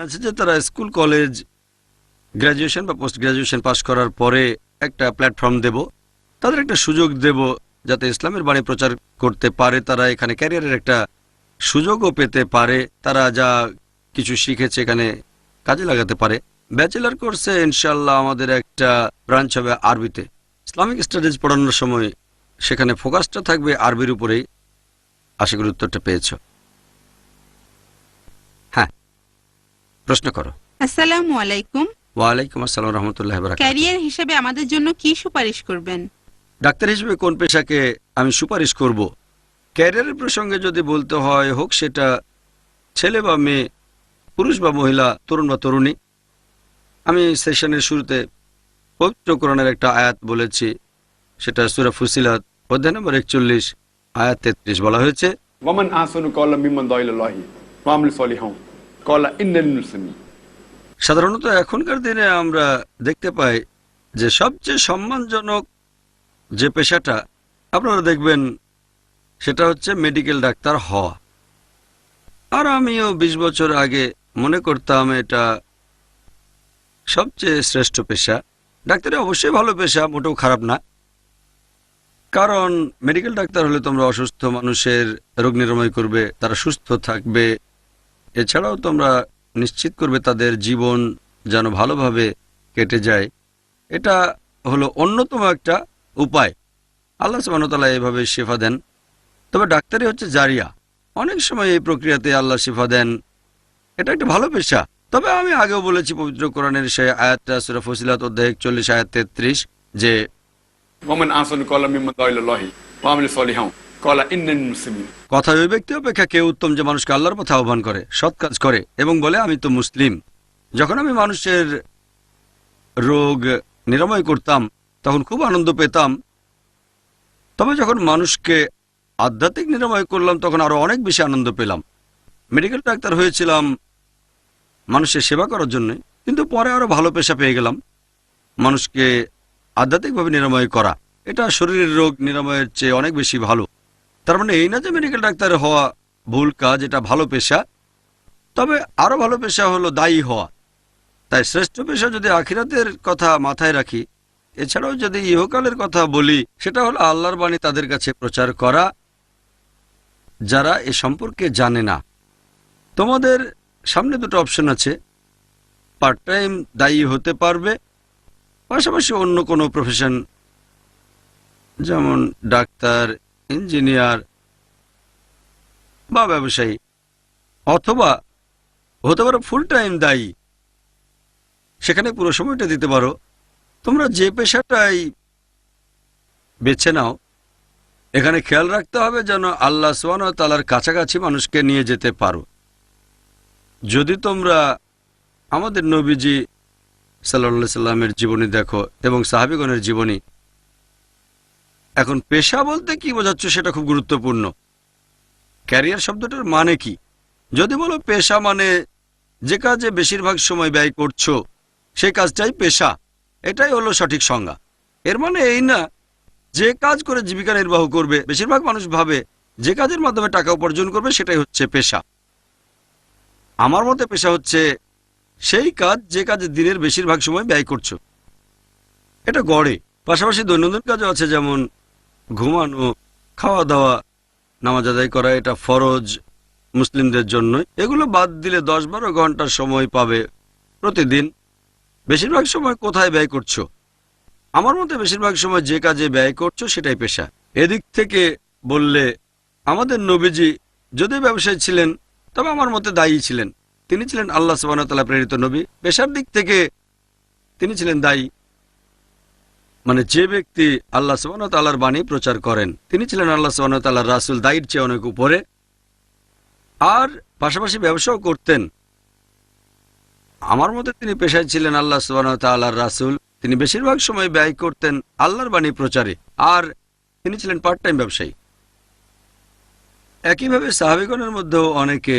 আছে যে তারা স্কুল কলেজ গ্র্যাজুয়েশন বা পোস্ট গ্র্যাজুয়েশন পাশ করার পরে একটা প্ল্যাটফর্ম দেব, তাদের একটা সুযোগ দেব যাতে ইসলামের বাণী প্রচার করতে পারে, তারা এখানে ক্যারিয়ারের একটা সুযোগও পেতে পারে, তারা যা কিছু শিখেছে এখানে কাজে লাগাতে পারে। ব্যাচেলার কোর্সে ইনশাল্লাহ আমাদের একটা ব্রাঞ্চ হবে আরবিতে। ইসলামিক স্টাডিজ পড়ানোর সময় সেখানে ফোকাসটা থাকবে আরবির উপরেই। আশা করি উত্তরটা পেয়েছ। হ্যাঁ, প্রশ্ন করো। আসসালামু আলাইকুম। ওয়ালাইকুম আসসালাম রহমতুল্লাহ বারাকাতুহু। ক্যারিয়ার হিসেবে আমাদের জন্য কি সুপারিশ করবেন? ডাক্তার হিসেবে কোন পেশাকে আমি সুপারিশ করব? ক্যারিয়ারের প্রসঙ্গে যদি বলতে হয়, হোক সেটা ছেলে বা মেয়ে, পুরুষ বা মহিলা, তরুণ বা তরুণী, আমি সেশনের শুরুতে পবিত্র কোরআনের একটা আয়াত বলেছি, সেটা সূরা ফুসিলাত অধ্যায় নম্বর 41 আয়াত 33 বলা হয়েছে, ওয়ামান আহসানু ক্বাওলাম মিম্মান দাআ ইলাল্লাহি ওয়া আমিলা সলিহান ক্বালা ইন্নানি মুসলিম। সাধারণত এখনকার দিনে আমরা দেখতে পাই যে সবচেয়ে সম্মানজনক যে পেশাটা আপনারা দেখবেন সেটা হচ্ছে মেডিকেল ডাক্তার হওয়া। আর আমিও 20 বছর আগে মনে করতাম এটা সবচেয়ে শ্রেষ্ঠ পেশা। ডাক্তারি অবশ্যই ভালো পেশা, মোটেও খারাপ না, কারণ মেডিকেল ডাক্তার হলে তোমরা অসুস্থ মানুষের রোগ নিরাময় করবে, তারা সুস্থ থাকবে, এছাড়াও তোমরা নিশ্চিত করবে তাদের জীবন যেন ভালোভাবে কেটে যায়। এটা হলো অন্যতম একটা উপায়। আল্লাহ সুবহানাহু ওয়া তাআলা এভাবে শিফা দেন। তবে ডাক্তারি হচ্ছে জারিয়া, অনেক সময় এই প্রক্রিয়াতে আল্লাহ শিফা দেন। এটা একটা ভালো পেশা। তবে আমি আগেও বলেছি পবিত্র কোরআনের সেই আয়াতটা সূরা ফুসিলাত অধ্যায় 41 আয়াত 33 যে ওয়ামান আহসানু ক্বাওলাম মিম্মান দাআ ইলাল্লাহি ওয়া আমিলা সলিহান ক্বালা ইন্নানি মুসলিম। কথা ওই ব্যক্তি অপেক্ষা কে উত্তম যে মানুষকে আল্লাহর পথে আহ্বান করে, সৎ কাজ করে এবং বলে আমি তো মুসলিম। যখন আমি মানুষের রোগ নিরাময় করতাম তখন খুব আনন্দ পেতাম, তবে যখন মানুষকে আধ্যাত্মিক নিরাময় করলাম তখন আরো অনেক বেশি আনন্দ পেলাম। মেডিকেল ডাক্তার হয়েছিলাম মানুষের সেবা করার জন্য, কিন্তু পরে আরো ভালো পেশা পেয়ে গেলাম, মানুষকে আধ্যাত্মিকভাবে নিরাময় করা। এটা শরীরের রোগ নিরাময়ের চেয়ে অনেক বেশি ভালো। তার মানে এই না যে মেডিকেল ডাক্তার হওয়া ভুল কাজ, এটা ভালো পেশা। তবে আরো ভালো পেশা হলো দায়ী হওয়া। তাই শ্রেষ্ঠ পেশা যদি আখিরাতের কথা মাথায় রাখি, এছাড়াও যদি ইহকালের কথা বলি, সেটা হলো আল্লাহর বাণী তাদের কাছে প্রচার করা যারা এ সম্পর্কে জানে না। তোমাদের সামনে দুটো অপশন আছে, পার্ট টাইম দায়ী হতে পারবে, পাশাপাশি অন্য কোনো প্রফেশন যেমন ডাক্তার, ইঞ্জিনিয়ার বা ব্যবসায়ী, অথবা হতে পারো ফুল টাইম দায়ী, সেখানে পুরো সময়টা দিতে পারো। তোমরা যে পেশাটাই বেছে নাও, এখানে খেয়াল রাখতে হবে যেন আল্লাহ সুবহানাহু ওয়া তাআলার কাছাকাছি মানুষকে নিয়ে যেতে পারো। যদি তোমরা আমাদের নবীজি সাল্লাল্লাহু আলাইহি সাল্লামের জীবনী দেখো এবং সাহাবীগণের জীবনী, এখন পেশা বলতে কি বোঝাচ্ছ সেটা খুব গুরুত্বপূর্ণ। ক্যারিয়ার শব্দটার মানে কি? যদি বলো পেশা মানে যে কাজে বেশিরভাগ সময় ব্যয় করছো সেই কাজটাই পেশা, এটাই হলো সঠিক সংজ্ঞা। এর মানে এই না যে কাজ করে জীবিকা নির্বাহ করবে। বেশিরভাগ মানুষ ভাবে যে কাজের মাধ্যমে টাকা উপার্জন করবে সেটাই হচ্ছে পেশা। আমার মতে পেশা হচ্ছে সেই কাজ যে কাজে দিনের বেশিরভাগ সময় ব্যয় করছো। এটা গড়ে। পাশাপাশি দৈনন্দিন কাজও আছে, যেমন ঘুমানো, খাওয়া দাওয়া, নামাজ আদায় করা, এটা ফরজ মুসলিমদের জন্য। এগুলো বাদ দিলে 10-12 ঘন্টা সময় পাবে প্রতিদিন। বেশিরভাগ সময় কোথায় ব্যয় করছো? আমার মতে বেশিরভাগ সময় যে কাজে ব্যয় করছো সেটাই পেশা। এদিক থেকে বললে আমাদের নবীজি যদি ব্যবসায়ী ছিলেন তবে আমার মতে দায়ী ছিলেন। তিনি ছিলেন আল্লাহ সুবহানাহু ওয়া তাআলা প্রেরিত নবী। পেশার দিক থেকে তিনি ছিলেন দায়ী, মানে যে ব্যক্তি আল্লাহ সুবহানাহু ওয়া তাআলার বাণী প্রচার করেন তিনি ছিলেন আল্লাহ সুবহানাহু ওয়া তাআলার রাসূল, দায়ীর চেয়ে অনেক উপরে। আর পাশাপাশি ব্যবসাও করতেন। আমার মতে তিনি পেশায় ছিলেন আল্লাহ সুবহানাহু ওয়া তাআলার রাসূল। তিনি বেশিরভাগ সময় ব্যয় করতেন আল্লাহর বাণী প্রচারে, আর তিনি ছিলেন পার্ট টাইম ব্যবসায়ী। একইভাবে সাহাবীগণের মধ্যেও অনেকে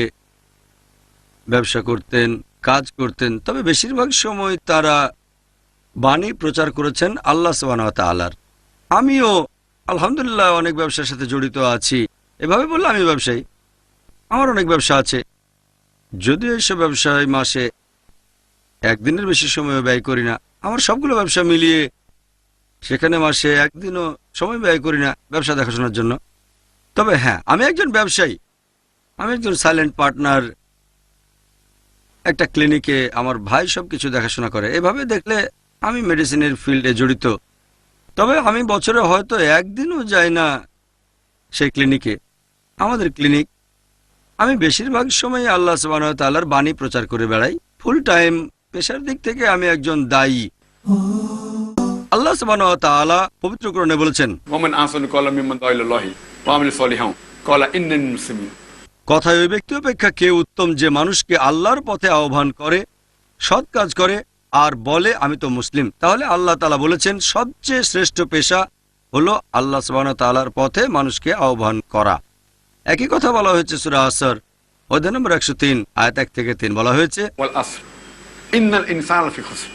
ব্যবসা করতেন, কাজ করতেন, তবে বেশিরভাগ সময় তারা বাণী প্রচার করেছেন আল্লাহ সুবহানাহু ওয়া তাআলার। আমিও আলহামদুলিল্লাহ অনেক ব্যবসার সাথে জড়িত আছি। এভাবে বললে আমি ব্যবসায়ী, আমার অনেক ব্যবসা আছে। যদিও এইসব ব্যবসায় মাসে একদিনের বেশি সময় ব্যয় করি না, আমার সবগুলো ব্যবসা মিলিয়ে সেখানে মাসে একদিনও সময় ব্যয় করি না ব্যবসা দেখাশোনার জন্য। তবে হ্যাঁ, আমি একজন ব্যবসায়ী, আমি একজন সাইলেন্ট পার্টনার একটা ক্লিনিকে। আমার ভাই সবকিছু দেখাশোনা করে। এভাবে দেখলে আমি মেডিসিনের ফিল্ডে জড়িত। তবে আমি বছরে হয়তো একদিনও যাই না সেই ক্লিনিকে। আমাদের ক্লিনিক, আমি বেশিরভাগ সময় আল্লাহ সুবহানাহু ওয়া তাআলার বাণী প্রচার করে বেড়াই। ফুল টাইম পেশার দিক থেকে আমি একজন দায়ী। আল্লাহ সুবহানাহু ওয়া তাআলা পবিত্র কোরআনে বলেছেন, ওমান আহসানু কওলাম মিম্মান দাআ ইলাল্লাহি ওয়া আমিলা সলিহান ক্বালা ইন্নানি মুসলিমুন। কথায় ওই ব্যক্তি অপেক্ষা কে উত্তম যে মানুষকে আল্লাহর পথে আহ্বান করে, সৎ কাজ করে আর বলে আমি তো মুসলিম। তাহলে আল্লাহ তাআলা বলেছেন সবচেয়ে শ্রেষ্ঠ পেশা হলো আল্লাহ সুবহানাহু ওয়া তাআলার পথে মানুষকে আহ্বান করা। একই কথা বলা হয়েছে সূরা আসর অধ্যায় নম্বর 103 আয়াত 1 থেকে 3 বলা হয়েছে, ওয়াল আসর ইন্নাল ইনসানা লাফি খুসর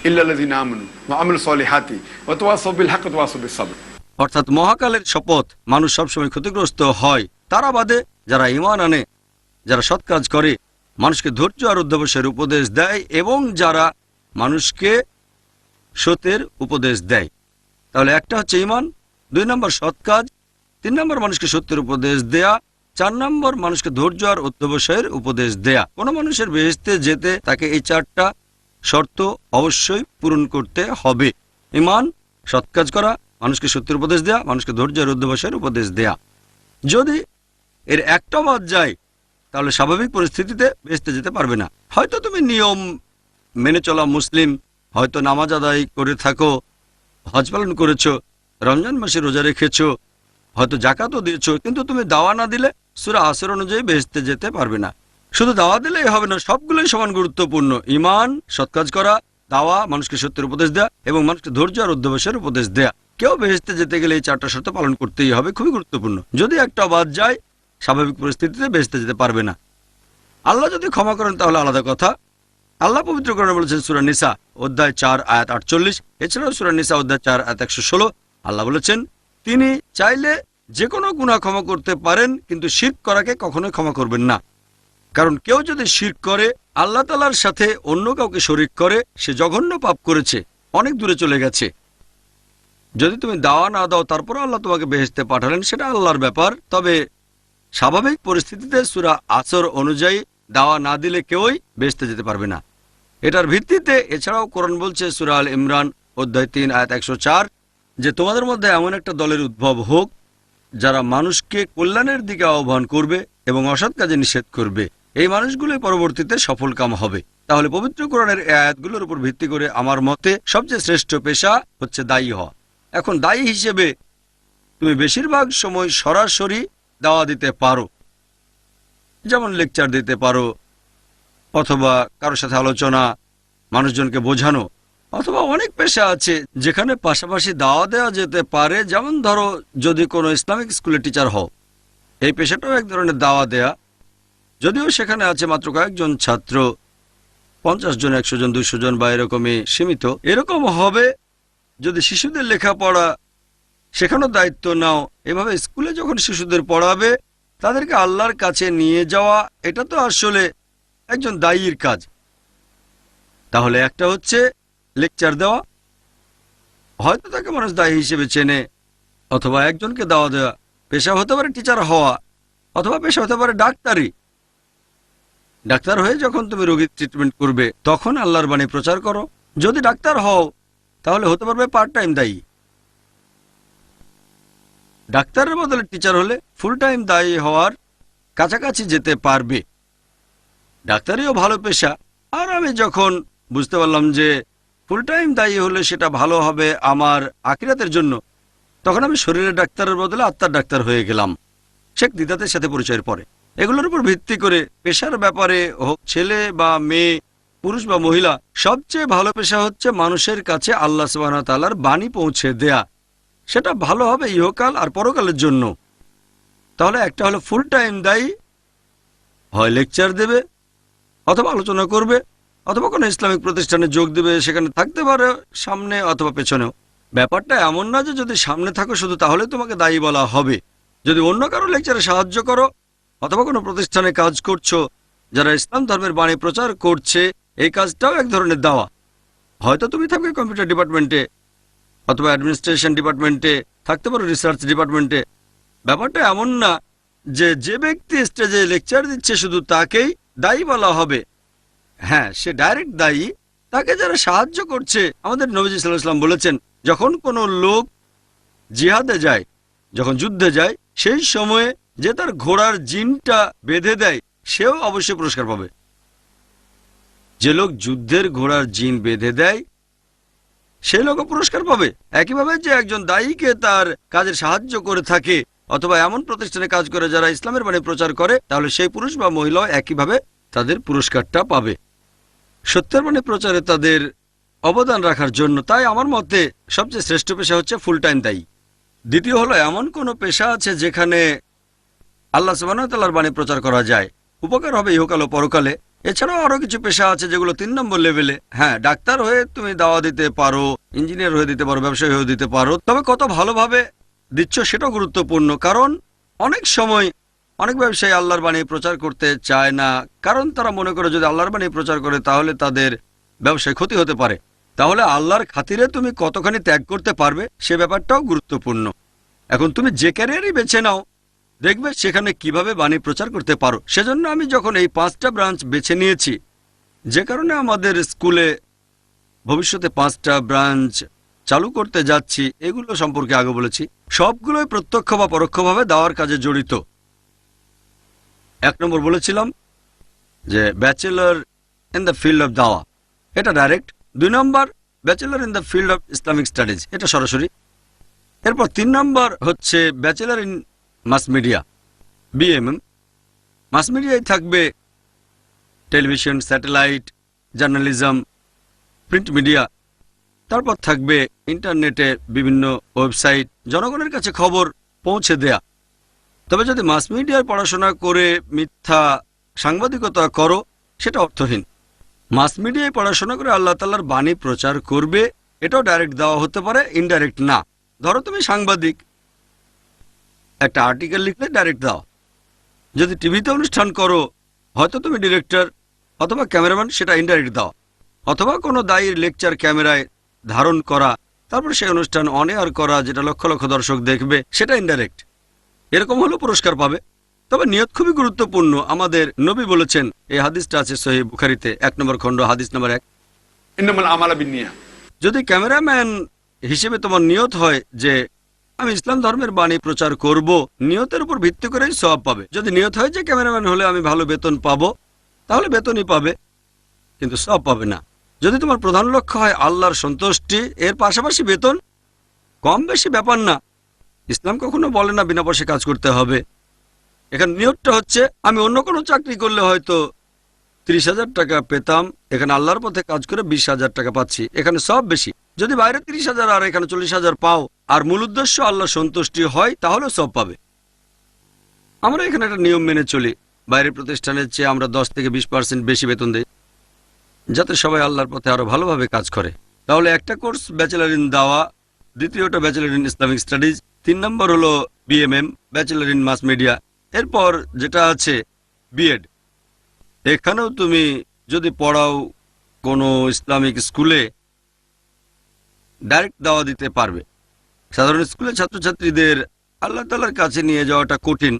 ইল্লাল্লাযিনা আমানু ওয়া আমিলুস সলিহাতি ওয়া তাওয়াসাউ বিল হাক্কি ওয়া তাওয়াসাউ বিস সাবর। অর্থাৎ মহাকালের শপথ, মানুষ সবসময় ক্ষতিগ্রস্ত হয় তারা বাদে যারা ঈমান আনে, যারা সৎ কাজ করে, মানুষকে ধৈর্য আর অধ্যবসায়ের উপদেশ দেয় এবং যারা মানুষকে সত্যের উপদেশ দেয়। তাহলে একটা হচ্ছে ঈমান, 2 নম্বর সৎ কাজ, 3 নম্বর মানুষকে সত্যের উপদেশ দেয়া, 4 নম্বর মানুষকে ধৈর্য আর অধ্যবসায়ের উপদেশ দেয়া। কোনো মানুষের বেহেশতে যেতে তাকে এই 4টা শর্ত অবশ্যই পূরণ করতে হবে। ঈমান, সৎ কাজ করা, মানুষকে সত্যের উপদেশ দেয়া, মানুষকে ধৈর্য আর অধ্যবসায়ের উপদেশ দেয়া। যদি এর একটা বাদ যায় তাহলে স্বাভাবিক পরিস্থিতিতে বেহেশতে যেতে পারবে না। হয়তো তুমি নিয়ম মেনে চলা মুসলিম, হয়তো নামাজ আদায় করে থাকো, হজ পালন করেছো, রমজান মাসে রোজা রেখেছো, হয়তো জাকাতও দিয়েছো, কিন্তু তুমি দাওয়া না দিলে সূরা আসর অনুযায়ী বেহেশতে যেতে পারবে না। শুধু দাওয়া দিলেই হবে না, সবগুলোই সমান গুরুত্বপূর্ণ। ঈমান, সৎ কাজ করা, দাওয়া, মানুষকে সত্যের উপদেশ দেয়া এবং মানুষকে ধৈর্য আর অধ্যবসায়ের উপদেশ দেয়া। কেউ বেহেশতে যেতে গেলে এই 4টা শর্ত পালন করতেই হবে, খুবই গুরুত্বপূর্ণ। যদি একটা বাদ যায় স্বাভাবিক পরিস্থিতিতে বেহেশতে যেতে পারবে না। আল্লাহ যদি ক্ষমা করেন তাহলে আলাদা কথা। আল্লাহ পবিত্র কোরআনে বলেছেন সূরা নিসা অধ্যায় 4 আয়াত 48, এছাড়াও সূরা নিসা অধ্যায় 4 আয়াত 116। আল্লাহ বলেছেন তিনি চাইলে যে কোনো গুনাহ ক্ষমা করতে পারেন, কিন্তু শিরক করাকে কখনোই ক্ষমা করবেন না। কারণ কেউ যদি শিরক করে, আল্লাহ তাআলার সাথে অন্য কাউকে শরীক করে, সে জঘন্য পাপ করেছে, অনেক দূরে চলে গেছে। যদি তুমি দাওয়া না দাও তারপর আল্লাহ তোমাকে বেহেশতে পাঠালেন, সেটা আল্লাহর ব্যাপার। তবে স্বাভাবিক পরিস্থিতিতে সূরা আসর অনুযায়ী দাওয়া না দিলে কেউই বেহেশতে যেতে পারবে না। এটার ভিত্তিতে এছাড়াও কোরআন বলছে সূরা আল ইমরান অধ্যায় 3 আয়াত 104 যে তোমাদের মধ্যে এমন একটা দলের উদ্ভব হোক যারা মানুষকে কল্যাণের দিকে আহ্বান করবে এবং অসৎ কাজে নিষেধ করবে। এই মানুষগুলোই পরবর্তীতে সফল কাম হবে। তাহলে পবিত্র কোরআনের এই আয়াতগুলোর উপর ভিত্তি করে আমার মতে সবচেয়ে শ্রেষ্ঠ পেশা হচ্ছে দায়ী হওয়া। এখন দায়ী হিসেবে তুমি বেশিরভাগ সময় সরাসরি দাওয়া দিতে পারো, যেমন লেকচার দিতে পারো, অথবা কারোর সাথে আলোচনা, মানুষজনকে বোঝানো, অথবা অনেক পেশা আছে যেখানে পাশাপাশি দাওয়া দেওয়া যেতে পারে। যেমন ধরো যদি কোনো ইসলামিক স্কুলের টিচার হও, এই পেশাটাও এক ধরনের দাওয়া দেয়া, যদিও সেখানে আছে মাত্র কয়েকজন ছাত্র, 50 জন, 100 জন, 200 জন বা এরকমই সীমিত। এরকম হবে যদি শিশুদের লেখাপড়া শেখানোর দায়িত্ব নাও। এভাবে স্কুলে যখন শিশুদের পড়াবে, তাদেরকে আল্লাহর কাছে নিয়ে যাওয়া, এটা তো আসলে একজন দায়ীর কাজ। তাহলে একটা হচ্ছে লেকচার দেওয়া, হয়তো তাকে মানুষ দায়ী হিসেবে চেনে, অথবা একজনকে দাওয়া দেওয়া। পেশা হতে পারে টিচার হওয়া, অথবা পেশা হতে পারে ডাক্তারি। ডাক্তার হয়ে যখন তুমি রোগীর ট্রিটমেন্ট করবে তখন আল্লাহর বাণী প্রচার করো। যদি ডাক্তার হও তাহলে হতে পারবে পার্ট টাইম দায়ী। ডাক্তারের বদলে টিচার হলে ফুল টাইম দায়ী হওয়ার কাছাকাছি যেতে পারবে। ডাক্তারিও ভালো পেশা। আর আমি যখন বুঝতে পারলাম যে ফুল টাইম দায়ী হলে সেটা ভালো হবে আমার আখিরাতের জন্য, তখন আমি শরীরের ডাক্তারের বদলে আত্মার ডাক্তার হয়ে গেলাম শেখ দিদাতের সাথে পরিচয়ের পরে। এগুলোর উপর ভিত্তি করে পেশার ব্যাপারে হোক ছেলে বা মেয়ে, পুরুষ বা মহিলা, সবচেয়ে ভালো পেশা হচ্ছে মানুষের কাছে আল্লাহ সুবহানাহু ওয়া তাআলার বাণী পৌঁছে দেয়া। সেটা ভালো হবে ইহকাল আর পরকালের জন্য। তাহলে একটা হলো ফুল টাইম দায়ী, হয় লেকচার দেবে, অথবা আলোচনা করবে, অথবা কোনো ইসলামিক প্রতিষ্ঠানে যোগ দেবে, সেখানে থাকতে পারে সামনে অথবা পেছনেও। ব্যাপারটা এমন না যে যদি সামনে থাকো শুধু তাহলে তোমাকে দায়ী বলা হবে। যদি অন্য কারো লেকচারে সাহায্য করো অথবা কোনো প্রতিষ্ঠানে কাজ করছো যারা ইসলাম ধর্মের বাণী প্রচার করছে এই কাজটাও এক ধরনের দাওয়া। হয়তো তুমি থাকবে কম্পিউটার ডিপার্টমেন্টে অথবা অ্যাডমিনিস্ট্রেশন ডিপার্টমেন্টে, থাকতে পারো রিসার্চ ডিপার্টমেন্টে। ব্যাপারটা এমন না যে যে ব্যক্তি স্টেজে লেকচার দিচ্ছে শুধু তাকেই দায়ী বলা হবে। হ্যাঁ, সে ডাইরেক্ট দায়ী। তাকে যারা সাহায্য করছে, আমাদের নবীজি সাল্লাল্লাহু আলাইহি ওয়াসাল্লাম বলেছেন যখন কোনো লোক জিহাদে যায়, যখন যুদ্ধে যায়, সেই সময়ে যে তার ঘোড়ার জিনটা বেঁধে দেয় সেও অবশ্যই পুরস্কার পাবে। যে লোক যুদ্ধের ঘোড়ার জিন বেঁধে দেয় সেই লোকও পুরস্কার পাবে। একইভাবে যে একজন দায়ীকে তার কাজের সাহায্য করে থাকে অথবা এমন প্রতিষ্ঠানে কাজ করে যারা ইসলামের বাণী প্রচার করে, তাহলে সেই পুরুষ বা মহিলাও একইভাবে তাদের পুরস্কারটা পাবে সত্যের বাণী প্রচারে তাদের অবদান রাখার জন্য। তাই আমার মতে সবচেয়ে শ্রেষ্ঠ পেশা হচ্ছে ফুল টাইম দায়ী। দ্বিতীয় হলো এমন কোনো পেশা আছে যেখানে আল্লাহ সুবহানাহু ওয়া তাআলার বাণী প্রচার করা যায়, উপকার হবে ইহকাল ও পরকালে। এছাড়াও আরো কিছু পেশা আছে যেগুলো 3 নম্বর লেভেলে। হ্যাঁ, ডাক্তার হয়ে তুমি দাওয়া দিতে পারো, ইঞ্জিনিয়ার হয়ে দিতে পারো, ব্যবসায়ী হয়ে দিতে পারো, তবে কত ভালোভাবে দিচ্ছ সেটাও গুরুত্বপূর্ণ। কারণ অনেক সময় অনেক ব্যবসায়ী আল্লাহর বাণী প্রচার করতে চায় না, কারণ তারা মনে করে যদি আল্লাহর বাণী প্রচার করে তাহলে তাদের ব্যবসায় ক্ষতি হতে পারে। তাহলে আল্লাহর খাতিরে তুমি কতখানি ত্যাগ করতে পারবে সে ব্যাপারটাও গুরুত্বপূর্ণ। এখন তুমি যে ক্যারিয়ারই বেছে নাও, দেখবে সেখানে কিভাবে বাণী প্রচার করতে পারো। সেজন্য আমি যখন এই 5টা ব্রাঞ্চ বেছে নিয়েছি, যে কারণে আমাদের স্কুলে ভবিষ্যতে 5টা ব্রাঞ্চ চালু করতে যাচ্ছি, এগুলো সম্পর্কে আগে বলেছি, সবগুলোই প্রত্যক্ষ বা পরোক্ষভাবে দাওয়ার কাজে জড়িত। 1 নম্বর বলেছিলাম যে bachelor in the field of দাওয়া, এটা ডাইরেক্ট। 2 নম্বর bachelor in the field of Islamic studies, এটা সরাসরি। এরপর 3 নম্বর হচ্ছে bachelor in mass media, BMM. Mass মিডিয়ায় থাকবে television, satellite, journalism, print media. তারপর থাকবে ইন্টারনেটে বিভিন্ন ওয়েবসাইট, জনগণের কাছে খবর পৌঁছে দেয়া। তবে যদি মাস মিডিয়ার পড়াশোনা করে মিথ্যা সাংবাদিকতা করো সেটা অর্থহীন। মাস মিডিয়ায় পড়াশোনা করে আল্লাহ তাআলার বাণী প্রচার করবে, এটাও ডাইরেক্ট দেওয়া হতে পারে, ইনডাইরেক্ট না। ধরো তুমি সাংবাদিক, একটা আর্টিকেল লিখলে ডাইরেক্ট দাও। যদি টিভিতে অনুষ্ঠান করো, হয়তো তুমি ডিরেক্টর অথবা ক্যামেরাম্যান, সেটা ইনডাইরেক্ট দাও। অথবা কোনো দায়ীর লেকচার ক্যামেরায় ধারণ করা, তারপর সেই অনুষ্ঠান অন এয়ার করা যেটা লক্ষ লক্ষ দর্শক দেখবে, সেটা ইনডাইরেক্ট। এরকম হলেও পুরস্কার পাবে। তবে নিয়ত খুবই গুরুত্বপূর্ণ। আমাদের নবী বলেছেন, এই হাদিসটা আছে সহিহ বুখারীতে 1 নম্বর খণ্ড হাদিস নম্বর 1, ইন্নামাল আমালু বিন্নিয়াত। যদি ক্যামেরাম্যান হিসেবে তোমার নিয়ত হয় যে আমি ইসলাম ধর্মের বাণী প্রচার করব, নিয়তের উপর ভিত্তি করেই সওয়াব পাবে। যদি নিয়ত হয় যে ক্যামেরাম্যান হলে আমি ভালো বেতন পাবো, তাহলে বেতনই পাবে, কিন্তু সওয়াব পাবে না। যদি তোমার প্রধান লক্ষ্য হয় আল্লাহর সন্তুষ্টি, এর পাশাপাশি বেতন কম বেশি ব্যাপার না। ইসলাম কখনো বলে না বিনা পয়সায় কাজ করতে হবে। এখানে নিয়তটা হচ্ছে আমি অন্য কোনো চাকরি করলে হয়তো 30,000 টাকা পেতাম, এখানে আল্লাহর পথে কাজ করে 20,000 টাকা পাচ্ছি, এখানে সব বেশি। যদি বাইরে 30,000 আর এখানে 40,000 পাও, আর মূল উদ্দেশ্য আল্লাহ সন্তুষ্টি হয়, তাহলে সব পাবে। আমরা এখানে একটা নিয়ম মেনে চলি, বাইরের প্রতিষ্ঠানের চেয়ে আমরা 10 থেকে 20% বেশি বেতন দেই, যাতে সবাই আল্লাহর পথে আরো ভালোভাবে কাজ করে। তাহলে একটা কোর্স ব্যাচেলর ইন দাওয়া, দ্বিতীয়টা ব্যাচেলর ইন ইসলামিক স্টাডিজ, 3 নম্বর হলো BMM, bachelor in mass media. এরপর যেটা আছে বিএড, এখানেও তুমি যদি পড়াও কোনো ইসলামিক স্কুলে, ডাইরেক্ট দাওয়া দিতে পারবে। সাধারণ স্কুলের ছাত্রছাত্রীদের আল্লাহ তাআলার কাছে নিয়ে যাওয়াটা কঠিন,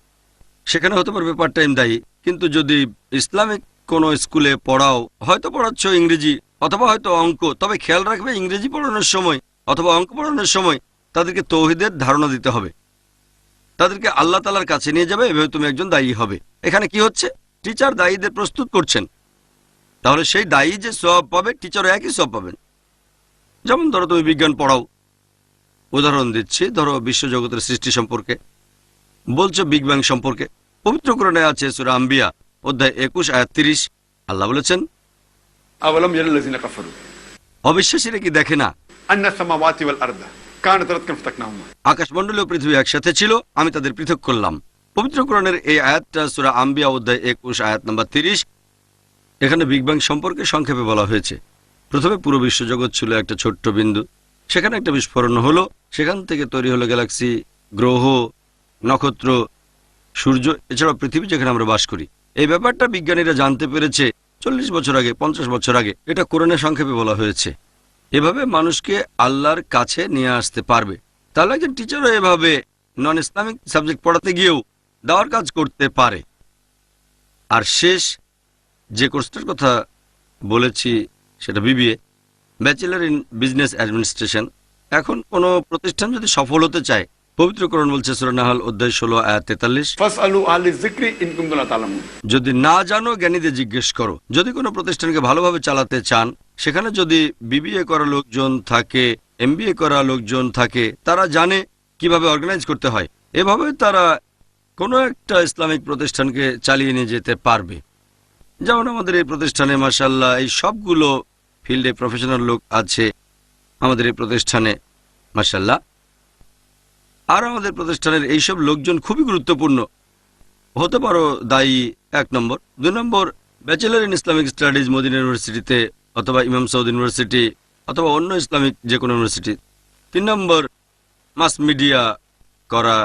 সেখানে হতে পারবে পার্ট টাইম দায়ী। কিন্তু যদি ইসলামিক কোনো স্কুলে পড়াও, হয়তো পড়াচ্ছ ইংরেজি অথবা হয়তো অঙ্ক, তবে খেয়াল রাখবে ইংরেজি পড়ানোর সময় অথবা অঙ্ক পড়ানোর সময় তাদেরকে তৌহিদের ধারণা দিতে হবে, তাদেরকে আল্লাহ তাআলার কাছে নিয়ে যাবে, এভাবে তুমি একজন দায়ী হবে। এখানে কি হচ্ছে, টিচার দায়ীদের প্রস্তুত করছেন, তাহলে সেই দায়ী যে সওয়াব পাবে, টিচারও একই সওয়াব পাবেন। যেমন ধরো তুমি বিজ্ঞান পড়াও, উদাহরণ দিচ্ছি, ধরো বিশ্বজগতের সৃষ্টি সম্পর্কে বলছো, বিগ ব্যাং সম্পর্কে। পবিত্র কোরআনে আছে সূরা আম্বিয়া অধ্যায় 21 আয়াত 30, আল্লাহ বলেছেন, আওয়ালাম ইয়ারাল্লাযিনা কাফারু, অবিশ্বাসীরা কি দেখে না আন্না সামাওয়াতি ওয়াল আরদা কানাত রাতকান ফাতাকনাহুমা, আকাশমণ্ডলী ও পৃথিবী একসাথে ছিল, আমি তাদের পৃথক করলাম। পবিত্র কোরআনের এই আয়াতটা সূরা আম্বিয়া অধ্যায় 21 আয়াত নম্বর 30। এখানে বিগ ব্যাং সম্পর্কে সংক্ষেপে বলা হয়েছে। প্রথমে পুরো বিশ্বজগৎ ছিল একটা ছোট্ট বিন্দু, সেখানে একটা বিস্ফোরণ হলো, সেখান থেকে তৈরি হলো গ্যালাক্সি, গ্রহ, নক্ষত্র, সূর্য, এছাড়াও পৃথিবী যেখানে আমরা বাস করি। এই ব্যাপারটা বিজ্ঞানীরা জানতে পেরেছে 40 বছর আগে, 50 বছর আগে। এটা কোরআনে সংক্ষেপে বলা হয়েছে। এভাবে মানুষকে আল্লাহর কাছে নিয়ে আসতে পারবে। তাহলে একজন টিচারও এভাবে নন ইসলামিক সাবজেক্ট পড়াতে গিয়েও দাওয়ার কাজ করতে পারে। আর শেষ যে কোর্সটার কথা বলেছি সেটা BBA, bachelor in business administration. এখন কোনো প্রতিষ্ঠান যদি সফল হতে চায়, পবিত্র কোরআন বলছে সূরা নাহল অধ্যায় 16 আয়াত 43, ফাসআলু আহলি যিকরি ইন কুনতুম লা তা'লামুন। যদি না জানো জ্ঞানীদের জিজ্ঞেস করো। যদি কোনো প্রতিষ্ঠানকে ভালোভাবে চালাতে চান, সেখানে যদি বিবিএ করা লোকজন থাকে, এমবিএ করা লোকজন থাকে, তারা জানে কিভাবে অর্গানাইজ করতে হয়। এভাবে তারা কোনো একটা ইসলামিক প্রতিষ্ঠানকে চালিয়ে নিয়ে যেতে পারবে। যেমন আমাদের এই প্রতিষ্ঠানে মাশাআল্লাহ এই সবগুলো ফিল্ডে প্রফেশনাল লোক আছে আমাদের এই প্রতিষ্ঠানে মাশাআল্লাহ। আর আমাদের প্রতিষ্ঠানের এইসব লোকজন খুবই গুরুত্বপূর্ণ। হতে পারো দায়ী 1 নম্বর। 2 নম্বর, bachelor in Islamic studies Madinah ইউনিভার্সিটিতে অথবা ইমাম সৌদ ইউনিভার্সিটি অথবা অন্য ইসলামিক যে কোনো ইউনিভার্সিটি। 3 নম্বর, মাস মিডিয়া করা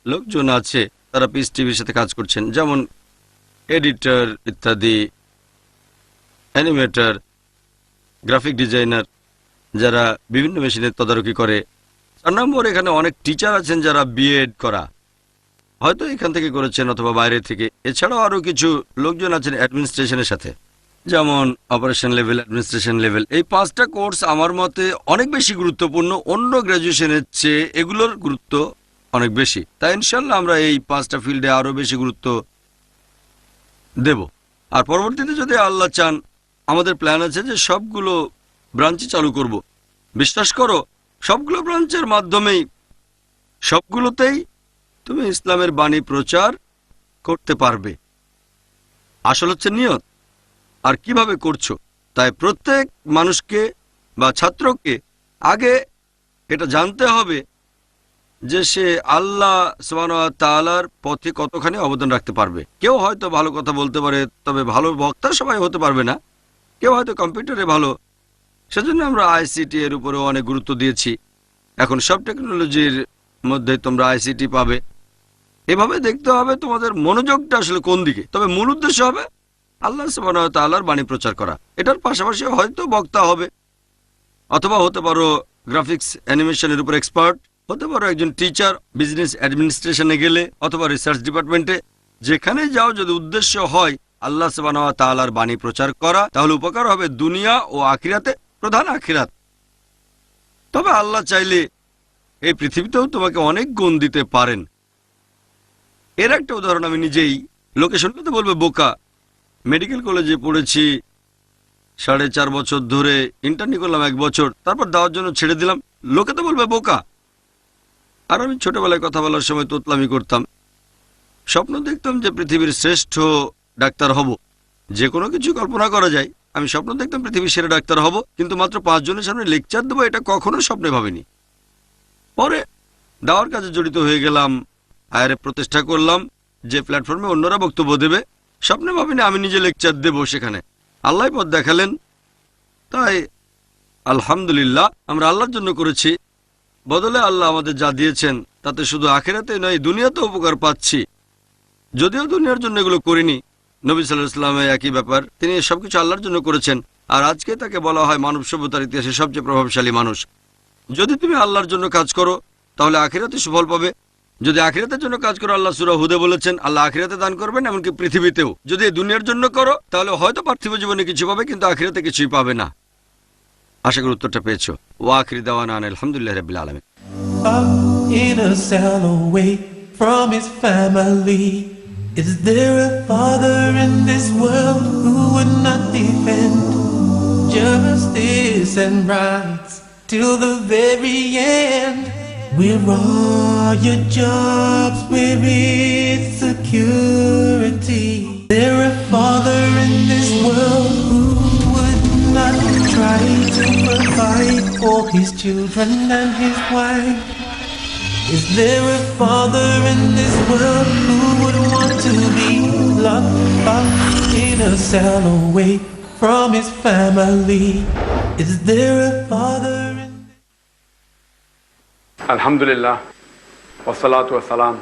লোকজন আছে, তারা পিস টিভির সাথে কাজ করছেন, যেমন এডিটর ইত্যাদি, অ্যানিমেটর, গ্রাফিক ডিজাইনার, যারা বিভিন্ন মেশিনের তদারকি করে। 4 নম্বর, এখানে অনেক টিচার আছেন যারা বিএড করা, হয়তো এখান থেকে করেছেন অথবা বাইরে থেকে। এছাড়াও আরও কিছু লোকজন আছেন অ্যাডমিনিস্ট্রেশনের সাথে, যেমন অপারেশন লেভেল, অ্যাডমিনিস্ট্রেশন লেভেল। এই 5টা কোর্স আমার মতে অনেক বেশি গুরুত্বপূর্ণ। অন্য গ্র্যাজুয়েশনের চেয়ে এগুলোর গুরুত্ব অনেক বেশি। তাই ইনশাল্লাহ আমরা এই 5টা ফিল্ডে আরও বেশি গুরুত্ব দেব। আর পরবর্তীতে যদি আল্লাহ চান, আমাদের প্ল্যান আছে যে সবগুলো ব্রাঞ্চই চালু করব। বিশ্বাস করো, সবগুলো ব্রাঞ্চের মাধ্যমেই সবগুলোতেই তুমি ইসলামের বাণী প্রচার করতে পারবে। আসল হচ্ছে নিয়ত আর কিভাবে করছো। তাই প্রত্যেক মানুষকে বা ছাত্রকে আগে এটা জানতে হবে যে সে আল্লাহ সুবহানাহু ওয়া তাআলার পথে কতখানি অবদান রাখতে পারবে। কেউ হয়তো ভালো কথা বলতে পারে, তবে ভালো বক্তা সবাই হতে পারবে না। কেউ হয়তো কম্পিউটারে ভালো, সেজন্য আমরা আইসিটি এর উপরেও অনেক গুরুত্ব দিয়েছি। এখন সব টেকনোলজির মধ্যে তোমরা আইসিটি পাবে। এভাবে দেখতে হবে তোমাদের মনোযোগটা আসলে কোন দিকে। তবে মূল উদ্দেশ্য হবে আল্লাহ সুবহানাহু ওয়া তাআলার বাণী প্রচার করা। এটার পাশাপাশি হয়তো বক্তা হবে, অথবা হতে পারো গ্রাফিক্স অ্যানিমেশনের উপর এক্সপার্ট, হতে পারো একজন টিচার বিজনেস অ্যাডমিনিস্ট্রেশনে গেলে, অথবা রিসার্চ ডিপার্টমেন্টে। যেখানে যাও, যদি উদ্দেশ্য হয় আল্লাহ সুবহানাহু ওয়া তাআলার বাণী প্রচার করা, তাহলে উপকার হবে দুনিয়া ও আখিরাতে, প্রধান আখিরাত। তবে আল্লাহ চাইলে এই পৃথিবীতেও তোমাকে অনেক গুণ দিতে পারেন। এর একটা উদাহরণ আমি নিজেই, লোকে শুনলে তো বলবে বোকা। মেডিকেল কলেজে পড়েছি 4.5 বছর ধরে, ইন্টার্নি করলাম 1 বছর, তারপর দেওয়ার জন্য ছেড়ে দিলাম। লোকে তো বলবে বোকা। আর আমি ছোটবেলায় কথা বলার সময় তোতলামি করতাম, স্বপ্ন দেখতাম যে পৃথিবীর শ্রেষ্ঠ ডাক্তার হব। যে কোনো কিছু কল্পনা করা যায়। আমি স্বপ্ন দেখতাম পৃথিবীর সেরা ডাক্তার হব, কিন্তু মাত্র 5 জনের সামনে লেকচার দেবো এটা কখনো স্বপ্নে ভাবিনি। পরে দাওয়ার কাজে জড়িত হয়ে গেলাম, আয়ারে প্রতিষ্ঠা করলাম যে প্ল্যাটফর্মে অন্যরা বক্তব্য দেবে। স্বপ্নে ভাবিনি আমি নিজে লেকচার দেব সেখানে। আল্লাহ পথ দেখালেন। তাই আলহামদুলিল্লাহ আমরা আল্লাহর জন্য করেছি। বদলে আল্লাহ আমাদের যা দিয়েছেন তাতে শুধু আখিরাতে নয়, দুনিয়াতেও উপকার পাচ্ছি। যদিও দুনিয়ার জন্য এগুলো করিনি। নবী সাল্লাল্লাহু আলাইহি ওয়াসাল্লাম একই ব্যাপার, তিনি সবকিছু আল্লাহর জন্য করেছেন। আর আজকে তাকে বলা হয় মানব সভ্যতার ইতিহাসে সবচেয়ে প্রভাবশালী মানুষ। যদি তুমি আল্লাহর জন্য কাজ করো তাহলে আখিরাতে সুফল পাবে। যদি আখিরাতের জন্য কাজ করো, আল্লাহ সূরা হুদে বলেছেন আল্লাহ আখিরাতে দান করবেন, এমনকি পৃথিবীতেও। যদি এই দুনিয়ার জন্য করো তাহলে হয়তো পার্থিব জীবনে কিছু পাবে, কিন্তু আখিরাতে কিছুই পাবে না। আশা করি উত্তরটা পেয়েছো। ওয়া আখিরি দাওয়ানা আলহামদুলিল্লাহি রাব্বিল আলামিন। Up in a cell away from his family. Is there a father in this world who would not defend justice and rights till the very end? Where are your jobs? Where is security? Is there a father in this world who would not try to provide for his children and his wife? Is there a father in this world who would want to be locked up in a cell away from his family? Is there a father in আলহামদুলিল্লাহ ওয়াসসালাতু ওয়াসসালাম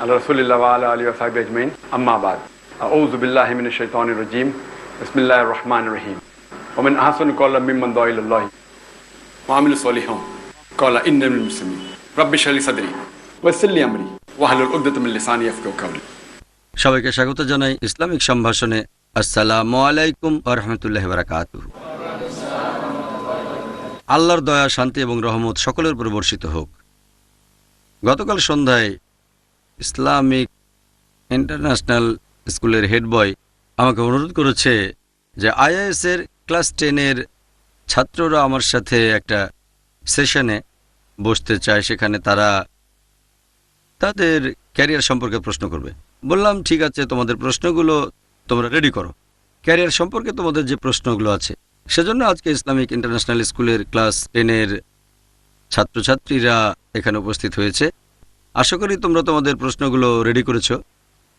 আলা রাসূলিল্লাহ ওয়া আলা আলিহি ওয়া সাহবিহি আজমাইন। আম্মা বাদ। আউযু বিল্লাহি মিনাশ শাইতানির রাজীম বিসমিল্লাহির রহমানির রহিম ওয়া মান আহসানু ক্বাওলাম মিম্মান দাআ ইলাল্লাহি ওয়া আমিলা সলিহান ক্বালা ইন্নানি মিনাল মুসলিমিন রাব্বি ইশরাহ লি সাদরি ওয়া ইয়াসসির লি আমরি ওয়াহলুল উকদাতাম মিন লিসানি ইয়াফকাহু কাওলি। সবাইকে স্বাগত জানাই ইসলামিক সম্ভাষণে। আসসালামু আলাইকুম ওয়া রাহমাতুল্লাহি ওয়া বারাকাতুহু। আল্লাহর দয়া, শান্তি এবং রহমত সকলের উপর বর্ষিত হোক। গতকাল সন্ধ্যায় ইসলামিক ইন্টারন্যাশনাল স্কুলের হেড বয় আমাকে অনুরোধ করেছে যে আইএএসের ক্লাস 10-এর ছাত্ররা আমার সাথে একটা সেশনে বসতে চায়, সেখানে তারা তাদের ক্যারিয়ার সম্পর্কে প্রশ্ন করবে। বললাম ঠিক আছে, তোমাদের প্রশ্নগুলো তোমরা রেডি করো। ক্যারিয়ার সম্পর্কে তোমাদের যে প্রশ্নগুলো আছে, সেজন্য আজকে ইসলামিক ইন্টারন্যাশনাল স্কুলের ক্লাস 10-এর ছাত্রছাত্রীরা এখানে উপস্থিত হয়েছে। আশা করি তোমরা তোমাদের প্রশ্নগুলো রেডি করেছো।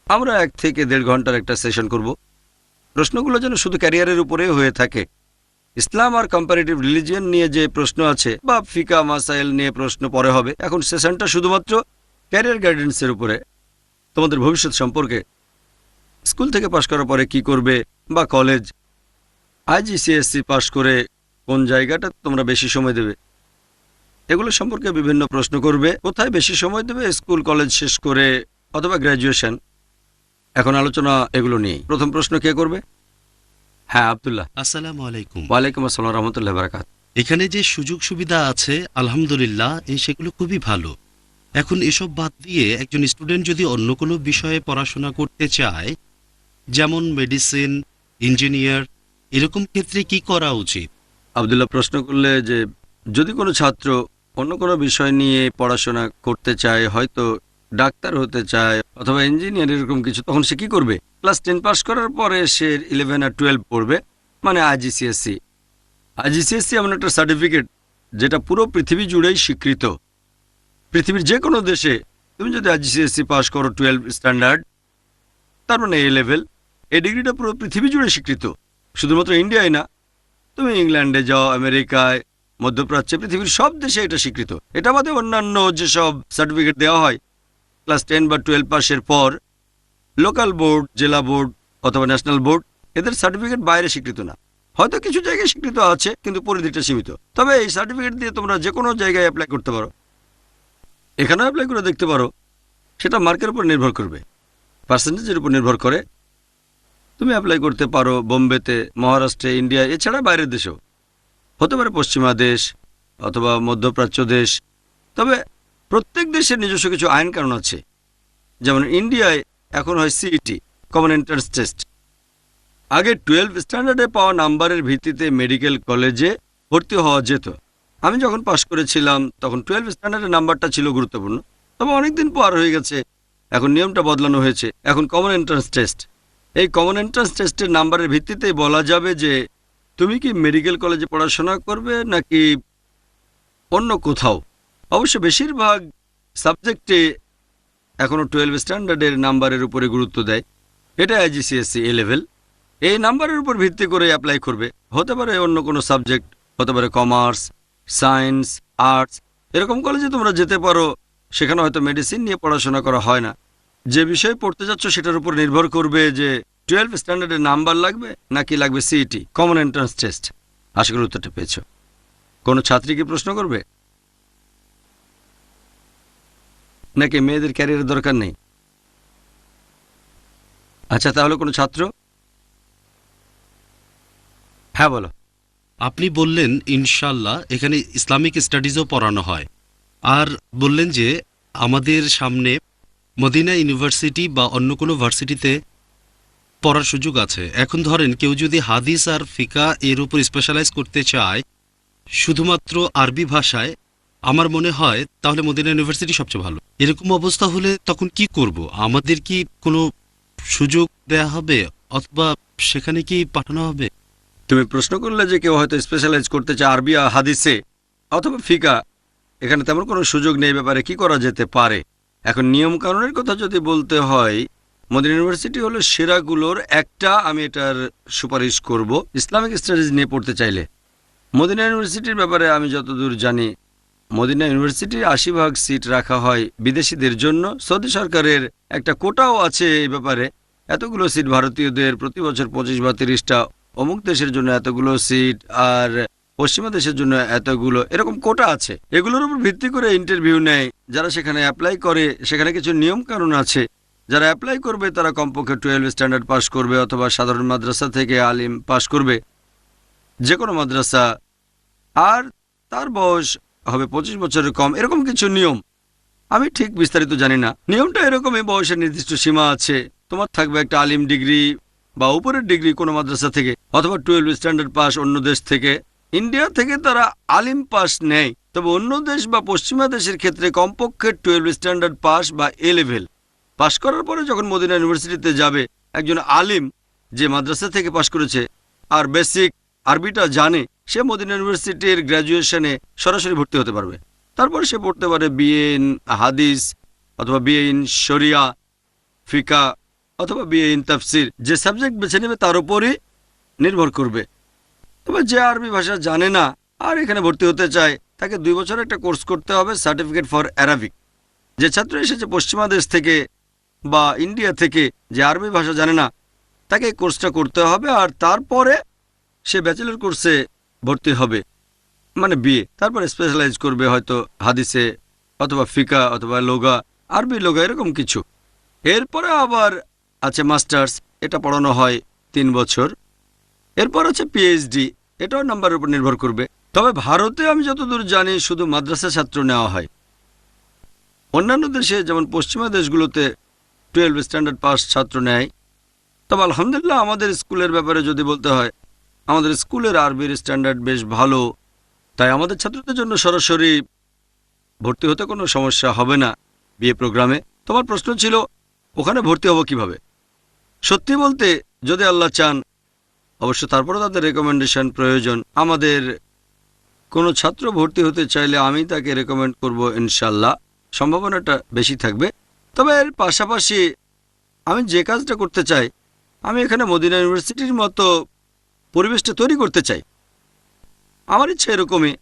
আমরা 1 থেকে 1.5 ঘন্টার একটা সেশন করব। প্রশ্নগুলো যেন শুধু ক্যারিয়ারের উপরে হয়ে থাকে। ইসলাম আর কম্পারেটিভ রিলিজিয়ন নিয়ে যে প্রশ্ন আছে বা ফিকা মাসাইল নিয়ে প্রশ্ন পরে হবে। এখন সেশনটা শুধুমাত্র ক্যারিয়ার গাইডেন্সের উপরে, তোমাদের ভবিষ্যৎ সম্পর্কে, স্কুল থেকে পাশ করার পরে কি করবে, বা কলেজ, আইজিসিএসসি পাশ করে কোন জায়গাটা তোমরা বেশি সময় দেবে, এগুলো সম্পর্কে বিভিন্ন প্রশ্ন করবে। কোথায় বেশি সময় দেবে, স্কুল কলেজ শেষ করে অথবা গ্র্যাজুয়েশন। এখন আলোচনা এগুলো নিয়ে। প্রথম প্রশ্ন কে করবে? হ্যাঁ, আব্দুল্লাহ। আসসালামু আলাইকুম। ওয়ালাইকুম আসসালাম রহমতুল্লাহ বারাকাত। এখানে যে সুযোগ সুবিধা আছে আলহামদুলিল্লাহ, সেগুলো খুবই ভালো। এখন এসব বাদ দিয়ে একজন স্টুডেন্ট যদি অন্য কোনো বিষয়ে পড়াশোনা করতে চায়, যেমন মেডিসিন, ইঞ্জিনিয়ার, এরকম ক্ষেত্রে কি করা উচিত? আব্দুল্লাহ প্রশ্ন করলে যে যদি কোনো ছাত্র অন্য কোনো বিষয় নিয়ে পড়াশোনা করতে চায়, হয়তো ডাক্তার হতে চায় অথবা ইঞ্জিনিয়ার, এরকম কিছু, তখন সে কি করবে? ক্লাস 10 পাস করার পরে সে 11 আর 12 পড়বে, মানে আইজিসিএসসি। আইজিসিএসসি এমন একটা সার্টিফিকেট যেটা পুরো পৃথিবী জুড়েই স্বীকৃত। পৃথিবীর যে কোনো দেশে তুমি যদি আইজিসিএসসি পাস করো 12 স্ট্যান্ডার্ড, তার মানে এ লেভেল, এই ডিগ্রিটা পুরো পৃথিবী জুড়ে স্বীকৃত। শুধুমাত্র ইন্ডিয়ায় না, তুমি ইংল্যান্ডে যাও, আমেরিকায়, মধ্যপ্রাচ্যে, পৃথিবীর সব দেশে এটা স্বীকৃত। এটা বাদে অন্যান্য যেসব সার্টিফিকেট দেওয়া হয় ক্লাস 10 বা 12 পাসের পর, লোকাল বোর্ড, জেলা বোর্ড অথবা ন্যাশনাল বোর্ড, এদের সার্টিফিকেট বাইরে স্বীকৃত না। হয়তো কিছু জায়গায় স্বীকৃত আছে, কিন্তু পরিধিটা সীমিত। তবে এই সার্টিফিকেট দিয়ে তোমরা যে কোনো জায়গায় অ্যাপ্লাই করতে পারো। এখানেও অ্যাপ্লাই করে দেখতে পারো। সেটা মার্কের উপর নির্ভর করবে, পার্সেন্টেজের উপর নির্ভর করে। তুমি অ্যাপ্লাই করতে পারো বোম্বেতে, মহারাষ্ট্রে, ইন্ডিয়া, এছাড়া বাইরের দেশেও হতে পারে, পশ্চিমা দেশ অথবা মধ্যপ্রাচ্য দেশ। তবে প্রত্যেক দেশের নিজস্ব কিছু আইন কানুন আছে। যেমন ইন্ডিয়ায় এখন হয় সিইটি, কমন এন্ট্রান্স টেস্ট। আগে 12 স্ট্যান্ডার্ডে পাওয়া নাম্বারের ভিত্তিতে মেডিকেল কলেজে ভর্তি হওয়া যেত। আমি যখন পাশ করেছিলাম তখন 12 স্ট্যান্ডার্ডের নাম্বারটা ছিল গুরুত্বপূর্ণ। তবে অনেকদিন পার হয়ে গেছে, এখন নিয়মটা বদলানো হয়েছে। এখন কমন এন্ট্রান্স টেস্ট। এই কমন এন্ট্রান্স টেস্টের নাম্বারের ভিত্তিতেই বলা যাবে যে তুমি কি মেডিকেল কলেজে পড়াশোনা করবে নাকি অন্য কোথাও। অবশ্য বেশিরভাগ সাবজেক্টে এখনও 12 স্ট্যান্ডার্ডের নাম্বারের উপরে গুরুত্ব দেয়। এটা আইজিসিএসসি এ লেভেল। এই নাম্বারের উপর ভিত্তি করে অ্যাপ্লাই করবে। হতে পারে অন্য কোনো সাবজেক্ট, হতে পারে কমার্স, সায়েন্স, আর্টস, এরকম কলেজে তোমরা যেতে পারো। সেখানে হয়তো মেডিসিন নিয়ে পড়াশোনা করা হয় না। যে বিষয়ে পড়তে যাচ্ছ সেটার উপর নির্ভর করবে যে 12 স্ট্যান্ডার্ডের নাম্বার লাগবে নাকি লাগবে সিইটি, কমন এন্ট্রান্স টেস্ট। আশা করি উত্তরটা পেয়েছ। কোনো ছাত্রী কি প্রশ্ন করবে নাকি মেয়েদের ক্যারিয়ারের দরকার নেই? আচ্ছা, তাহলে কোনো ছাত্র? হ্যাঁ বলো। আপনি বললেন ইনশাল্লাহ এখানে ইসলামিক স্টাডিজও পড়ানো হয়, আর বললেন যে আমাদের সামনে মদিনা ইউনিভার্সিটি বা অন্য কোনো ভার্সিটিতে পড়ার সুযোগ আছে। এখন ধরেন কেউ যদি হাদিস আর ফিকা এর উপর স্পেশালাইজ করতে চায় শুধুমাত্র আরবি ভাষায়, আমার মনে হয় তাহলে মদিনা ইউনিভার্সিটি সবচেয়ে ভালো। এরকম অবস্থা হলে তখন কি করব? আমাদের কি কোনো সুযোগ দেয়া হবে অথবা সেখানে কি পাঠানো হবে? তুমি প্রশ্ন করলে যে কেউ হয়তো স্পেশালাইজ করতে চায় আরবি হাদিসে অথবা ফিকা, এখানে তেমন কোনো সুযোগ নেই। ব্যাপারে কি করা যেতে পারে? এখন নিয়ম কানুনের কথা যদি বলতে হয়, মদিনা ইউনিভার্সিটি হলো সেরাগুলোর একটা। আমি এটার সুপারিশ করব ইসলামিক স্টাডিজ নিয়ে পড়তে চাইলে। মদিনা ইউনিভার্সিটির ব্যাপারে আমি যতদূর জানি, মদিনা ইউনিভার্সিটির 80% সিট রাখা হয় বিদেশিদের জন্য। সৌদি সরকারের একটা কোটাও আছে এই ব্যাপারে। এতগুলো সিট ভারতীয়দের প্রতি বছর 25 বা 30টা, অমুক দেশের জন্য এতগুলো সিট, আর পশ্চিমা দেশের জন্য এতগুলো, এরকম কোটা আছে। এগুলোর উপর ভিত্তি করে ইন্টারভিউ নেয়। যারা সেখানে অ্যাপ্লাই করে সেখানে কিছু নিয়ম কানুন আছে। যারা অ্যাপ্লাই করবে তারা কমপক্ষে 12 স্ট্যান্ডার্ড পাস করবে অথবা সাধারণ মাদ্রাসা থেকে আলিম পাস করবে, যে কোনো মাদ্রাসা, আর তার বয়স হবে 25 বছরের কম, এরকম কিছু নিয়ম। আমি ঠিক বিস্তারিত জানি না। নিয়মটা এরকমই, বয়সের নির্দিষ্ট সীমা আছে। তোমার থাকবে একটা আলিম ডিগ্রি বা উপরের ডিগ্রি কোনো মাদ্রাসা থেকে, অথবা 12 স্ট্যান্ডার্ড পাস অন্য দেশ থেকে। ইন্ডিয়া থেকে তারা আলিম পাস নেয়, তবে অন্য দেশ বা পশ্চিমা দেশের ক্ষেত্রে কমপক্ষে 12 স্ট্যান্ডার্ড পাস বা এ লেভেল পাশ করার পরে যখন মদিনা ইউনিভার্সিটিতে যাবে, একজন আলিম যে মাদ্রাসা থেকে পাশ করেছে আর বেসিক আরবিটা জানে, সে মদিনা ইউনিভার্সিটির গ্র্যাজুয়েশনে সরাসরি ভর্তি হতে পারবে। তারপর সে পড়তে পারে বিএ ইন হাদিস অথবা বিএ ইন শরিয়া, ফিকা অথবা বিএ ইন তাফসির। যে সাবজেক্ট বেছে নেবে তার উপরই নির্ভর করবে। তবে যে আরবি ভাষা জানে না আর এখানে ভর্তি হতে চায়, তাকে 2 বছর একটা কোর্স করতে হবে, সার্টিফিকেট ফর অ্যারাবিক। যে ছাত্র এসেছে পশ্চিমা দেশ থেকে বা ইন্ডিয়া থেকে, যে আরবি ভাষা জানে না, তাকে এই কোর্সটা করতে হবে, আর তারপরে সে ব্যাচেলর কোর্সে ভর্তি হবে, মানে বিএ। তারপরে স্পেশালাইজ করবে হয়তো হাদিসে অথবা ফিকা অথবা লোগা, আরবি লোগা, এরকম কিছু। এরপরে আবার আছে মাস্টার্স, এটা পড়ানো হয় 3 বছর। এরপর আছে পিএইচডি, এটাও নাম্বারের উপর নির্ভর করবে। তবে ভারতে আমি যতদূর জানি শুধু মাদ্রাসা ছাত্র নেওয়া হয়। অন্যান্য দেশে যেমন পশ্চিমা দেশগুলোতে 12 স্ট্যান্ডার্ড পাস ছাত্র নেয়। তবে আলহামদুলিল্লাহ আমাদের স্কুলের ব্যাপারে যদি বলতে হয়, আমাদের স্কুলের আরবির স্ট্যান্ডার্ড বেশ ভালো, তাই আমাদের ছাত্রদের জন্য সরাসরি ভর্তি হতে কোনো সমস্যা হবে না বিএ প্রোগ্রামে। তোমার প্রশ্ন ছিল ওখানে ভর্তি হব কিভাবে। সত্যি বলতে যদি আল্লাহ চান, অবশ্য তারপরে তাদের রেকমেন্ডেশন প্রয়োজন। আমাদের কোনো ছাত্র ভর্তি হতে চাইলে আমি তাকে রেকমেন্ড করব, ইনশাল্লাহ সম্ভাবনাটা বেশি থাকবে। তবে এর পাশাপাশি আমি যে কাজটা করতে চাই, আমি এখানে মদিনা ইউনিভার্সিটির মতো পরিবেশটা তৈরি করতে চাই। আমার ইচ্ছা এরকমই,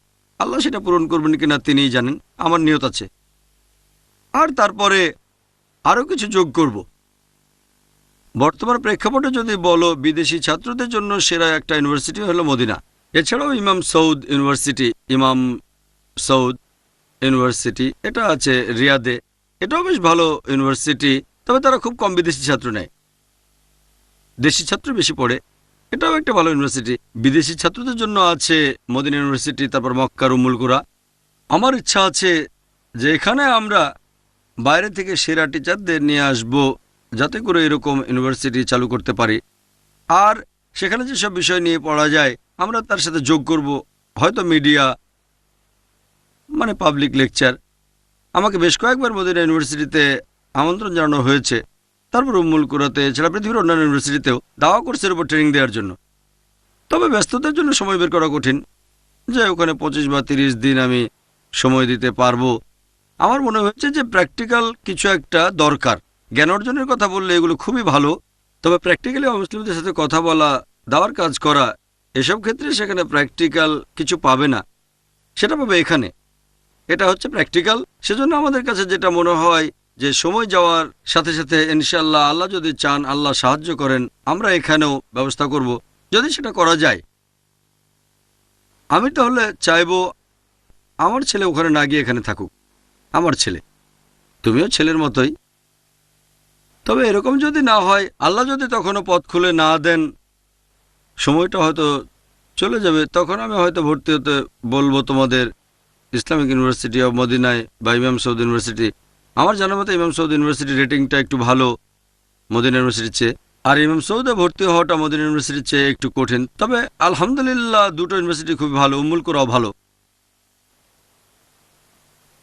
আল্লাহ সেটা পূরণ করবেন কিনা তিনিই জানেন, আমার নিয়ত আছে। আর তারপরে আরও কিছু যোগ করব। বর্তমান প্রেক্ষাপটে যদি বলো, বিদেশি ছাত্রদের জন্য সেরা একটা ইউনিভার্সিটি হলো মদিনা। এছাড়াও ইমাম সৌদ ইউনিভার্সিটি, ইমাম সৌদ ইউনিভার্সিটি, এটা আছে রিয়াদে, এটাও বেশ ভালো ইউনিভার্সিটি। তবে তারা খুব কম বিদেশি ছাত্র নেয়, দেশি ছাত্র বেশি পড়ে। এটাও একটা ভালো ইউনিভার্সিটি। বিদেশি ছাত্রদের জন্য আছে মদিনা ইউনিভার্সিটি, তারপর মক্কার উম্মুল কুরা। আমার ইচ্ছা আছে যে এখানে আমরা বাইরে থেকে সেরা টিচারদের নিয়ে আসব, যাতে করে এরকম ইউনিভার্সিটি চালু করতে পারি। আর সেখানে যেসব বিষয় নিয়ে পড়া যায় আমরা তার সাথে যোগ করব, হয়তো মিডিয়া, মানে পাবলিক লেকচার। আমাকে বেশ কয়েকবার মদিনা ইউনিভার্সিটিতে আমন্ত্রণ জানানো হয়েছে, তারপর উম্মুল কুরাতে, এছাড়া পৃথিবীর অন্যান্য ইউনিভার্সিটিতেও দাওয়া কোর্সের উপর ট্রেনিং দেওয়ার জন্য। তবে ব্যস্ততার জন্য সময় বের করা কঠিন, যে ওখানে 25 বা 30 দিন আমি সময় দিতে পারবো। আমার মনে হচ্ছে যে প্র্যাকটিক্যাল কিছু একটা দরকার। জ্ঞান অর্জনের কথা বললে এগুলো খুবই ভালো, তবে প্র্যাকটিক্যালি মুসলিমদের সাথে কথা বলা, দাওয়ার কাজ করা, এসব ক্ষেত্রে সেখানে প্র্যাকটিক্যাল কিছু পাবে না, সেটা পাবে এখানে। এটা হচ্ছে প্র্যাকটিক্যাল। সেজন্য আমাদের কাছে যেটা মনে হয় যে সময় যাওয়ার সাথে সাথে ইনশাআল্লাহ, আল্লাহ যদি চান, আল্লাহ সাহায্য করেন, আমরা এখানেও ব্যবস্থা করব যদি সেটা করা যায়। আমি তাহলে চাইবো আমার ছেলে ওখানে না গিয়ে এখানে থাকুক। আমার ছেলে, তুমিও ছেলের মতোই। তবে এরকম যদি না হয়, আল্লাহ যদি তখনও পথ খুলে না দেন, সময়টা হয়তো চলে যাবে, তখন আমি হয়তো ভর্তি হতে বলবো তোমাদের ইসলামিক ইউনিভার্সিটি অব মদিনায় বা ইমাম সৌদ ইউনিভার্সিটি। আমার জানার মতো ইমাম সৌদ ইউনিভার্সিটির রেটিংটা একটু ভালো মদিনা ইউনিভার্সিটির চেয়ে, আর ইমাম সৌদে ভর্তি হওয়াটা মদিনা ইউনিভার্সিটির চেয়ে একটু কঠিন। তবে আলহামদুলিল্লাহ দুটো ইউনিভার্সিটি খুবই ভালো, উম্মুল কুরাও ভালো।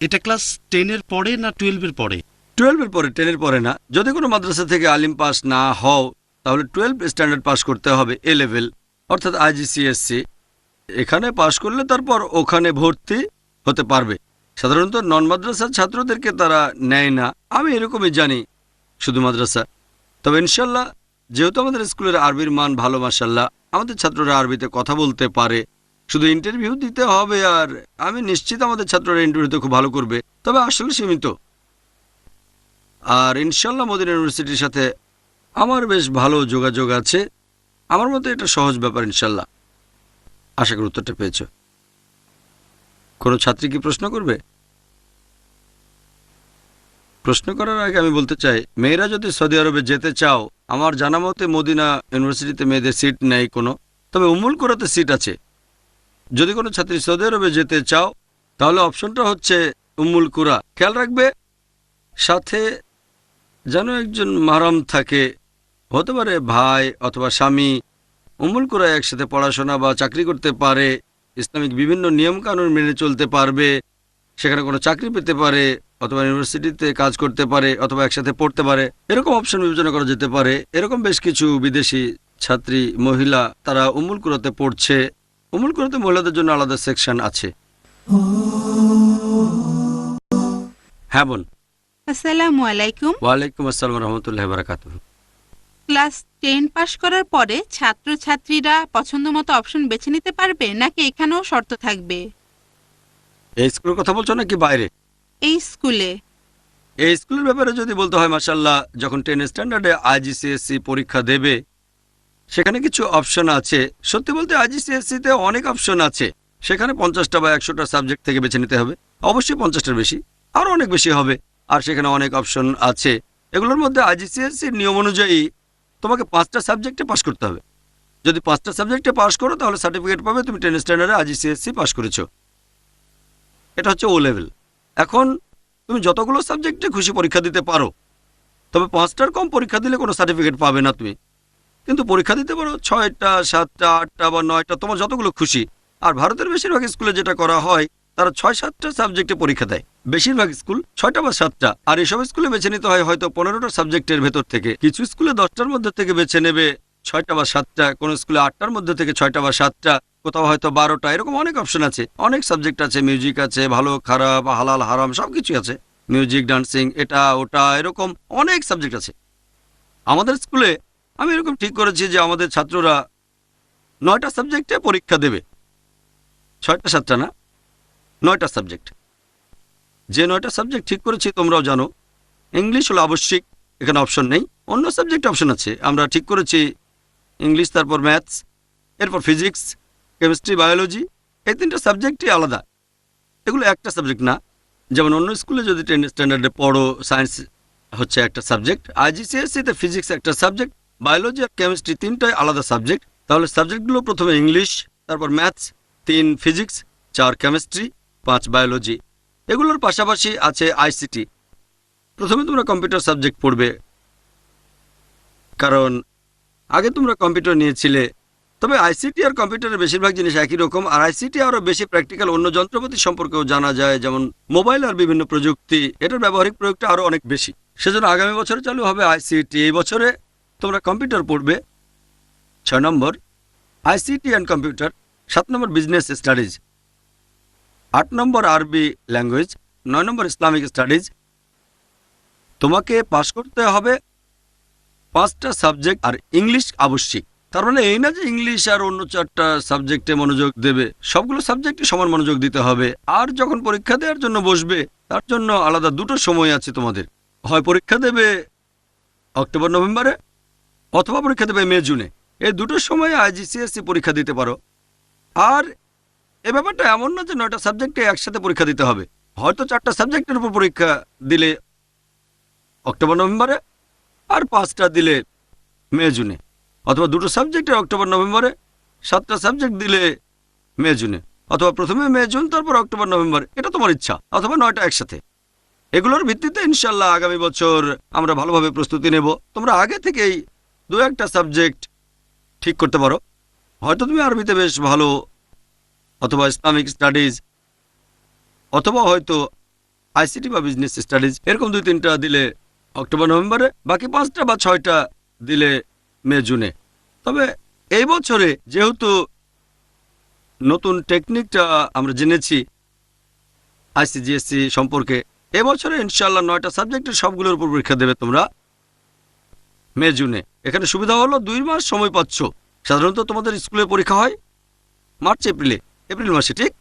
এটা ক্লাস 10-এর পরে না 12-এর পরে? 12-এর পরে, 10-এর পরে না। যদি কোনো মাদ্রাসা থেকে আলিম পাস না হও, তাহলে 12 স্ট্যান্ডার্ড পাস করতে হবে, এ লেভেল, অর্থাৎ আইজিসিএসসি। এখানে পাস করলে তারপর ওখানে ভর্তি হতে পারবে। সাধারণত নন মাদ্রাসার ছাত্রদেরকে তারা নেয় না, আমি এরকমই জানি, শুধু মাদ্রাসা। তবে ইনশাল্লাহ, যেহেতু আমাদের স্কুলের আরবির মান ভালো, মাশাল্লাহ, আমাদের ছাত্ররা আরবিতে কথা বলতে পারে, শুধু ইন্টারভিউ দিতে হবে। আর আমি নিশ্চিত আমাদের ছাত্ররা ইন্টারভিউতে খুব ভালো করবে, তবে আসলে সীমিত। আর ইনশাল্লাহ মদিনা ইউনিভার্সিটির সাথে আমার বেশ ভালো যোগাযোগ আছে। আমার মতে এটা সহজ ব্যাপার ইনশাল্লাহ। আশা করি উত্তরটা পেয়েছ। কোনো ছাত্রী কি প্রশ্ন করবে? প্রশ্ন করার আগে আমি বলতে চাই, মেয়েরা যদি সৌদি আরবে যেতে চাও, আমার জানা মতে মদিনা ইউনিভার্সিটিতে মেয়েদের সিট নেই কোনো, তবে উম্মুল কুরাতে সিট আছে। যদি কোনো ছাত্রী সৌদি আরবে যেতে চাও তাহলে অপশনটা হচ্ছে উম্মুল কুরা। খেয়াল রাখবে সাথে যেন একজন মাহরাম থাকে, হতে পারে ভাই অথবা স্বামী। উম্মুল কুরায় একসাথে পড়াশোনা বা চাকরি করতে পারে, ইসলামিক বিভিন্ন নিয়মকানুন মেনে চলতে পারবে, সেখানে কোনো চাকরি পেতে পারে অথবা ইউনিভার্সিটিতে কাজ করতে পারে অথবা একসাথে পড়তে পারে। এরকম অপশন বিবেচনা করা যেতে পারে। এরকম বেশ কিছু বিদেশি ছাত্রী মহিলা তারা উম্মুল কুরাতে পড়ছে। উম্মুল কুরাতে মহিলাদের জন্য আলাদা সেকশন আছে। হ্যাঁ বোন। আসসালামু আলাইকুম। ওয়ালাইকুম আসসালাম রহমতুল্লাহ বারাকাতুহু। ক্লাস 10 পাশ করার পরে ছাত্রছাত্রীরা পছন্দ মতো অপশন বেছে নিতে পারবে নাকি এখানেও শর্ত থাকবে? এই স্কুলের কথা বলছো নাকি বাইরে? এই স্কুলে। এই স্কুলের ব্যাপারে যদি বলতে হয়, মাশাআল্লাহ, যখন 10 স্ট্যান্ডার্ডে আইজিসিএসসি পরীক্ষা দেবে সেখানে কিছু অপশন আছে। সত্যি বলতে আইজিসিএসসিতে অনেক অপশন আছে। সেখানে 50টা বা 100টা সাবজেক্ট থেকে বেছে নিতে হবে। অবশ্যই 50টার বেশি, আরও অনেক বেশি হবে। আর সেখানে অনেক অপশন আছে। এগুলোর মধ্যে আইজিসিএসসির নিয়ম অনুযায়ী তোমাকে 5টা সাবজেক্টে পাশ করতে হবে। যদি 5টা সাবজেক্টে পাশ করো তাহলে সার্টিফিকেট পাবে তুমি 10 স্ট্যান্ডার্ডে আইজিসিএসসি পাশ করেছো। এটা হচ্ছে ও লেভেল। এখন তুমি যতগুলো সাবজেক্টে খুশি পরীক্ষা দিতে পারো, তবে 5টার কম পরীক্ষা দিলে কোনো সার্টিফিকেট পাবে না তুমি। কিন্তু পরীক্ষা দিতে পারো 6টা, 7টা, 8টা বা 9টা, তোমার যতগুলো খুশি। আর ভারতের বেশিরভাগ স্কুলে যেটা করা হয় তারা 6-7টা সাবজেক্টে পরীক্ষা দেয়। বেশিরভাগ স্কুল 6টা বা 7টা। আর এসব স্কুলে বেছে নিতে হয় হয়তো 15টা সাবজেক্টের ভেতর থেকে। কিছু স্কুলে 10টার মধ্যে থেকে বেছে নেবে 6টা বা 7টা, কোনো স্কুলে 8টার মধ্যে থেকে 6টা বা 7টা, কোথাও হয়তো 12টা। এরকম অনেক অপশন আছে, অনেক সাবজেক্ট আছে। মিউজিক আছে, ভালো খারাপ, হালাল হারাম সবকিছু আছে। মিউজিক, ডান্সিং, এটা ওটা, এরকম অনেক সাবজেক্ট আছে। আমাদের স্কুলে আমি এরকম ঠিক করেছি যে আমাদের ছাত্ররা 9টা সাবজেক্টে পরীক্ষা দেবে। 6টা 7টা না, 9টা সাবজেক্ট। যে 9টা সাবজেক্ট ঠিক করেছি তোমরাও জানো। ইংলিশ হলো আবশ্যিক, এখানে অপশন নেই। অন্য সাবজেক্ট অপশন আছে। আমরা ঠিক করেছি ইংলিশ, তারপর ম্যাথস, এরপর ফিজিক্স, কেমিস্ট্রি, বায়োলজি। এই 3টা সাবজেক্টই আলাদা। এগুলো একটা সাবজেক্ট না। যেমন অন্য স্কুলে যদি 10 স্ট্যান্ডার্ডে পড়ো, সায়েন্স হচ্ছে একটা সাবজেক্ট, আইজিসিএসসিতে ফিজিক্স একটা সাবজেক্ট, বায়োলজি আর কেমিস্ট্রি 3টাই আলাদা সাবজেক্ট। তাহলে সাবজেক্টগুলো প্রথমে ইংলিশ, তারপর ম্যাথস, 3 ফিজিক্স, 4 কেমিস্ট্রি, 5 বায়োলজি। এগুলোর পাশাপাশি আছে আইসিটি। প্রথমে তোমরা কম্পিউটার সাবজেক্ট পড়বে, কারণ আগে তোমরা কম্পিউটার নিয়েছিলে। তবে আইসিটি আর কম্পিউটারের বেশিরভাগ জিনিস একই রকম। আর আইসিটি আরও বেশি প্র্যাকটিক্যাল, অন্য যন্ত্রপাতি সম্পর্কেও জানা যায়, যেমন মোবাইল আর বিভিন্ন প্রযুক্তি। এটার ব্যবহারিক প্রয়োগটা আরও অনেক বেশি। সেজন্য আগামী বছরে চালু হবে আইসিটি। এই বছরে তোমরা কম্পিউটার পড়বে 6 number, ICT and computer. 7 number business studies, 8 number আরবি ল্যাঙ্গুয়েজ, 9 নম্বর ইসলামিক স্টাডিজ। তোমাকে পাশ করতে হবে 5টা সাবজেক্ট, আর ইংলিশ আবশ্যিক। তার মানে এই না যে ইংলিশ আর অন্য 4টা সাবজেক্টে মনোযোগ দেবে। সবগুলো সাবজেক্টে সমান মনোযোগ দিতে হবে। আর যখন পরীক্ষা দেওয়ার জন্য বসবে তার জন্য আলাদা 2টো সময় আছে তোমাদের। হয় পরীক্ষা দেবে অক্টোবর নভেম্বরে, অথবা পরীক্ষা দেবে মে জুনে। এই 2টো সময়ে আইজিসিএসসি পরীক্ষা দিতে পারো। আর এ ব্যাপারটা এমন না যে 9টা সাবজেক্টে একসাথে পরীক্ষা দিতে হবে। হয়তো 4টা সাবজেক্টের উপর পরীক্ষা দিলে অক্টোবর নভেম্বরে, আর 5টা দিলে মে জুনে, অথবা 2টো সাবজেক্টে অক্টোবর নভেম্বরে, 7টা সাবজেক্ট দিলে মে জুনে, অথবা প্রথমে মে জুন তারপর অক্টোবর নভেম্বর। এটা তোমার ইচ্ছা, অথবা 9টা একসাথে। এগুলোর ভিত্তিতে ইনশাল্লাহ আগামী বছর আমরা ভালোভাবে প্রস্তুতি নেব। তোমরা আগে থেকেই 2-1টা সাবজেক্ট ঠিক করতে পারো। হয়তো তুমি আরবিতে বেশ ভালো, অথবা ইসলামিক স্টাডিজ, অথবা হয়তো আইসিটি বা বিজনেস স্টাডিজ। এরকম 2-3টা দিলে অক্টোবর নভেম্বরে, বাকি 5টা বা 6টা দিলে মে জুনে। তবে এই বছরে যেহেতু নতুন টেকনিকটা আমরা জেনেছি আইসিজিএসসি সম্পর্কে, এবছরে ইনশাল্লাহ 9টা সাবজেক্টের সবগুলোর উপর পরীক্ষা দেবে তোমরা মে জুনে। এখানে সুবিধা হলো 2 মাস সময় পাচ্ছ। সাধারণত তোমাদের স্কুলে পরীক্ষা হয় মার্চ এপ্রিল মাসে, ঠিক?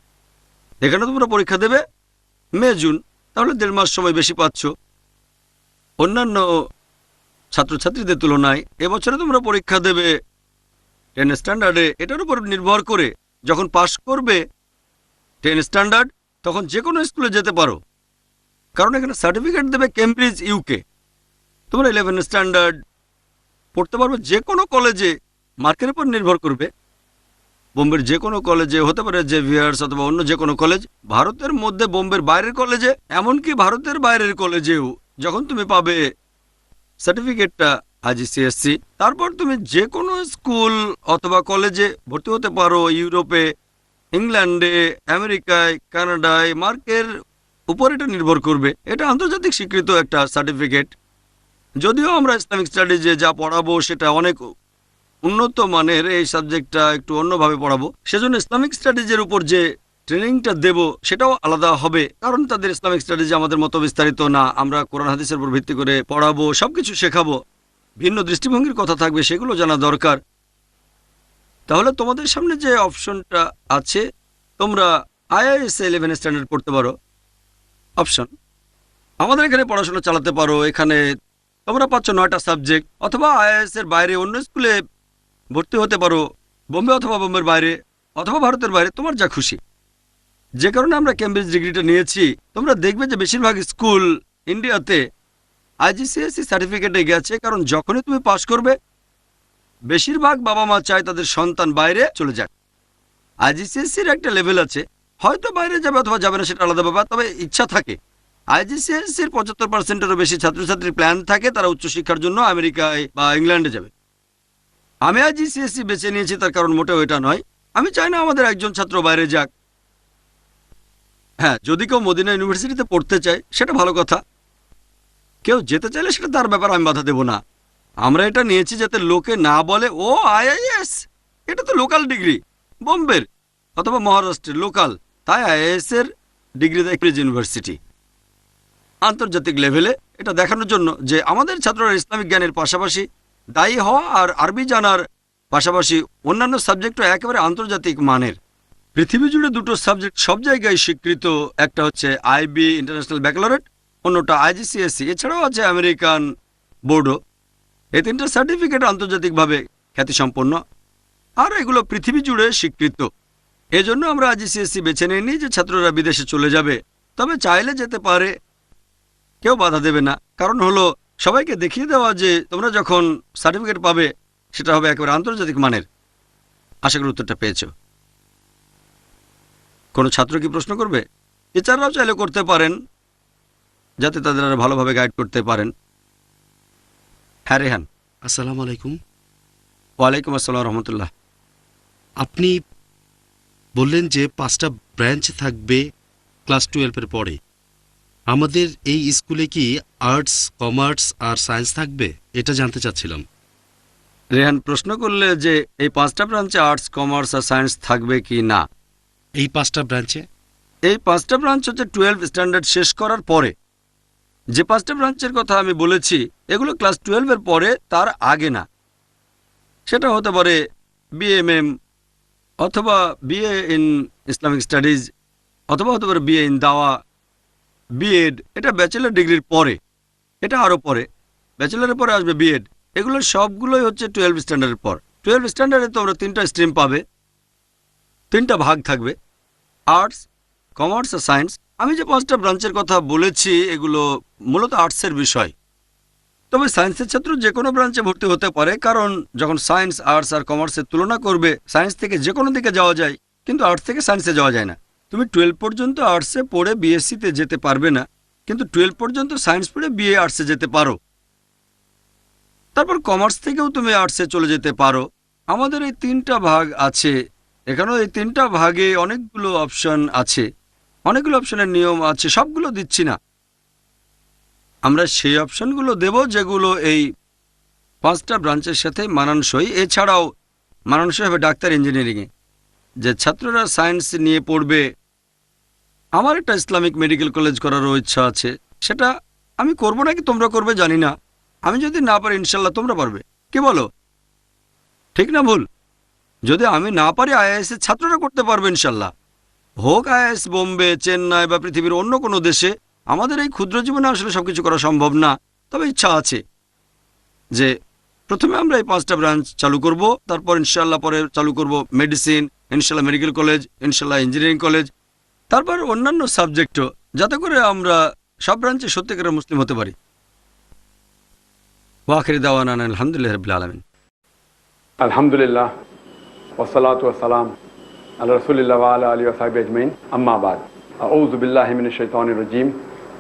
এখানে তোমরা পরীক্ষা দেবে মে জুন, তাহলে 1.5 মাস সময় বেশি পাচ্ছ। অন্যান্য ছাত্রছাত্রীদের তুলনায় এবছরে তোমরা পরীক্ষা দেবে 10 স্ট্যান্ডার্ডে, এটার উপর নির্ভর করে যখন পাশ করবে 10 স্ট্যান্ডার্ড তখন যে কোনো স্কুলে যেতে পারো, কারণ এখানে সার্টিফিকেট দেবে কেমব্রিজ ইউকে। তোমরা 11 স্ট্যান্ডার্ড পড়তে পারবে যে কোনো কলেজে, মার্কের উপর নির্ভর করবে। বোম্বের যে কোনো কলেজে হতে পারে, জেভিয়ার্স অথবা অন্য যে কোনো কলেজ, ভারতের মধ্যে বোম্বের বাইরের কলেজে, এমনকি ভারতের বাইরের কলেজেও যখন তুমি পাবে সার্টিফিকেটটা IGCSE, তারপর তুমি যে কোনো স্কুল অথবা কলেজে ভর্তি হতে পারো। ইউরোপে, ইংল্যান্ডে, আমেরিকায়, কানাডায়, মার্কের উপর এটা নির্ভর করবে। এটা আন্তর্জাতিক স্বীকৃত একটা সার্টিফিকেট। যদিও আমরা ইসলামিক স্টাডিজে যা পড়াবো সেটা অনেক উন্নত মানের, এই সাবজেক্টটা একটু অন্যভাবে পড়াবো, সেজন্য ইসলামিক স্টাডিজের উপর যে ট্রেনিংটা দেব সেটাও আলাদা হবে, কারণ তাদের ইসলামিক স্টাডিজ আমাদের মতো বিস্তারিত না। আমরা কোরআন হাদিসের উপর ভিত্তি করে পড়াবো, সবকিছু শেখাবো, ভিন্ন দৃষ্টিভঙ্গির কথা থাকবে, সেগুলো জানা দরকার। তাহলে তোমাদের সামনে যে অপশনটা আছে, তোমরা IIS 11 স্ট্যান্ডার্ড পড়তে পারো, অপশন। আমাদের এখানে পড়াশোনা চালাতে পারো। এখানে তোমরা পাচ্ছ 9টা সাবজেক্ট, অথবা IIS এর বাইরে অন্য স্কুলে ভর্তি হতে পারো, বোম্বে অথবা বোম্বের বাইরে অথবা ভারতের বাইরে, তোমার যা খুশি। যে কারণে আমরা কেমব্রিজ ডিগ্রিটা নিয়েছি, তোমরা দেখবে যে বেশিরভাগ স্কুল ইন্ডিয়াতে IGCSE সার্টিফিকেটে গেছে, কারণ যখনই তুমি পাশ করবে বেশিরভাগ বাবা মা চায় তাদের সন্তান বাইরে চলে যাক। IGCSEর একটা লেভেল আছে, হয়তো বাইরে যাবে অথবা যাবে না সেটা আলাদা ব্যাপার, তবে ইচ্ছা থাকে। IGCSEর 75%-এরও বেশি ছাত্রছাত্রীর প্ল্যান থাকে তারা উচ্চশিক্ষার জন্য আমেরিকায় বা ইংল্যান্ডে যাবে। আমি IGCSE বেছে নিয়েছি তার কারণ মোটেও এটা নয়, আমি চাই না আমাদের একজন ছাত্র বাইরে যাক। হ্যাঁ, যদি কেউ মদিনা ইউনিভার্সিটিতে পড়তে চায় সেটা ভালো কথা, কেউ যেতে চাইলে সেটা তার ব্যাপার, আমি বাধা দেব না। আমরা এটা নিয়েছি যাতে লোকে না বলে ও IIS, এটা তো লোকাল ডিগ্রি, বোম্বের অথবা মহারাষ্ট্রের লোকাল, তাই IIS এর ডিগ্রি দেয় কেমব্রিজ ইউনিভার্সিটি। আন্তর্জাতিক লেভেলে এটা দেখানোর জন্য যে আমাদের ছাত্ররা ইসলামিক জ্ঞানের পাশাপাশি দায়ী হওয়া আর আরবি জানার পাশাপাশি অন্যান্য সাবজেক্টও একেবারে আন্তর্জাতিক মানের। পৃথিবী জুড়ে দুটো সাবজেক্ট সব জায়গায় স্বীকৃত, একটা হচ্ছে IB ইন্টারন্যাশনাল ব্যাকালরেট, অন্যটা IGCSE, এছাড়াও আছে আমেরিকান বোর্ডও। এই তিনটা সার্টিফিকেট আন্তর্জাতিকভাবে খ্যাতিসম্পন্ন আর এগুলো পৃথিবী জুড়ে স্বীকৃত। এজন্য আমরা IGCSE বেছে নিইনি যে ছাত্ররা বিদেশে চলে যাবে, তবে চাইলে যেতে পারে, কেউ বাধা দেবে না। কারণ হলো সবাইকে দেখিয়ে দেওয়া যে তোমরা যখন সার্টিফিকেট পাবে সেটা হবে একেবারে আন্তর্জাতিক মানের। আশা করি উত্তরটা পেয়েছ। কোনো ছাত্র কি প্রশ্ন করবে? টিচাররাও চাইলে করতে পারেন, যাতে তাদের আরো ভালোভাবে গাইড করতে পারেন। হ্যাঁ রেহান। আসসালামু আলাইকুম। ওয়ালাইকুম আসসালাম রহমতুল্লাহ। আপনি বললেন যে 5টা ব্রাঞ্চ থাকবে ক্লাস 12-এর পরে। আমাদের এই স্কুলে কি আর্টস, কমার্স আর সায়েন্স থাকবে, এটা জানতে চাচ্ছিলাম। রেহান প্রশ্ন করলে যে এই 5টা ব্রাঞ্চে আর্টস, কমার্স আর সায়েন্স থাকবে কি না। এই 5টা ব্রাঞ্চে? এই 5টা ব্রাঞ্চ হচ্ছে 12 স্ট্যান্ডার্ড শেষ করার পরে। যে 5টা ব্রাঞ্চের কথা আমি বলেছি এগুলো ক্লাস 12-এর পরে, তার আগে না। সেটা হতে পারে BMM অথবা BA ইন ইসলামিক স্টাডিজ, অথবা হতে পারে BA ইন দাওয়া, B.Ed। এটা ব্যাচেলর ডিগ্রির পরে, এটা আরও পরে, ব্যাচেলরের পরে আসবে B.Ed। এগুলো সবগুলোই হচ্ছে 12 স্ট্যান্ডার্ডের পর। 12 স্ট্যান্ডার্ডে তোমরা 3টা স্ট্রিম পাবে, 3টা ভাগ থাকবে, আর্টস, কমার্স আর সায়েন্স। আমি যে 5টা ব্রাঞ্চের কথা বলেছি এগুলো মূলত আর্টসের বিষয়, তবে সায়েন্সের ছাত্র যে কোনো ব্রাঞ্চে ভর্তি হতে পারে, কারণ যখন সায়েন্স, আর্টস আর কমার্সের তুলনা করবে, সায়েন্স থেকে যে কোনো দিকে যাওয়া যায়, কিন্তু আর্টস থেকে সায়েন্সে যাওয়া যায় না। তুমি 12 পর্যন্ত আর্টসে পড়ে BSc-তে যেতে পারবে না, কিন্তু 12 পর্যন্ত সায়েন্স পড়ে BA আর্টসে যেতে পারো। তারপর কমার্স থেকেও তুমি আর্টসে চলে যেতে পারো। আমাদের এই 3টা ভাগ আছে, এখানেও এই 3টা ভাগে অনেকগুলো অপশন আছে, অনেকগুলো অপশনের নিয়ম আছে, সবগুলো দিচ্ছি না। আমরা সেই অপশনগুলো দেব যেগুলো এই 5টা ব্রাঞ্চের সাথে মানানসই। এছাড়াও মানানসই হবে ডাক্তার, ইঞ্জিনিয়ারিংয়ে। যে ছাত্ররা সায়েন্স নিয়ে পড়বে, আমার একটা ইসলামিক মেডিকেল কলেজ করারও ইচ্ছা আছে, সেটা আমি করব নাকি তোমরা করবে জানি না। আমি যদি না পারি ইনশাল্লাহ তোমরা পারবে, কি বলো? ঠিক না ভুল? যদি আমি না পারি IIS এর ছাত্ররা করতে পারবে ইনশাল্লাহ, হোক IIS বোম্বে, চেন্নাই বা পৃথিবীর অন্য কোনো দেশে। আমাদের এই ক্ষুদ্র জীবনে আসলে সবকিছু করা সম্ভব না, তবে ইচ্ছা আছে। যে প্রথমে আমরা এই 5টা ব্রাঞ্চ চালু করব, তারপর ইনশাআল্লাহ পরে চালু করব মেডিসিন, ইনশাআল্লাহ মেডিকেল কলেজ, ইনশাআল্লাহ ইঞ্জিনিয়ারিং কলেজ, তারপর অন্যান্য সাবজেক্টও, যাতে করে আমরা সব ব্রাঞ্চে সত্যিকারের মুসলিম হতে পারি। ওয়াখির দাওয়ানা আলহামদুলিল্লাহি রাব্বিল আলামিন। আলহামদুলিল্লাহ ওয়াসসালাতু ওয়াসসালাম আলা রাসূলিল্লাহ ওয়া আলা আলিহি ওয়া সাহবিহি আজমাইন, আম্মা বাদ। আউযু বিল্লাহি মিনাশ শাইতানির রাজীম,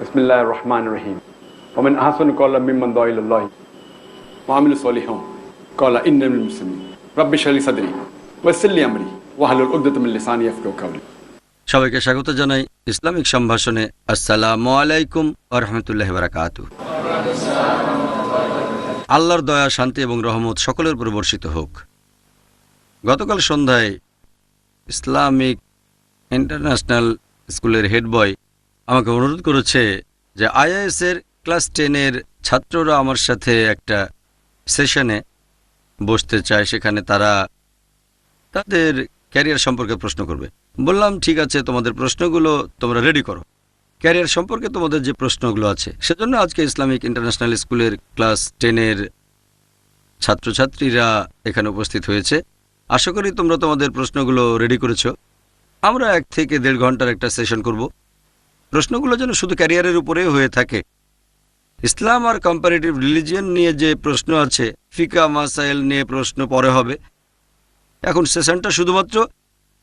বিসমিল্লাহির রহমানির রহিম। ওয়া মান আহসানু ক্বাওলাম মিম্মান দাআ ইলাল্লাহ ওয়া আমিলা সলিহান ক্বালা ইন্নানি মিনাল মুসলিমিন রাব্বি ইশরাহ লি সাদরি ওয়া ইয়াসসির লি আমরি ওয়াহলুল উকদাতাম মিন লিসানি ইয়াফকাহু কাওলি। সবাইকে স্বাগত জানাই ইসলামিক সম্ভাষণে। আসসালামু আলাইকুম ওয়া রাহমাতুল্লাহি ওয়া বারাকাতুহু। আল্লাহর দয়া, শান্তি এবং রহমত সকলের উপর বর্ষিত হোক। গতকাল সন্ধ্যায় ইসলামিক ইন্টারন্যাশনাল স্কুলের হেড বয় আমাকে অনুরোধ করেছে যে আইআইএসের ক্লাস 10-এর ছাত্ররা আমার সাথে একটা সেশনে বসতে চায়, সেখানে তারা তাদের ক্যারিয়ার সম্পর্কে প্রশ্ন করবে। বললাম ঠিক আছে, তোমাদের প্রশ্নগুলো তোমরা রেডি করো। ক্যারিয়ার সম্পর্কে তোমাদের যে প্রশ্নগুলো আছে, সেজন্য আজকে ইসলামিক ইন্টারন্যাশনাল স্কুলের ক্লাস 10-এর ছাত্রছাত্রীরা এখানে উপস্থিত হয়েছে। আশা করি তোমরা তোমাদের প্রশ্নগুলো রেডি করেছো। আমরা 1 থেকে 1.5 ঘন্টার একটা সেশন করব। প্রশ্নগুলো যেন শুধু ক্যারিয়ারের উপরে হয়ে থাকে। ইসলাম আর কম্পারেটিভ রিলিজিয়ন নিয়ে যে প্রশ্ন আছে, ফিকা মাসাইল নিয়ে প্রশ্ন পরে হবে। এখন সেশনটা শুধুমাত্র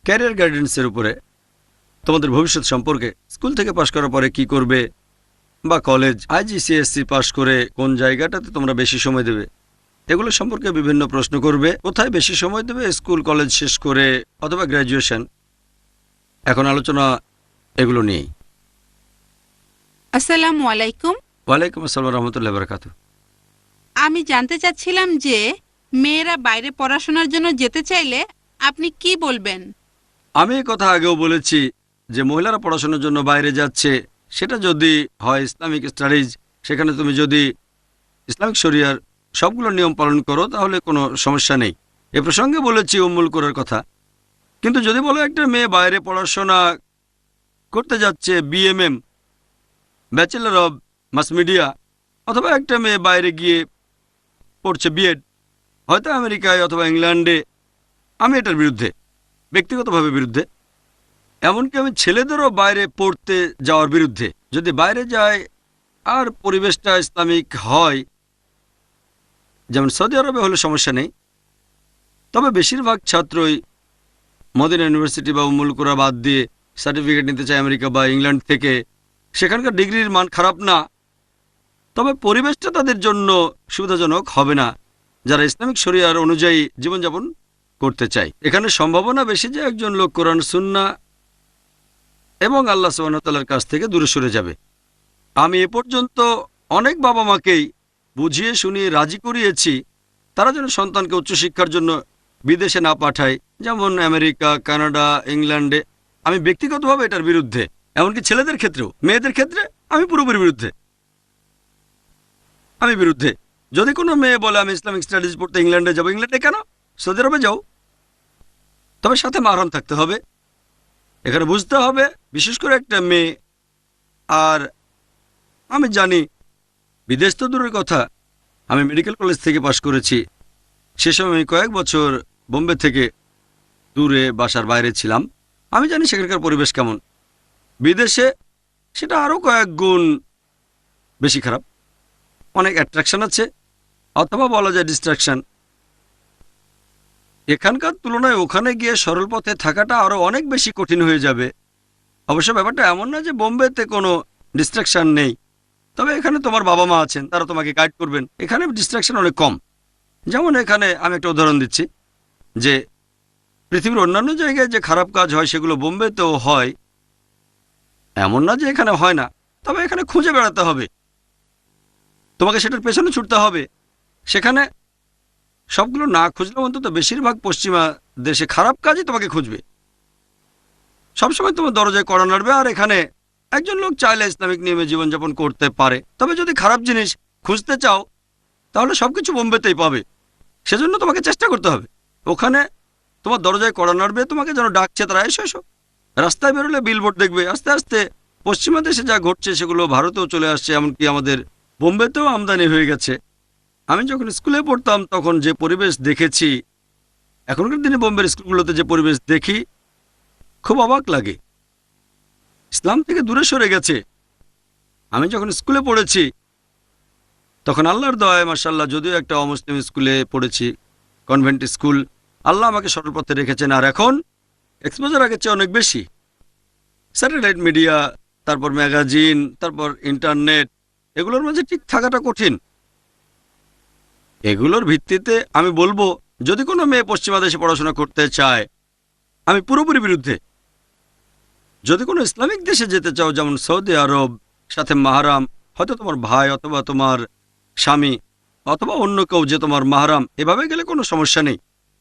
ক্যারিয়ার গাইডেন্সের উপরে, তোমাদের ভবিষ্যৎ সম্পর্কে, স্কুল থেকে পাশ করার পরে কি করবে, বা কলেজ, আইজিসিএসসি পাশ করে কোন জায়গাটাতে তোমরা বেশি সময় দেবে, এগুলো সম্পর্কে বিভিন্ন প্রশ্ন করবে। কোথায় বেশি সময় দেবে, স্কুল কলেজ শেষ করে অথবা গ্র্যাজুয়েশন। এখন আলোচনা এগুলো নিয়েই। আসসালামু আলাইকুম। ওয়ালাইকুম আসসালাম রহমতুল্লাহ বারাকাতুহু। আমি জানতে চাচ্ছিলাম যে মেয়েরা বাইরে পড়াশোনার জন্য যেতে চাইলে আপনি কি বলবেন? আমি এই কথা আগেও বলেছি যে মহিলারা পড়াশোনার জন্য বাইরে যাচ্ছে, সেটা যদি হয় ইসলামিক স্টাডিজ, সেখানে তুমি যদি ইসলামিক শরিয়ার সবগুলো নিয়ম পালন করো তাহলে কোনো সমস্যা নেই। এ প্রসঙ্গে বলেছি উম্মুল কোরার কথা। কিন্তু যদি বলো একটা মেয়ে বাইরে পড়াশোনা করতে যাচ্ছে BMM, bachelor of mass media, অথবা একটা মেয়ে বাইরে গিয়ে পড়ছে বিএড, হয়তো আমেরিকায় অথবা ইংল্যান্ডে, আমি এটার বিরুদ্ধে, ব্যক্তিগতভাবে বিরুদ্ধে। এমনকি আমি ছেলেদেরও বাইরে পড়তে যাওয়ার বিরুদ্ধে। যদি বাইরে যায় আর পরিবেশটা ইসলামিক হয়, যেমন সৌদি আরবে হলে সমস্যা নেই। তবে বেশিরভাগ ছাত্রই মদিনা ইউনিভার্সিটি বা উম্মুল কোরা বাদ দিয়ে সার্টিফিকেট নিতে চায় আমেরিকা বা ইংল্যান্ড থেকে। সেখানকার ডিগ্রির মান খারাপ না, তবে পরিবেশটা তাদের জন্য সুবিধাজনক হবে না যারা ইসলামিক শরিয়ার অনুযায়ী জীবনযাপন করতে চায়। এখানে সম্ভাবনা বেশি যে একজন লোক কোরআন সুন্নাহ এবং আল্লাহ সুবহানাহু ওয়া তাআলার কাছ থেকে দূরে সরে যাবে। আমি এ পর্যন্ত অনেক বাবা মাকেই বুঝিয়ে শুনিয়ে রাজি করিয়েছি তারা যেন সন্তানকে উচ্চশিক্ষার জন্য বিদেশে না পাঠায়, যেমন আমেরিকা, কানাডা, ইংল্যান্ডে। আমি ব্যক্তিগতভাবে এটার বিরুদ্ধে, এমনকি ছেলেদের ক্ষেত্রেও। মেয়েদের ক্ষেত্রে আমি পুরোপুরি বিরুদ্ধে। আমি বিরুদ্ধে। যদি কোনো মেয়ে বলে আমি ইসলামিক স্টাডিজ পড়তে ইংল্যান্ডে যাবো, ইংল্যান্ডে কেন, সৌদি আরবে যাও, তবে সাথে মাহরাম থাকতে হবে। এখানে বুঝতে হবে, বিশেষ করে একটা মেয়ে। আর আমি জানি বিদেশ তো দূরের কথা, আমি মেডিকেল কলেজ থেকে পাশ করেছি। সে সময় আমি কয়েক বছর বোম্বে থেকে দূরে বাসার বাইরে ছিলাম। আমি জানি সেখানকার পরিবেশ কেমন। বিদেশে সেটা আরও কয়েক গুণ বেশি খারাপ। অনেক অ্যাট্রাকশন আছে, অথবা বলা যায় ডিস্ট্রাকশন। এখানকার তুলনায় ওখানে গিয়ে সরল পথে থাকাটা আরও অনেক বেশি কঠিন হয়ে যাবে। অবশ্য ব্যাপারটা এমন না যে বোম্বেতে কোনো ডিস্ট্রাকশন নেই, তবে এখানে তোমার বাবা মা আছেন, তারা তোমাকে গাইড করবেন। এখানে ডিস্ট্রাকশন অনেক কম। যেমন এখানে আমি একটা উদাহরণ দিচ্ছি যে পৃথিবীর অন্যান্য জায়গায় যে খারাপ কাজ হয় সেগুলো বোম্বেতেও হয়, এমন না যে এখানে হয় না। তবে এখানে খুঁজে বেড়াতে হবে, তোমাকে সেটার পেছনে ছুটতে হবে। সেখানে সবগুলো না খুঁজলে অন্তত বেশিরভাগ পশ্চিমা দেশে খারাপ কাজই তোমাকে খুঁজবে, সবসময় তোমার দরজায় কড়া নাড়বে। আর এখানে একজন লোক চাইলে ইসলামিক নিয়মে জীবনযাপন করতে পারে, তবে যদি খারাপ জিনিস খুঁজতে চাও তাহলে সবকিছু বোম্বেতেই পাবে। সেজন্য তোমাকে চেষ্টা করতে হবে। ওখানে তোমার দরজায় কড়া নাড়বে, তোমাকে যেন ডাকছে তারা, এসো এসো। রাস্তায় বেরোলে বিলবোর্ড দেখবে। আস্তে আস্তে পশ্চিমা দেশে যা ঘটছে সেগুলো ভারতেও চলে আসছে, এমনকি আমাদের বোম্বেতেও আমদানি হয়ে গেছে। আমি যখন স্কুলে পড়তাম তখন যে পরিবেশ দেখেছি, এখনকার দিনে বোম্বের স্কুলগুলোতে যে পরিবেশ দেখি, খুব অবাক লাগে। ইসলাম থেকে দূরে সরে গেছে। আমি যখন স্কুলে পড়েছি তখন আল্লাহর দয়ায় মাশাআল্লাহ, যদিও একটা অমুসলিম স্কুলে পড়েছি, কনভেন্ট স্কুল, আল্লাহ আমাকে সরল পথে রেখেছেন। আর এখন এক্সপোজার আগের চেয়ে অনেক বেশি। স্যাটেলাইট মিডিয়া, তারপর ম্যাগাজিন, তারপর ইন্টারনেট, এগুলোর মাঝে ঠিক থাকাটা কঠিন। এগুলোর ভিত্তিতে আমি বলবো, যদি কোনো মেয়ে পশ্চিমা দেশে পড়াশোনা করতে চায়, আমি পুরোপুরি বিরুদ্ধে। যদি কোনো ইসলামিক দেশে যেতে চাও, যেমন সৌদি আরব, সাথে মাহারাম, হয়তো তোমার ভাই অথবা তোমার স্বামী অথবা অন্য কেউ যে তোমার মাহারাম, এভাবে গেলে কোনো সমস্যা নেই।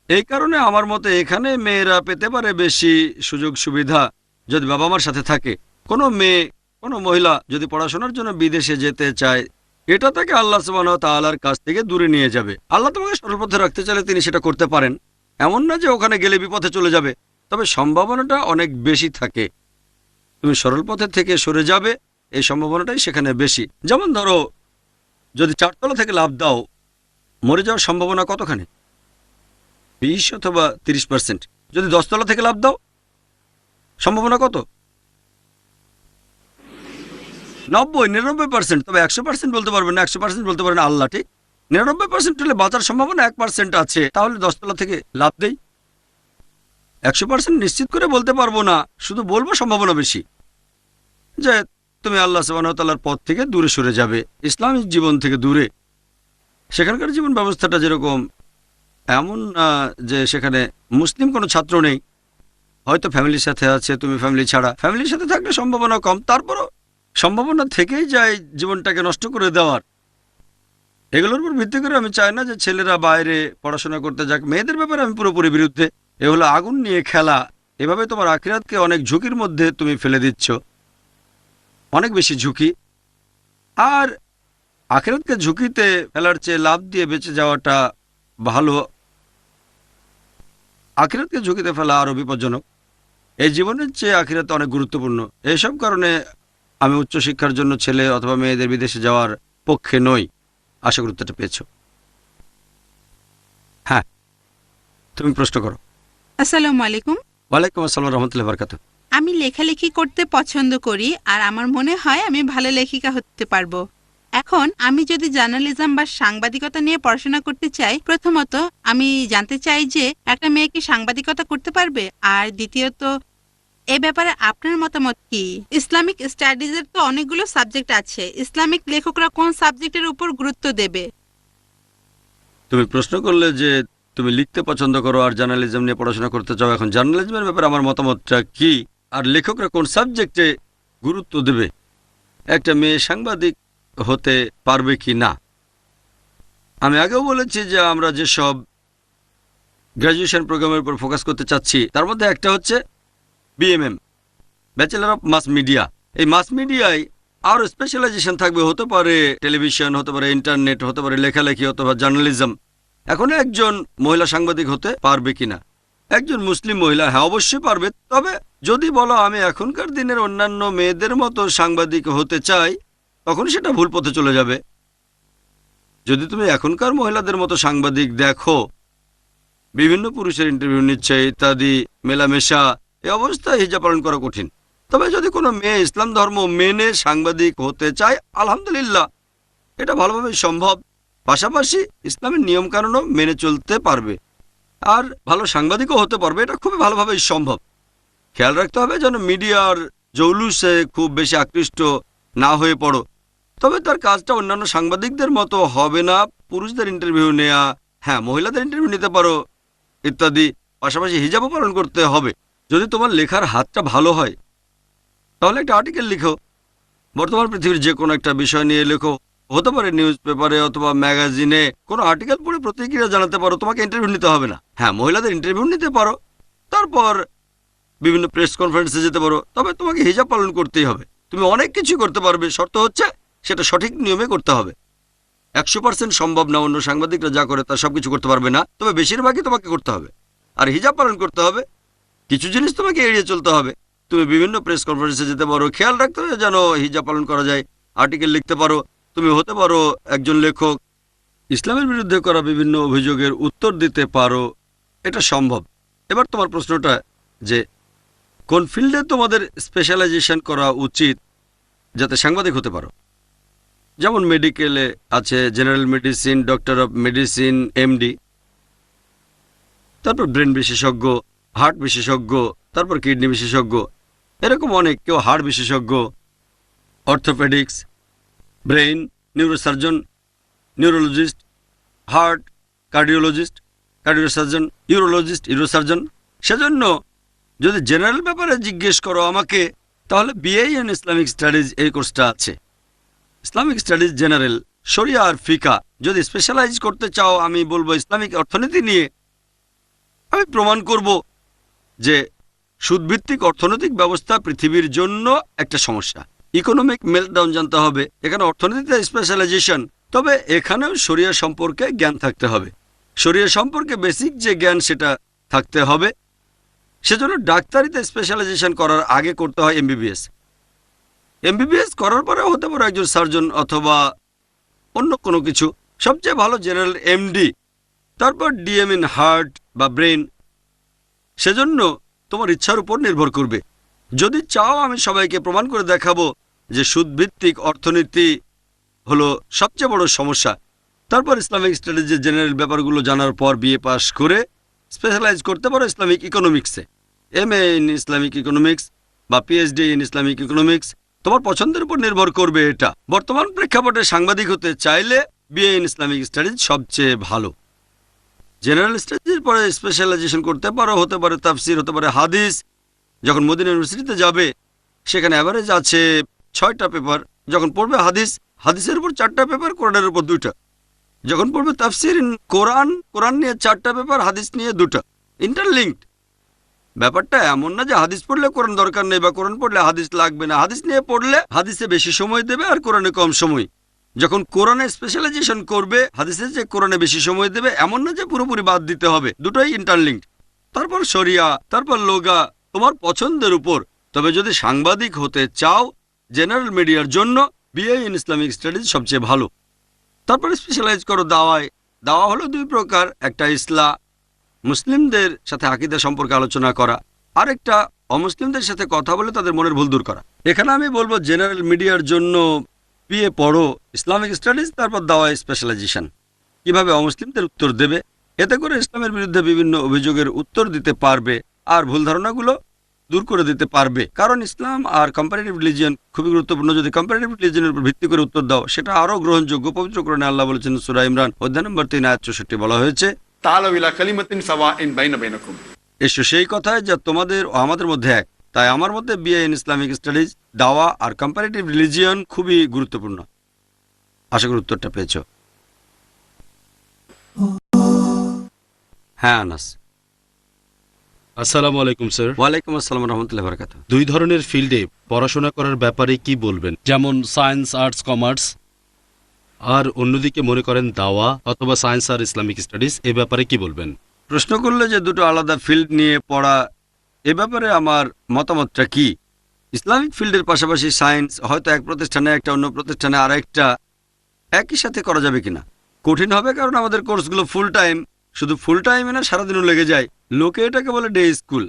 এই কারণে আমার মতে এখানে মেয়েরা পেতে পারে বেশি সুযোগ সুবিধা যদি বাবা মার সাথে থাকে। কোনো মেয়ে, কোনো মহিলা যদি পড়াশোনার জন্য বিদেশে যেতে চায়, এটা তাকে আল্লাহ সুবহানাহু ওয়া তাআলার কাছ থেকে দূরে নিয়ে যাবে। আল্লাহ তোমাকে সরল পথে রাখতে চাইলে তিনি সেটা করতে পারেন। এমন না যে ওখানে গেলে বিপথে চলে যাবে, তবে সম্ভাবনাটা অনেক বেশি থাকে। তুমি সরল পথের থেকে সরে যাবে, এই সম্ভাবনাটাই সেখানে বেশি। যেমন ধরো, যদি 4 তলা থেকে লাফ দাও, মরে যাওয়ার সম্ভাবনা কতখানি? 20 অথবা 30%। যদি 10 তলা থেকে লাফ দাও, সম্ভাবনা কত? 90-99%। তবে 100% বলতে পারবেন না, 100% বলতে পারেন আল্লাহ, ঠিক? 99% হলে বাঁচার সম্ভাবনা 1% আছে। তাহলে 10 তলা থেকে লাফ দেই। 100% নিশ্চিত করে বলতে পারবো না, শুধু বলবো সম্ভাবনা বেশি যে তুমি আল্লাহ সুবহানাহু ওয়া তাআলার পথ থেকে দূরে সরে যাবে, ইসলামিক জীবন থেকে দূরে। সেখানকার জীবন ব্যবস্থাটা যেরকম, এমন না যে সেখানে মুসলিম কোনো ছাত্র নেই, হয়তো ফ্যামিলির সাথে আছে, তুমি ফ্যামিলি ছাড়া। ফ্যামিলির সাথে থাকলে সম্ভাবনা কম, তারপরও সম্ভাবনা থেকেই যায় জীবনটাকে নষ্ট করে দেওয়ার। এগুলোর উপর ভিত্তি করে আমি চাই না যে ছেলেরা বাইরে পড়াশোনা করতে যাক। মেয়েদের ব্যাপারে আমি পুরোপুরি বিরুদ্ধে। এ হলো আগুন নিয়ে খেলা। এভাবে তোমার আখিরাতকে অনেক ঝুঁকির মধ্যে তুমি ফেলে দিচ্ছ, অনেক বেশি ঝুঁকি। আর আখিরাতকে ঝুঁকিতে ফেলার চেয়ে লাভ দিয়ে বেঁচে যাওয়াটা ভালো। আখিরাতকে ঝুঁকিতে ফেলা আরও বিপজ্জনক। এই জীবনের চেয়ে আখিরাত অনেক গুরুত্বপূর্ণ। এইসব কারণে আমি উচ্চশিক্ষার জন্য ছেলে অথবা মেয়েদের বিদেশে যাওয়ার পক্ষে নই। আশা করি উত্তরটা পেয়েছ। হ্যাঁ, তুমি প্রশ্ন করো। আসসালামু আলাইকুম। ওয়ালাইকুম আসসালাম রহমতুল্লাহ বারকাতুহু। আমি লেখালেখি করতে পছন্দ করি আর আমার মনে হয় আমি ভালো লেখিকা হতে পারবো। এখন আমি যদি জার্নালিজম বা সাংবাদিকতা নিয়ে পড়াশোনা করতে চাই, প্রথমত আমি জানতে চাই যে একটা মেয়ে কি সাংবাদিকতা করতে পারবে, আর দ্বিতীয়ত এ ব্যাপারে আপনার মতামত কি? ইসলামিক স্টাডিজের তো অনেকগুলো সাবজেক্ট আছে, ইসলামিক লেখকরা কোন সাবজেক্টের উপর গুরুত্ব দেবে? তুমি প্রশ্ন করলে যে তুমি লিখতে পছন্দ করো আর জার্নালিজম নিয়ে পড়াশোনা করতে চাও। এখন জার্নালিজমের ব্যাপারে আমার মতামতটা কি, আর লেখকরা কোন সাবজেক্টে গুরুত্ব দেবে, একটা মেয়ে সাংবাদিক হতে পারবে কি না। আমি আগেও বলেছি যে আমরা যেসব গ্র্যাজুয়েশন প্রোগ্রামের উপর ফোকাস করতে চাচ্ছি, তার মধ্যে একটা হচ্ছে BMM, bachelor of mass media. এই মাস মিডিয়ায় আরও স্পেশালাইজেশন থাকবে, হতে পারে টেলিভিশন, হতে পারে ইন্টারনেট, হতে পারে লেখালেখি অথবা জার্নালিজম। এখন একজন মহিলা সাংবাদিক হতে পারবে কিনা? একজন মুসলিম মহিলা, হ্যাঁ অবশ্যই পারবে। তবে যদি বলো আমি এখনকার দিনের অন্যান্য মেয়েদের মতো সাংবাদিক হতে চাই, তখন সেটা ভুল পথে চলে যাবে। যদি তুমি এখনকার মহিলাদের মতো সাংবাদিক দেখো, বিভিন্ন পুরুষের ইন্টারভিউ নিচ্ছে ইত্যাদি, মেলামেশা, এই অবস্থায় হিজাব পালন করা কঠিন। তবে যদি কোনো মেয়ে ইসলাম ধর্ম মেনে সাংবাদিক হতে চায়, আলহামদুলিল্লাহ, এটা ভালোভাবে সম্ভব। পাশাপাশি ইসলামের নিয়মকানুনও মেনে চলতে পারবে আর ভালো সাংবাদিকও হতে পারবে। এটা খুবই ভালোভাবেই সম্ভব। খেয়াল রাখতে হবে যেন মিডিয়ার জৌলুসে খুব বেশি আকৃষ্ট না হয়ে পড়ো। তবে তার কাজটা অন্যান্য সাংবাদিকদের মতো হবে না। পুরুষদের ইন্টারভিউ নেয়া, হ্যাঁ মহিলাদের ইন্টারভিউ নিতে পারো ইত্যাদি। পাশাপাশি হিজাবও পালন করতে হবে। যদি তোমার লেখার হাতটা ভালো হয়, তাহলে একটা আর্টিকেল লিখো, বর্তমান পৃথিবীর যে কোনো একটা বিষয় নিয়ে লেখো, হতে পারে নিউজ পেপারে অথবা ম্যাগাজিনে। কোনো আর্টিকেল পড়ে প্রতিক্রিয়া জানাতে পারো, তোমাকে ইন্টারভিউ নিতে হবে না। হ্যাঁ মহিলাদের ইন্টারভিউ নিতে পারো, তারপর বিভিন্ন প্রেস কনফারেন্সে যেতে পারো। তবে তোমাকে হিজাব পালন করতেই হবে। তুমি অনেক কিছু করতে পারবে, শর্ত হচ্ছে সেটা সঠিক নিয়মে করতে হবে। 100% সম্ভব না, অন্য সাংবাদিকরা যা করে তা সবকিছু করতে পারবে না, তবে বেশিরভাগই তোমাকে করতে হবে। আর হিজাব পালন করতে হবে। কিছু জিনিস তোমাকে এড়িয়ে চলতে হবে। তুমি বিভিন্ন প্রেস কনফারেন্সে যেতে পারো, খেয়াল রাখতে হবে যেন হিজাব পালন করা যায়। আর্টিকেল লিখতে পারো, তুমি হতে পারো একজন লেখক, ইসলামের বিরুদ্ধে করা বিভিন্ন অভিযোগের উত্তর দিতে পারো, এটা সম্ভব। এবার তোমার প্রশ্নটা যে কোন ফিল্ডে তোমাদের স্পেশালাইজেশন করা উচিত যাতে সাংবাদিক হতে পারো। যেমন মেডিকেলে আছে general medicine, doctor of medicine, MD, তারপর ব্রেন বিশেষজ্ঞ, হার্ট বিশেষজ্ঞ, তারপর কিডনি বিশেষজ্ঞ, এরকম অনেক। কেউ হার্ট বিশেষজ্ঞ, orthopaedics, brain, neurosurgeon, neurologist, heart, cardiologist, cardiosurgeon, urologist, urosurgeon. সেজন্য যদি জেনারেল ব্যাপারে জিজ্ঞেস করো আমাকে, তাহলে বিএ ইন ইসলামিক স্টাডিজ এই কোর্সটা আছে। ইসলামিক স্টাডিজ জেনারেল, শরিয়া আর ফিকা। যদি স্পেশালাইজ করতে চাও, আমি বলবো ইসলামিক অর্থনীতি নিয়ে। আমি প্রমাণ করব যে সুদভিত্তিক অর্থনৈতিক ব্যবস্থা পৃথিবীর জন্য একটা সমস্যা। ইকোনমিক মেল্টডাউন জানতে হবে, এখানে অর্থনীতিতে স্পেশালাইজেশন। তবে এখানেও শরিয়া সম্পর্কে জ্ঞান থাকতে হবে। শরিয়া সম্পর্কে বেসিক যে জ্ঞান সেটা থাকতে হবে। সেজন্য ডাক্তারিতে স্পেশালাইজেশন করার আগে করতে হয় এমবিবিএস। এমবিবিএস করার পরেও হতে পারে একজন সার্জন অথবা অন্য কোনো কিছু। সবচেয়ে ভালো জেনারেল এমডি, তারপর ডিএম ইন হার্ট বা ব্রেন। সেজন্য তোমার ইচ্ছার উপর নির্ভর করবে। যদি চাও আমি সবাইকে প্রমাণ করে দেখাবো যে সুদভিত্তিক অর্থনীতি হলো সবচেয়ে বড় সমস্যা। তারপর ইসলামিক স্টাডিজের জেনারেল ব্যাপারগুলো জানার পর বিএ পাস করে স্পেশালাইজ করতে পারো ইসলামিক ইকোনমিক্সে, এমএ ইন ইসলামিক ইকোনমিক্স বা পিএইচডি ইন ইসলামিক ইকোনমিক্স। তোমার পছন্দের উপর নির্ভর করবে এটা। বর্তমান প্রেক্ষাপটে সাংবাদিক হতে চাইলে বিএ ইন ইসলামিক স্টাডিজ সবচেয়ে ভালো। জেনারেল স্টাডিজের পরে স্পেশালাইজেশন করতে পারো, হতে পারে তাফসির, হতে পারে হাদিস। যখন মদিনা ইউনিভার্সিটিতে যাবে সেখানে অ্যাভারেজ আছে 6টা পেপার। যখন পড়বে হাদিস, হাদিসের উপর 4টা পেপার, কোরআনের উপর 2টা। যখন পড়বে তাফসির ইন কোরআন, কোরআন নিয়ে 4টা পেপার, হাদিস নিয়ে 2টা। ইন্টারলিঙ্কড। ব্যাপারটা এমন না যে হাদিস পড়লে কোরআন দরকার নেই বা কোরআন পড়লে হাদিস লাগবে না। হাদিস নিয়ে পড়লে হাদিসে বেশি সময় দেবে আর কোরআনে কম সময়। যখন কোরআনে স্পেশালাইজেশন করবে, হাদিসে যে কোরআনে বেশি সময় দেবে এমন না যে পুরোপুরি বাদ দিতে হবে। দুটোই ইন্টারলিঙ্কড। তারপর শরিয়া, তারপর লোগা, তোমার পছন্দের উপর। তবে যদি সাংবাদিক হতে চাও জেনারেল মিডিয়ার জন্য বিএ ইন ইসলামিক স্টাডিজ সবচেয়ে ভালো। তারপর স্পেশালাইজ করো দাওয়ায়। দাওয়া হলো 2 প্রকার। একটা মুসলিমদের সাথে আকীদা সম্পর্কে আলোচনা করা, আরেকটা অমুসলিমদের সাথে কথা বলে তাদের মনের ভুল দূর করা। এখানে আমি বলবো জেনারেল মিডিয়ার জন্য বিএ পড়ো, ইসলামিক স্টাডিজ, তারপর দাওয়ায় স্পেশালাইজেশন। কিভাবে অমুসলিমদের উত্তর দেবে, এতে করে ইসলামের বিরুদ্ধে বিভিন্ন অভিযোগের উত্তর দিতে পারবে আর ভুল ধারণাগুলো দূর করে দিতে পারবে। কারণ ইসলাম আর কম্পারেটিভ রিলিজিয়ন খুবই গুরুত্বপূর্ণ। যদি কম্পারেটিভ রিলিজিয়নের উপর ভিত্তি করে উত্তর দাও, সেটা আরও গ্রহণযোগ্য। পবিত্র কোরআনে আল্লাহ বলেছেন, সূরা ইমরান অধ্যায় নম্বর 3 আয়াত 64 বলা হয়েছে, তাআলাউ ইলা কালিমাতিন সাওয়াইন বাইনা বাইনাকুম। এসো সেই কথায় যা তোমাদের ও আমাদের মধ্যে এক। তাই আমার মধ্যে বিএ ইন ইসলামিক স্টাডিজ, দাওয়া আর কম্পারেটিভ রিলিজিয়ন খুবই গুরুত্বপূর্ণ। আশা করি উত্তরটা পেয়েছ। হ্যাঁ আনাস। আসসালামু আলাইকুম স্যার। ওয়ালাইকুম আসসালাম রহমতুল্লাহ বারাকাতুহু। 2 ধরনের ফিল্ডে পড়াশোনা করার ব্যাপারে কি বলবেন? যেমন সায়েন্স, আর্টস, কমার্স, আর অন্যদিকে মনে করেন দাওয়া অথবা সায়েন্স আর ইসলামিক স্টাডিজ, এ ব্যাপারে কি বলবেন? প্রশ্ন করলে যে দুটো আলাদা ফিল্ড নিয়ে পড়া, এ ব্যাপারে আমার মতামতটা কি। ইসলামিক ফিল্ডের পাশাপাশি সায়েন্স হয়তো এক প্রতিষ্ঠানে একটা, অন্য প্রতিষ্ঠানে আরেকটা, একই সাথে করা যাবে কিনা কঠিন হবে। কারণ আমাদের কোর্সগুলো ফুল টাইম। শুধু ফুল টাইমে না, সারাদিনও লেগে যায়। লোকে এটাকে বলে ডে স্কুল,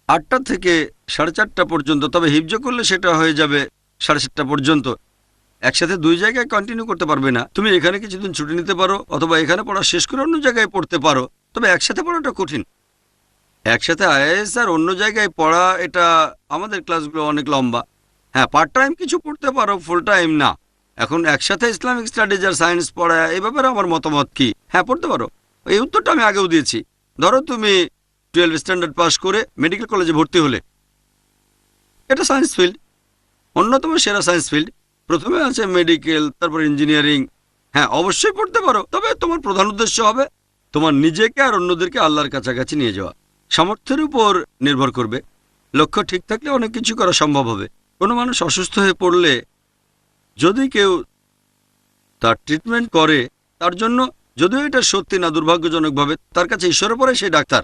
8টা থেকে 4:30 পর্যন্ত। তবে হিফজ করলে সেটা হয়ে যাবে 7:30 পর্যন্ত। একসাথে 2 জায়গায় কন্টিনিউ করতে পারবে না। তুমি এখানে কিছুদিন ছুটি নিতে পারো, অথবা এখানে পড়া শেষ করে অন্য জায়গায় পড়তে পারো। তবে একসাথে পড়াটা কঠিন। একসাথে আইএএস আর অন্য জায়গায় পড়া, এটা আমাদের ক্লাসগুলো অনেক লম্বা। হ্যাঁ, পার্ট টাইম কিছু পড়তে পারো, ফুল টাইম না। এখন একসাথে ইসলামিক স্টাডিজ আর সায়েন্স পড়া, এই ব্যাপারে আমার মতামত কি। হ্যাঁ, পড়তে পারো। এই উত্তরটা আমি আগেও দিয়েছি। ধরো তুমি 12 স্ট্যান্ডার্ড পাস করে মেডিকেল কলেজে ভর্তি হলে, এটা সায়েন্স ফিল্ড, অন্যতম সেরা সায়েন্স ফিল্ড। প্রথমে আছে মেডিকেল, তারপর ইঞ্জিনিয়ারিং। হ্যাঁ, অবশ্যই পড়তে পারো। তবে তোমার প্রধান উদ্দেশ্য হবে তোমার নিজেকে আর অন্যদেরকে আল্লাহর কাছাকাছি নিয়ে যাওয়া। সামর্থ্যের উপর নির্ভর করবে। লক্ষ্য ঠিক থাকলে অনেক কিছু করা সম্ভব হবে। কোনো মানুষ অসুস্থ হয়ে পড়লে যদি কেউ তার ট্রিটমেন্ট করে, তার জন্য, যদিও এটা সত্যি না, দুর্ভাগ্যজনকভাবে তার কাছে ঈশ্বরের পরে সেই ডাক্তার।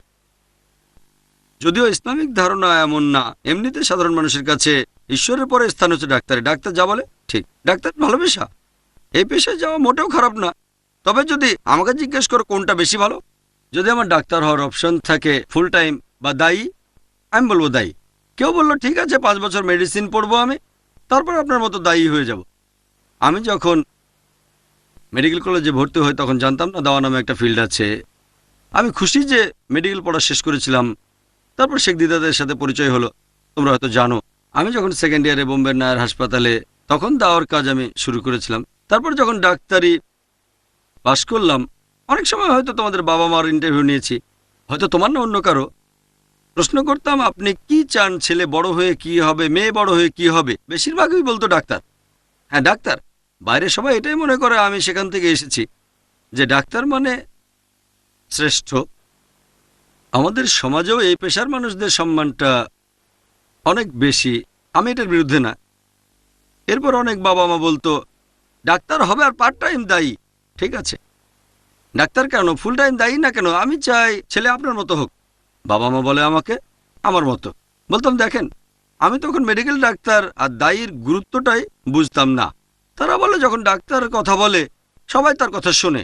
যদিও ইসলামিক ধারণা এমন না, এমনিতে সাধারণ মানুষের কাছে ঈশ্বরের পরে স্থান হচ্ছে ডাক্তার। ডাক্তার যা বলে ঠিক। ডাক্তার ভালোবাসা, এই পেশায় যাওয়া মোটেও খারাপ না। তবে যদি আমাকে জিজ্ঞেস করো কোনটা বেশি ভালো, যদি আমার ডাক্তার হওয়ার অপশন থাকে ফুল টাইম বা দায়ী, আমি বলবো দায়ী। কেউ বললো ঠিক আছে 5 বছর মেডিসিন পড়বো আমি, তারপর আপনার মতো দায়ী হয়ে যাব। আমি যখন মেডিকেল কলেজে ভর্তি হই তখন জানতাম না দাওয়া নামে একটা ফিল্ড আছে। আমি খুশি যে মেডিকেল পড়া শেষ করেছিলাম। তারপর শেখ দিদাদের সাথে পরিচয় হলো, তোমরা হয়তো জানো। আমি যখন সেকেন্ড ইয়ারে বোম্বের নায়ার হাসপাতালে, তখন দাওয়ার কাজ আমি শুরু করেছিলাম। তারপর যখন ডাক্তারি পাশ করলাম, অনেক সময় হয়তো তোমাদের বাবা মার ইন্টারভিউ নিয়েছি, হয়তো তোমার না অন্য কারো। প্রশ্ন করতাম আপনি কি চান, ছেলে বড় হয়ে কি হবে, মেয়ে বড় হয়ে কি হবে, বেশিরভাগই বলতো ডাক্তার। হ্যাঁ ডাক্তার, বাইরে সবাই এটাই মনে করে আমি সেখান থেকে এসেছি যে ডাক্তার মানে শ্রেষ্ঠ। আমাদের সমাজেও এই পেশার মানুষদের সম্মানটা অনেক বেশি, আমি এটার বিরুদ্ধে না। এরপর অনেক বাবা মা বলতো ডাক্তার হবে আর পার্ট টাইম দায়ী। ঠিক আছে, ডাক্তার কেন, ফুল টাইম দায়ী না কেন, আমি চাই ছেলে আপনার মতো হোক। বাবা মা বলে আমাকে আমার মতো। বলতাম দেখেন, আমি তখন মেডিকেল ডাক্তার আর দায়ীর গুরুত্বটাই বুঝতাম না। তারা বলে যখন ডাক্তার কথা বলে সবাই তার কথা শোনে,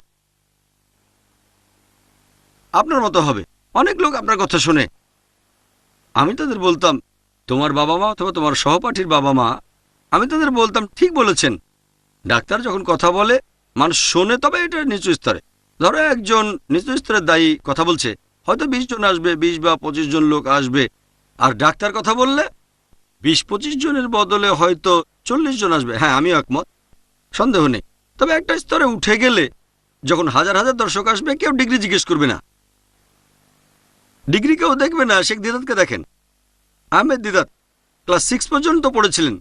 আপনার মতো হবে, অনেক লোক আপনার কথা শোনে। আমি তাদের বলতাম তোমার বাবা মা অথবা তোমার সহপাঠীর বাবা মা, আমি তাদের বলতাম ঠিক বলেছেন, ডাক্তার যখন কথা বলে মানুষ শোনে, তবে এটা নিচু স্তরে। ধরো একজন নিচু স্তরের দায়ী কথা বলছে, হয়তো 20 জন আসবে, 20 বা 25 জন লোক আসবে। আর ডাক্তার কথা বললে 20-25 জনের বদলে হয়তো 40 জন আসবে। হ্যাঁ আমিও একমত, সন্দেহ নেই। তবে একটা স্তরে উঠে গেলে যখন হাজার হাজার দর্শক আসবে, কেউ ডিগ্রি জিজ্ঞেস করবে না, ডিগ্রি কেউ দেখবে না। শেখ দিদাতকে দেখেন, আহমেদ দিদাত ক্লাস 6 পর্যন্ত পড়েছিলেন,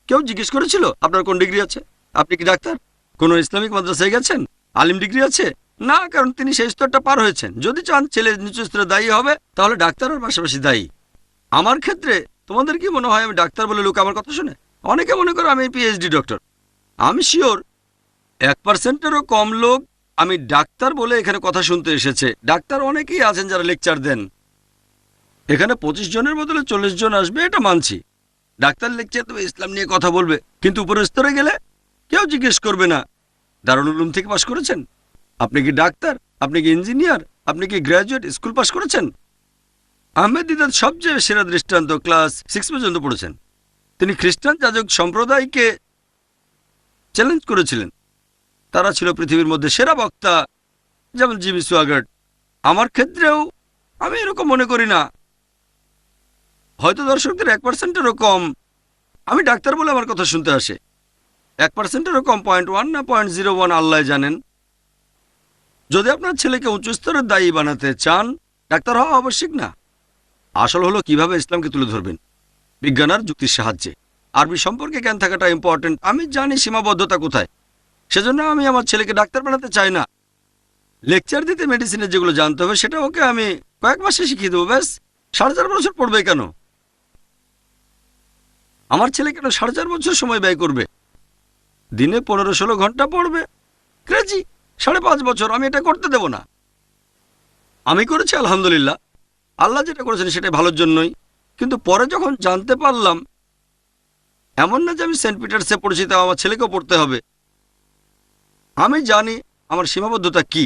কেউ জিজ্ঞেস করেছিল আপনার কোন ডিগ্রি আছে, আপনি কি ডাক্তার, কোন ইসলামিক মাদ্রাসায় গেছেন, আলিম ডিগ্রি আছে? না, কারণ তিনি সেই স্তরটা পার হয়েছেন। যদি চান ছেলে নিচু স্তরে দায়ী হবে, তাহলে ডাক্তারের পাশাপাশি দায়ী। আমার ক্ষেত্রে তোমাদের কি মনে হয় আমি ডাক্তার বলে লোক আমার কথা শুনে? অনেকে মনে করে আমি পিএইচডি ডক্টর। আমি শিওর 1%-এরও কম লোক আমি ডাক্তার বলে এখানে কথা শুনতে এসেছে। ডাক্তার অনেকেই আছেন যারা লেকচার দেন, এখানে 25 জনের বদলে 40 জন আসবে, এটা মানছি। ডাক্তার লেকচার তো ইসলাম নিয়ে কথা বলবে, কিন্তু উপরের স্তরে গেলে কেউ জিজ্ঞেস করবে না দারুল উলুম থেকে পাশ করেছেন, আপনি কি ডাক্তার, আপনি কি ইঞ্জিনিয়ার, আপনি কি গ্র্যাজুয়েট স্কুল পাশ করেছেন। আহমেদ দিদাত সবচেয়ে সেরা দৃষ্টান্ত, ক্লাস 6 পর্যন্ত পড়েছেন। তিনি খ্রিস্টান যাজক সম্প্রদায়কে চ্যালেঞ্জ করেছিলেন। তারা ছিল পৃথিবীর মধ্যে সেরা বক্তা, যেমন জিমি সোয়াগার্ট। আমার ক্ষেত্রেও আমি এরকম মনে করি না, হয়তো দর্শকদের 1%-এরও কম আমি ডাক্তার বলে আমার কথা শুনতে আসে। 1%-এরও কম, 0.1 না 0.01 আল্লাহ জানেন। যদি আপনার ছেলেকে উচ্চ স্তরের দায়ী বানাতে চান, ডাক্তার হওয়া আবশ্যক না। আসল হলো কিভাবে ইসলামকে তুলে ধরবেন, বিজ্ঞান আর যুক্তির সাহায্যে। আরবি সম্পর্কে জ্ঞান থাকাটা ইম্পর্টেন্ট। আমি জানি সীমাবদ্ধতা কোথায়, সেজন্য আমি আমার ছেলেকে ডাক্তার বানাতে চাই না। লেকচার দিতে মেডিসিনের যেগুলো জানতে হবে সেটা ওকে আমি কয়েক মাসে শিখিয়ে দেবো, ব্যাস। 4.5 বছর পড়বে কেন? আমার ছেলে কেন 4.5 বছর সময় ব্যয় করবে? দিনে 15-16 ঘন্টা পড়বে, ক্রেজি। 5.5 বছর আমি এটা করতে দেব না। আমি করেছি আলহামদুলিল্লাহ, আল্লাহ যেটা করেছেন সেটাই ভালোর জন্যই। কিন্তু পরে যখন জানতে পারলাম, এমন না যে আমি সেন্ট পিটার্সে পড়েছি তাও আমার ছেলেকেও পড়তে হবে। আমি জানি আমার সীমাবদ্ধতা কি।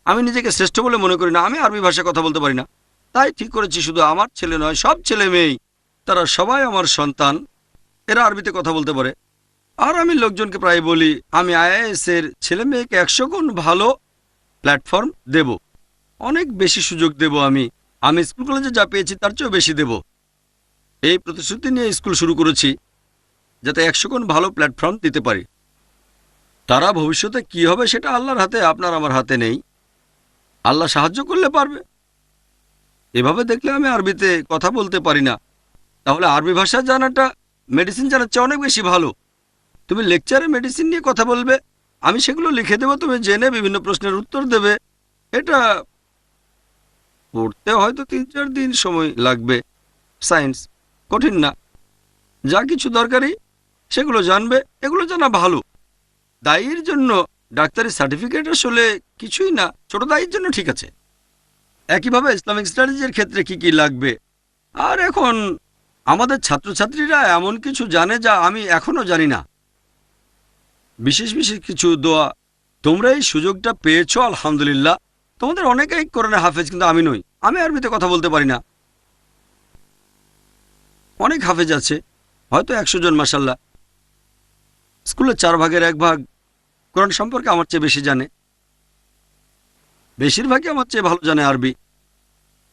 আমি নিজেকে শ্রেষ্ঠ বলে মনে করি না। আমি আরবি ভাষায় কথা বলতে পারি না, তাই ঠিক করেছি শুধু আমার ছেলে নয়, সব ছেলে মেয়েই, তারা সবাই আমার সন্তান, এরা আরবিতে কথা বলতে পারে। আর আমি লোকজনকে প্রায় বলি আমি আইএএস-এর ছেলে মেয়েকে 100 গুণ ভালো প্ল্যাটফর্ম দেব, অনেক বেশি সুযোগ দেব। আমি স্কুল কলেজে যা পেয়েছি তার চেয়েও বেশি দেব। এই প্রতিশ্রুতি নিয়ে স্কুল শুরু করেছি, যাতে 100 গুণ ভালো প্ল্যাটফর্ম দিতে পারি। তারা ভবিষ্যতে কি হবে সেটা আল্লাহর হাতে, আপনার আমার হাতে নেই। আল্লাহ সাহায্য করলে পারবে। এভাবে দেখলে আমি আরবিতে কথা বলতে পারি না, তাহলে আরবি ভাষা জানাটা মেডিসিন জানার চেয়ে অনেক বেশি ভালো। তুমি লেকচারে মেডিসিন নিয়ে কথা বলবে, আমি সেগুলো লিখে দেবো, তুমি জেনে বিভিন্ন প্রশ্নের উত্তর দেবে। এটা পড়তে হয়তো 3-4 দিন সময় লাগবে। সায়েন্স কঠিন না, যা কিছু দরকারি সেগুলো জানবে, এগুলো জানা ভালো। দায়ীর জন্য ডাক্তারি সার্টিফিকেট আসলে কিছুই না, ছোট দায়ীর জন্য ঠিক আছে। একইভাবে ইসলামিক স্টাডিজের ক্ষেত্রে কি কি লাগবে। আর এখন আমাদের ছাত্রছাত্রীরা এমন কিছু জানে যা আমি এখনো জানি না। বিশেষ বিশেষ কিছু দোয়া, তোমরা এই সুযোগটা পেয়েছো, আলহামদুলিল্লাহ। তোমাদের অনেকেই কোরআনে হাফেজ, কিন্তু আমি নই। আমি আরবিতে কথা বলতে পারি না। অনেক হাফেজ আছে, হয়তো 100 জন, মাশাল্লাহ। স্কুলের 4 ভাগের 1 ভাগ কোরআন সম্পর্কে আমার চেয়ে বেশি জানে। বেশিরভাগই আমার চেয়ে ভালো জানে আরবি।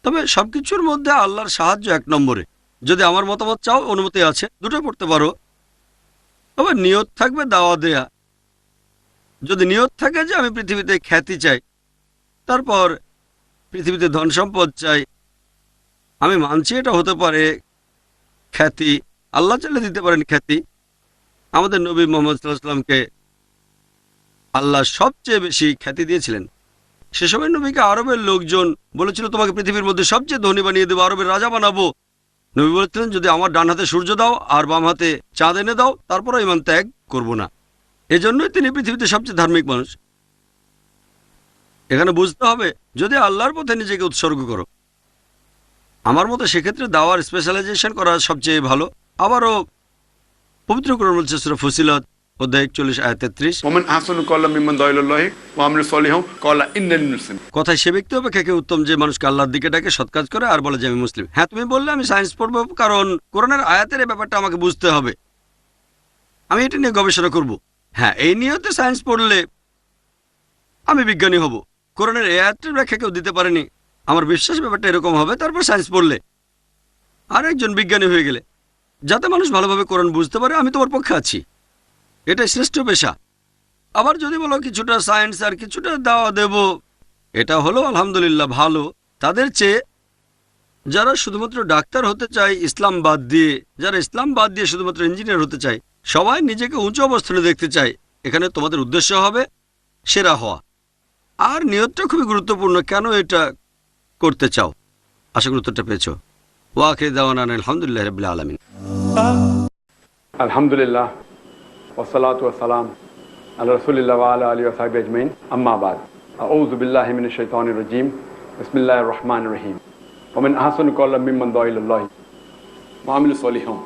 তবে সবকিছুর মধ্যে আল্লাহর সাহায্য 1 নম্বরে। যদি আমার মতামত চাও, অনুমতি আছে, দুটো পড়তে পারো। তবে নিয়ত থাকবে দাওয়া দেয়া। যদি নিয়ত থাকে যে আমি পৃথিবীতে খ্যাতি চাই, তারপর পৃথিবীতে ধন সম্পদ চাই, আমি মানছি এটা হতে পারে খ্যাতি। আল্লাহ চাইলে দিতে পারেন খ্যাতি। আমাদের নবী মুহাম্মদ সাল্লাল্লাহু আলাইহি ওয়াসাল্লামকে আল্লাহ সবচেয়ে বেশি খ্যাতি দিয়েছিলেন। সে সময় নবীকে আরবের লোকজন বলেছিল, তোমাকে পৃথিবীর মধ্যে সবচেয়ে ধনী বানিয়ে দেবো, আরবের রাজা বানাবো। নবী বলেছিলেন, যদি আমার ডান হাতে সূর্য দাও আর বাম হাতে চাঁদ এনে দাও, তারপরও ইমান ত্যাগ করব না। এজন্যই তিনি পৃথিবীতে সবচেয়ে ধার্মিক মানুষ। এখানে বুঝতে হবে, যদি আল্লাহর পথে নিজেকে উৎসর্গ করো, আমার মতে সেক্ষেত্রে দাওয়ার স্পেশালাইজেশন করা সবচেয়ে ভালো। আবারও পবিত্র কোরআন বলছে সূরা ফুসিলাত অধ্যায় 41 আয়াত 33, ওমান আহসানু কওলাম মিম্মান দাআ ইলাল্লাহি ওয়া আমিলা সলিহান ক্বালা ইন্নানি মুসলিম। কথায় সে ব্যক্তি অপেক্ষা উত্তম যে মানুষকে আল্লাহর দিকে ডাকে, সৎ কাজ করে আর বলে যে আমি মুসলিম। হ্যাঁ, তুমি বললে আমি সায়েন্স পড়বো, কারণ কোরআনের আয়াতের এই ব্যাপারটা আমাকে বুঝতে হবে, আমি এটা নিয়ে গবেষণা করব। হ্যাঁ, এই নিয়তে সায়েন্স পড়লে আমি বিজ্ঞানী হব। কোরআনের এই আয়াতের ব্যাখ্যা কেউ দিতে পারেনি, আমার বিশ্বাস ব্যাপারটা এরকম হবে। তারপর সায়েন্স পড়লে আর একজন বিজ্ঞানী হয়ে গেলে, যাতে মানুষ ভালোভাবে কোরআন বুঝতে পারে, আমি তোমার পক্ষে আছি। এটাই শ্রেষ্ঠ পেশা। আবার যদি বলো কিছুটা সায়েন্স আর কিছুটা দাওয়া দেব, এটা হলো আলহামদুলিল্লাহ ভালো। তাদের চেয়ে যারা শুধুমাত্র ডাক্তার হতে চায় ইসলাম বাদ দিয়ে, যারা ইসলাম বাদ দিয়ে শুধুমাত্র ইঞ্জিনিয়ার হতে চায়, সবাই নিজেকে উঁচু অবস্থানে দেখতে চায়, এখানে তোমাদের উদ্দেশ্য হবে সেরা হওয়া। আর নিয়তটা খুবই গুরুত্বপূর্ণ, কেন এটা করতে চাও। আশা করি উত্তরটা পেয়েছো। ওয়াখির দাওয়ানা আলহামদুলিল্লাহি রাব্বিল আলামিন। আলহামদুলিল্লাহ ওয়াসসালাতু ওয়াসসালাম আলা রাসূলিল্লাহ ওয়া আলা আলিহি ওয়া সাহবিহি আজমাইন, আম্মা বাদ। আউযু বিল্লাহি মিনাশ শাইতানির রাজীম। বিসমিল্লাহির রহমানির রহিম। ওমান আহসানু কওলাম মিম্মান দাআ ইলাল্লাহি ওয়া আমিলা সলিহান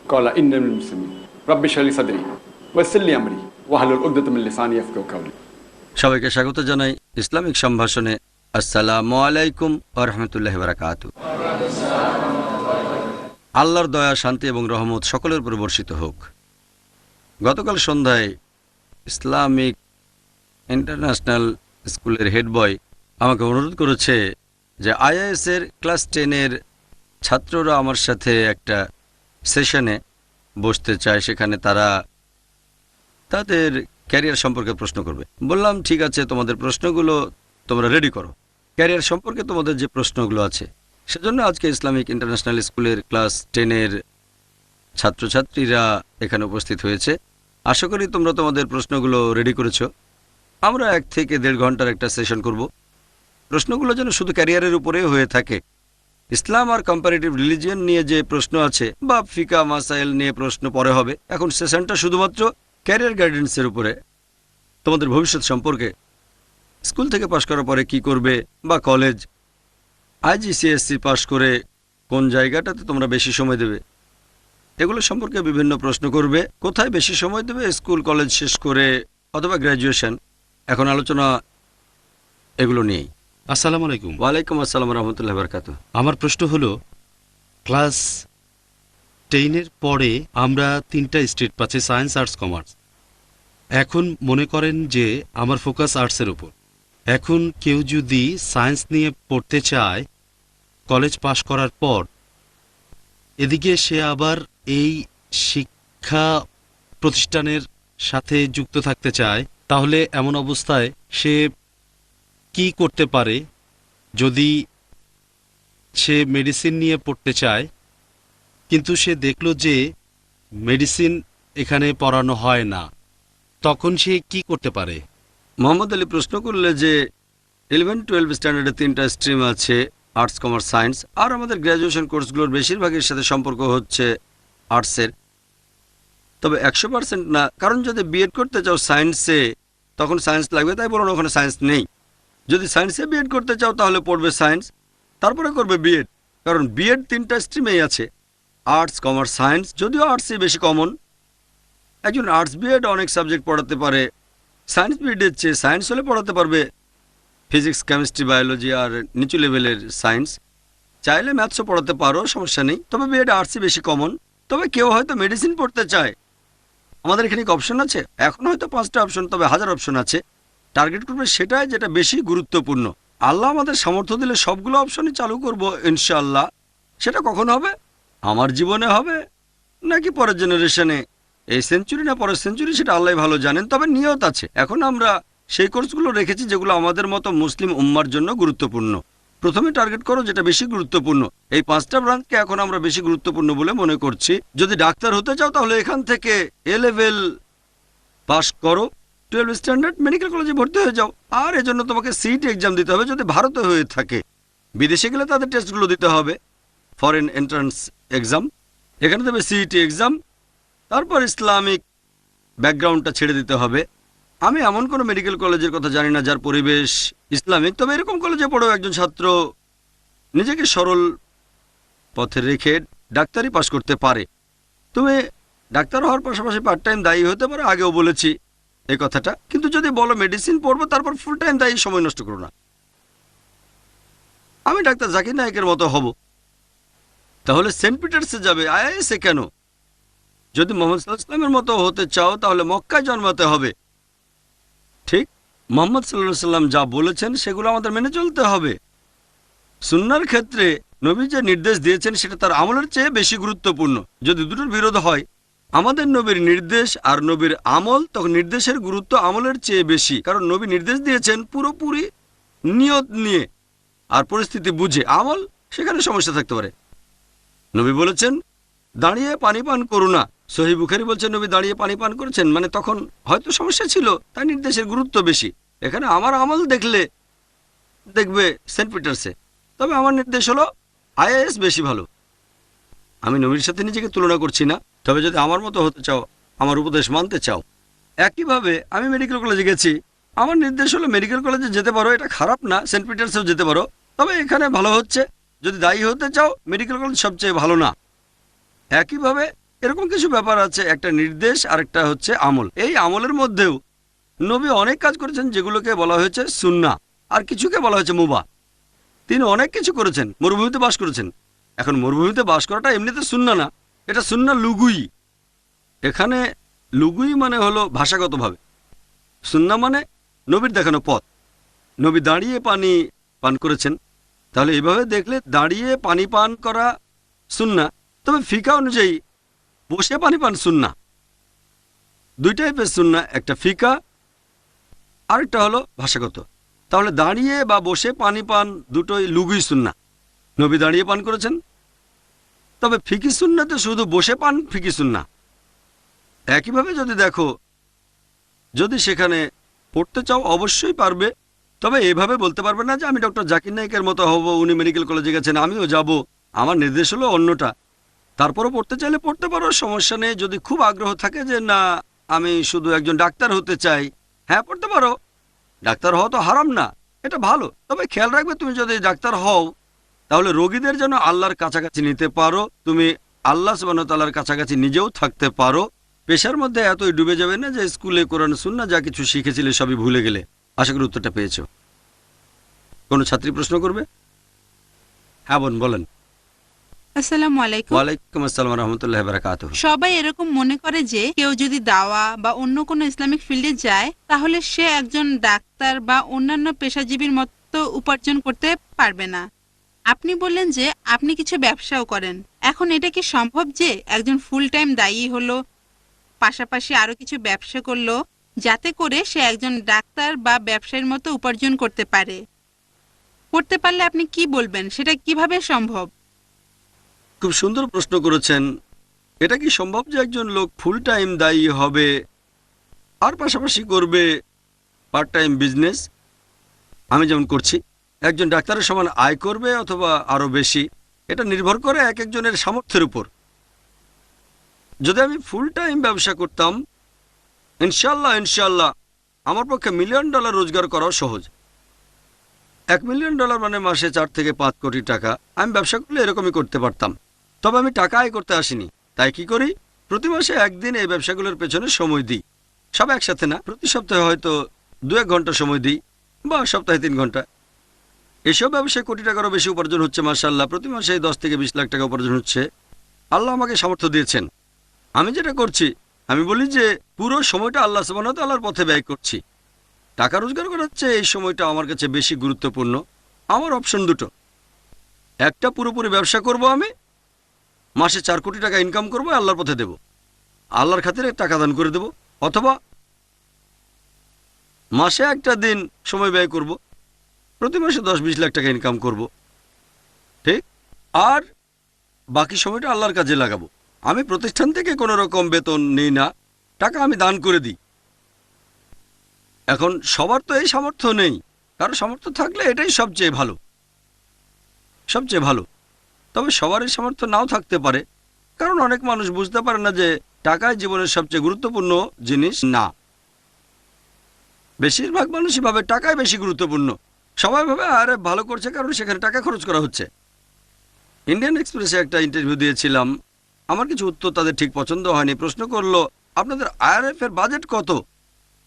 ক্বালা ইন্নানি মুসলিম। রাব্বি ইশরাহ লি সাদরি ওয়া ইয়াসসির লি আমরি ওয়াহলুল উকদাতাম মিন লিসানি ইয়াফকাহু কাওলি। সবাইকে স্বাগত জানাই ইসলামিক সম্ভাষণে। আসসালামু আলাইকুম ওয়া রাহমাতুল্লাহি ওয়া বারাকাতুহু। আল্লাহর দয়া, শান্তি এবং রহমত সকলের উপর বর্ষিত হোক। গতকাল সন্ধ্যায় ইসলামিক ইন্টারন্যাশনাল স্কুলের হেড বয় আমাকে অনুরোধ করেছে যে আইএএসের ক্লাস 10-এর ছাত্ররা আমার সাথে একটা সেশনে বসতে চায়, সেখানে তারা তাদের ক্যারিয়ার সম্পর্কে প্রশ্ন করবে। বললাম, ঠিক আছে, তোমাদের প্রশ্নগুলো তোমরা রেডি করো। ক্যারিয়ার সম্পর্কে তোমাদের যে প্রশ্নগুলো আছে, সেজন্য আজকে ইসলামিক ইন্টারন্যাশনাল স্কুলের ক্লাস 10-এর ছাত্রছাত্রীরা এখানে উপস্থিত হয়েছে। আশা করি তোমরা তোমাদের প্রশ্নগুলো রেডি করেছো। আমরা 1 থেকে 1.5 ঘন্টার একটা সেশন করব। প্রশ্নগুলো যেন শুধু ক্যারিয়ারের উপরে হয়ে থাকে। ইসলাম আর কম্পারেটিভ রিলিজিয়ন নিয়ে যে প্রশ্ন আছে বা ফিকা মাসাইল নিয়ে প্রশ্ন পরে হবে। এখন সেশনটা শুধুমাত্র ক্যারিয়ার গাইডেন্সের উপরে, তোমাদের ভবিষ্যৎ সম্পর্কে, স্কুল থেকে পাশ করার পরে কি করবে, বা কলেজ, আইজিসিএসসি পাশ করে কোন জায়গাটাতে তোমরা বেশি সময় দেবে, এগুলো সম্পর্কে বিভিন্ন প্রশ্ন করবে। কোথায় বেশি সময় দেবে, স্কুল কলেজ শেষ করে অথবা গ্র্যাজুয়েশন। এখন আলোচনা এগুলো নিয়েই। আসসালামু আলাইকুম। ওয়ালাইকুম আসসালাম রহমতুল্লাহ বারকাতুহু। আমার প্রশ্ন হলো, ক্লাস 10-এর পরে আমরা 3টা স্ট্রিট পাচ্ছি, সায়েন্স, আর্টস, কমার্স। এখন মনে করেন যে আমার ফোকাস আর্টসের উপর। এখন কেউ যদি সায়েন্স নিয়ে পড়তে চায় কলেজ পাশ করার পর, এদিকে সে আবার এই শিক্ষা প্রতিষ্ঠানের সাথে যুক্ত থাকতে চায়, তাহলে এমন অবস্থায় সে কি করতে পারে? যদি সে মেডিসিন নিয়ে পড়তে চায়, কিন্তু সে দেখল যে মেডিসিন এখানে পড়ানো হয় না, তখন সে কি করতে পারে? মোহাম্মদ আলী প্রশ্ন করলে যে 11-12 স্ট্যান্ডার্ডে 3টা স্ট্রিম আছে, আর্টস, কমার্স, সায়েন্স। আর আমাদের গ্র্যাজুয়েশন কোর্সগুলোর বেশিরভাগের সাথে সম্পর্ক হচ্ছে আর্টসের। তবে 100% না, কারণ যদি বিএড করতে চাও সায়েন্সে, তখন সায়েন্স লাগবে, তাই বলুন ওখানে সায়েন্স নেই। যদি সায়েন্সে বিএড করতে চাও তাহলে পড়বে সায়েন্স, তারপরে করবে বিএড, কারণ বিএড 3টা স্ট্রিমেই আছে, আর্টস, কমার্স, সায়েন্স। যদিও আর্টসই বেশি কমন। একজন আর্টস বিএড অনেক সাবজেক্ট পড়াতে পারে, সায়েন্স পিরিয়ডের চেয়ে সায়েন্স হলে পড়াতে পারবে ফিজিক্স, কেমিস্ট্রি, বায়োলজি আর নিচু লেভেলের সায়েন্স। চাইলে ম্যাথসও পড়াতে পারো, সমস্যা নেই। তবে বিএড আর্টসই বেশি কমন। তবে কেউ হয়তো মেডিসিন পড়তে চায়, আমাদের এখানে কি অপশন আছে? এখন হয়তো 5টা অপশন, তবে হাজার অপশন আছে। টার্গেট করবে সেটাই যেটা বেশি গুরুত্বপূর্ণ। আল্লাহ আমাদের সামর্থ্য দিলে সবগুলো অপশনই চালু করব ইনশাআল্লাহ। সেটা কখন হবে? আমার জীবনে হবে নাকি পরের জেনারেশনে, এই সেঞ্চুরি না পরের সেঞ্চুরি, সেটা আল্লাহ ভালো জানেন। তবে নিয়ত আছে। এখন আমরা সেই কোর্সগুলো রেখেছি যেগুলো আমাদের মতো মুসলিম উম্মার জন্য গুরুত্বপূর্ণ। প্রথমে টার্গেট করো যেটা বেশি গুরুত্বপূর্ণ। এই 5টা ব্রাঞ্চকে এখন আমরা বেশি গুরুত্বপূর্ণ বলে মনে করছি। যদি ডাক্তার হতে চাও তাহলে এখান থেকে এ লেভেল পাস করো, 12 স্ট্যান্ডার্ড মেডিকেল কলেজে ভর্তি হয়ে যাও। আর এজন্য তোমাকে সিইটি এক্সাম দিতে হবে যদি ভারতে হয়ে থাকে। বিদেশে গেলে তাদের টেস্টগুলো দিতে হবে, ফরেন এন্ট্রান্স এক্সাম। এখানে দেবে সিইটি এক্সাম। তারপর ইসলামিক ব্যাকগ্রাউন্ডটা ছেড়ে দিতে হবে। আমি এমন কোনো মেডিকেল কলেজের কথা জানি না যার পরিবেশ ইসলামিক। তবে এরকম কলেজে পড়েও একজন ছাত্র নিজেকে সরল পথে রেখে ডাক্তারি পাশ করতে পারে। তুমি ডাক্তার হওয়ার পাশাপাশি পার্ট টাইম দায়ী হতে পারো, আগেও বলেছি এই কথাটা। কিন্তু যদি বলো মেডিসিন পড়বো তারপর ফুল টাইম দায়ী, সময় নষ্ট করো না। আমি ডাক্তার জাকির নায়েকের মতো হব, তাহলে সেন্ট পিটার্সে যাবে, আইআইএসে কেন? যদি মোহাম্মদ সাল্লাল্লাহু আলাইহি ওয়াসাল্লামের মতো হতে চাও তাহলে মক্কায় জন্মাতে হবে। ঠিক মোহাম্মদ সাল্লাল্লাহু আলাইহি ওয়াসাল্লাম যা বলেছেন সেগুলো আমাদের মেনে চলতে হবে। সুন্নাহর ক্ষেত্রে নবী যে নির্দেশ দিয়েছেন সেটা তার আমলের চেয়ে বেশি গুরুত্বপূর্ণ। যদি দুটোর বিরোধ হয়, আমাদের নবীর নির্দেশ আর নবীর আমল, তখন নির্দেশের গুরুত্ব আমলের চেয়ে বেশি। কারণ নবী নির্দেশ দিয়েছেন পুরোপুরি নিয়ত নিয়ে আর পরিস্থিতি বুঝে। আমল সেখানে সমস্যা থাকতে পারে। নবী বলেছেন দাঁড়িয়ে পানি পান করো না, সহিহ বুখারী বলছেন নবী দাঁড়িয়ে পানি পান করেছেন, মানে তখন হয়তো সমস্যা ছিল, তাই নির্দেশের গুরুত্ব বেশি। এখানে আমার আমল দেখলে দেখবে সেন্ট পিটার্সে, তবে আমার নির্দেশ হলো আইএএস বেশি ভালো। আমি নবীর সাথে নিজেকে তুলনা করছি না। তবে যদি আমার মতো হতে চাও, আমার উপদেশ মানতে চাও, একইভাবে আমি মেডিকেল কলেজে গেছি, আমার নির্দেশ হলো মেডিকেল কলেজে যেতে পারো, এটা খারাপ না। সেন্ট পিটার্সেও যেতে পারো, তবে এখানে ভালো হচ্ছে। যদি দায়ী হতে চাও মেডিকেল কলেজ সবচেয়ে ভালো না। একইভাবে এরকম কিছু ব্যাপার আছে, একটা নির্দেশ আর একটা হচ্ছে আমল। এই আমলের মধ্যেও নবী অনেক কাজ করেছেন যেগুলোকে বলা হয়েছে সুন্নাহ, আর কিছুকে বলা হয়েছে মুবাহ। তিনি অনেক কিছু করেছেন, মরুভূমিতে বাস করেছেন। এখন মরুভূমিতে বাস করাটা এমনিতে সুন্নাহ না, এটা সুন্নাহ লুগুই। এখানে লুগুই মানে হলো ভাষাগতভাবে, সুন্নাহ মানে নবীর দেখানো পথ। নবী দাঁড়িয়ে পানি পান করেছেন, তাহলে এইভাবে দেখলে দাঁড়িয়ে পানি পান করা সুন্নাহ। তবে ফিকা অনুযায়ী বসে পানি পান সুন্নাহ। দুই টাইপের সুন্নাহ, একটা ফিকা আরেকটা হলো ভাষাগত। তাহলে দাঁড়িয়ে বা বসে পানি পান দুটোই লুগুই সুন্নাহ। নবী দাঁড়িয়ে পান করেছেন। তবে ফিকি সুন্নাতে শুধু বসে পান ফিকি সুন্নাহ। একইভাবে যদি দেখো, যদি সেখানে পড়তে চাও অবশ্যই পারবে, তবে এভাবে বলতে পারবে না যে আমি ডক্টর জাকির নায়েকের মতো হব, উনি মেডিকেল কলেজে গেছেন আমিও যাব। আমার নির্দেশ হলো অন্যটা। তারপরও পড়তে চাইলে পড়তে পারো, সমস্যা নেই। যদি খুব আগ্রহ থাকে যে না আমি শুধু একজন ডাক্তার হতে চাই, হ্যাঁ পড়তে পারো। ডাক্তার হওয়া তো হারাম না, এটা ভালো। তবে খেয়াল রাখবে তুমি যদি ডাক্তার হও তাহলে রোগীদের যেন আল্লাহর কাছাকাছি নিতে পারো, তুমি আল্লাহ সুবহানাহু ওয়া তাআলার কাছাকাছি নিজেও থাকতে পারো। পেশার মধ্যে এতই ডুবে যাবে না যে স্কুলে কোরআন সুন্নাহ যা কিছু শিখেছিলে সবই ভুলে গেলে। আশা করি উত্তরটা পেয়েছো। কোনো ছাত্রী প্রশ্ন করবে? হ্যাঁ বোন বলেন। আসসালামু আলাইকুম। ওয়ালাইকুম আসসালাম ওয়া রাহমাতুল্লাহি ওয়া বারাকাতুহু। সবাই এরকম মনে করে যে কেউ যদি দাওয়া বা অন্য কোনো ইসলামিক ফিল্ডে যায় তাহলে সে একজন ডাক্তার বা অন্যান্য পেশাজীবীর মতো উপার্জন করতে পারবে না। আপনি বললেন যে আপনি কিছু ব্যবসাও করেন। এখন এটা কি সম্ভব যে একজন ফুল টাইম দায়ী হলো, পাশাপাশি আরো কিছু ব্যবসা করলো, যাতে করে সে একজন ডাক্তার বা ব্যবসায়ীর মতো উপার্জন করতে পারে? করতে পারলে আপনি কি বলবেন, সেটা কিভাবে সম্ভব? খুব সুন্দর প্রশ্ন করেছেন। এটা কি সম্ভব যে একজন লোক ফুল টাইম দায়ী হবে আর পাশাপাশি করবে পার্ট টাইম বিজনেস? আমি যেমন করছি। একজন ডাক্তারের সমান আয় করবে অথবা আরও বেশি, এটা নির্ভর করে এক একজনের সামর্থ্যের উপর। যদি আমি ফুল টাইম ব্যবসা করতাম, ইনশাল্লাহ আমার পক্ষে $1 মিলিয়ন রোজগার করাও সহজ। $1 মিলিয়ন মানে মাসে 4 থেকে 5 কোটি টাকা। আমি ব্যবসা করলে এরকমই করতে পারতাম। তবে আমি টাকা আয় করতে আসিনি। তাই কি করি, প্রতি মাসে একদিন এই ব্যবসাগুলোর পেছনে সময় দিই। সব একসাথে না, প্রতি সপ্তাহে হয়তো 2-1 ঘন্টা সময় দিই, বা সপ্তাহে 3 ঘন্টা। এসব ব্যবসায় কোটি টাকারও বেশি উপার্জন হচ্ছে মাশাআল্লাহ। প্রতি মাসে 10 থেকে 20 লাখ টাকা উপার্জন হচ্ছে। আল্লাহ আমাকে সামর্থ্য দিয়েছেন। আমি যেটা করছি, আমি বলি যে পুরো সময়টা আল্লাহ সুবহানাহু ওয়া তাআলার পথে ব্যয় করছি। টাকা রোজগার করার চেয়ে এই সময়টা আমার কাছে বেশি গুরুত্বপূর্ণ। আমার অপশন দুটো, একটা পুরোপুরি ব্যবসা করব, আমি মাসে 4 কোটি টাকা ইনকাম করব, আল্লাহর পথে দেব, আল্লাহর খাতিরে টাকা দান করে দেব, অথবা মাসে একটা দিন সময় ব্যয় করব, প্রতি মাসে 10-20 লাখ টাকা ইনকাম করব, ঠিক, আর বাকি সময়টা আল্লাহর কাজে লাগাবো। আমি প্রতিষ্ঠান থেকে কোনো রকম বেতন নিই না, টাকা আমি দান করে দিই। এখন সবার তো এই সামর্থ্য নেই, কারো সামর্থ্য থাকলে এটাই সবচেয়ে ভালো, সবচেয়ে ভালো। তবে সবার এই সামর্থ্য নাও থাকতে পারে, কারণ অনেক মানুষ বুঝতে পারে না যে টাকাই জীবনের সবচেয়ে গুরুত্বপূর্ণ জিনিস না। বেশিরভাগ মানুষই ভাবে টাকাই বেশি গুরুত্বপূর্ণ। সবাই ভাবে আরে ভালো করছে কারণ সেখানে টাকা খরচ করা হচ্ছে। ইন্ডিয়ান এক্সপ্রেসে একটা ইন্টারভিউ দিয়েছিলাম, আমার কিছু উত্তর তাদের ঠিক পছন্দ হয়নি। প্রশ্ন করলো, আপনাদের আইআরএফ এর বাজেট কত?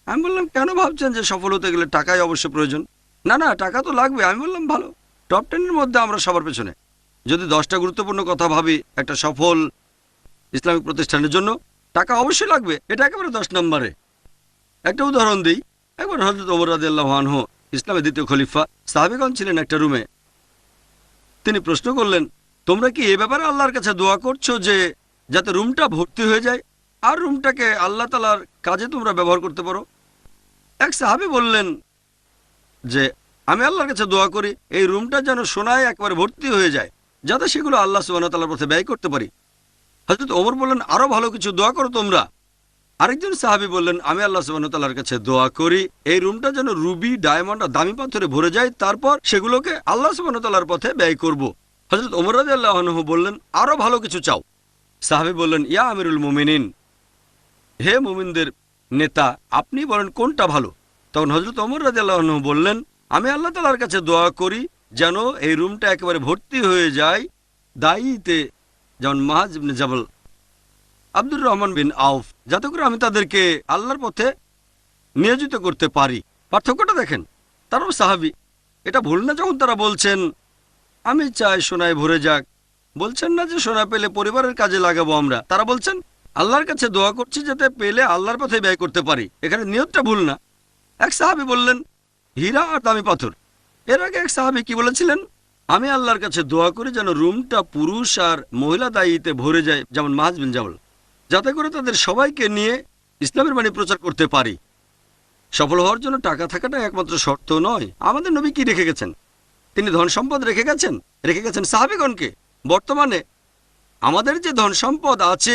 আমি বললাম, কেন ভাবছেন যে সফল হতে গেলে টাকাই অবশ্য প্রয়োজন? না না, টাকা তো লাগবে। আমি বললাম, ভালো, টপ 10-এর মধ্যে আমরা সবার পেছনে। যদি 10টা গুরুত্বপূর্ণ কথা ভাবি একটা সফল ইসলামিক প্রতিষ্ঠানের জন্য, টাকা অবশ্যই লাগবে, এটা একেবারে 10 নম্বরে। একটা উদাহরণ দিই। একবার হযরত ওমর রাদিয়াল্লাহু আনহু, ইসলামের দ্বিতীয় খলিফা, সাহাবীগণ ছিলেন একটা রুমে। তিনি প্রশ্ন করলেন, তোমরা কি এ ব্যাপারে আল্লাহর কাছে দোয়া করছো যে যাতে রুমটা ভর্তি হয়ে যায় আর রুমটাকে আল্লাহ তাআলার কাজে তোমরা ব্যবহার করতে পারো? এক সাহাবী বললেন যে আমি আল্লাহর কাছে দোয়া করি এই রুমটা যেন সোনায় একবারে ভর্তি হয়ে যায়, যাতে সেগুলো আল্লাহ সুবহানাহু ওয়া তাআলার পথে ব্যয় করতে পারি। হযরত ওমর বললেন, আরো ভালো কিছু দোয়া করো তোমরা। আরেকজন সাহাবী বললেন, আমি আল্লাহ সুবহানাহু ওয়া তাআলার কাছে দোয়া করি এই রুমটা যেন রুবি, ডায়মন্ড আর দামি পাথরে ভরে যায়, তারপর সেগুলোকে আল্লাহ সুবহানাহু ওয়া তাআলার পথে ব্যয় করব। হযরত ওমর রাদিয়াল্লাহু আনহু বললেন, আরো ভালো কিছু চাও। সাহাবী বললেন, ইয়া আমিরুল মুমিনিন, হে মুমিনদের নেতা, আপনি বলেন কোনটা ভালো? তখন হযরত ওমর রাদিয়াল্লাহু আনহু বললেন, আমি আল্লাহ তাআলার কাছে দোয়া করি যেন এই রুমটা একেবারে ভর্তি হয়ে যায় দায়ীতে, যেমন মুআয ইবনে জাবাল, আব্দুর রহমান বিন আউফ, যাতে করে আমি তাদেরকে আল্লাহর পথে নিয়োজিত করতে পারি। পার্থক্যটা দেখেন, তারাও সাহাবী। এটা ভুল না যখন তারা বলছেন আমি চাই সোনায় ভরে যাক, বলছেন না যে সোনা পেলে পরিবারের কাজে লাগাবো আমরা। তারা বলছেন আল্লাহর কাছে দোয়া করছি যাতে পেলে আল্লাহর পথে ব্যয় করতে পারি। এখানে নিয়তটা ভুল না। এক সাহাবী বললেন হীরা আর দামি পাথর। এর আগে এক সাহাবী কি বলেছিলেন, আমি আল্লাহর কাছে দোয়া করি যেন রুমটা পুরুষ আর মহিলা দায়ীতে ভরে যায়, যেমন মুআয বিন জাবাল, যাতে করে তাদের সবাইকে নিয়ে ইসলামের বাণী প্রচার করতে পারি। সফল হওয়ার জন্য টাকা থাকাটা একমাত্র শর্ত নয়। আমাদের নবী কি রেখে গেছেন? তিনি ধন সম্পদ রেখে গেছেন সাহাবীগণকে। বর্তমানে আমাদের যে ধন সম্পদ আছে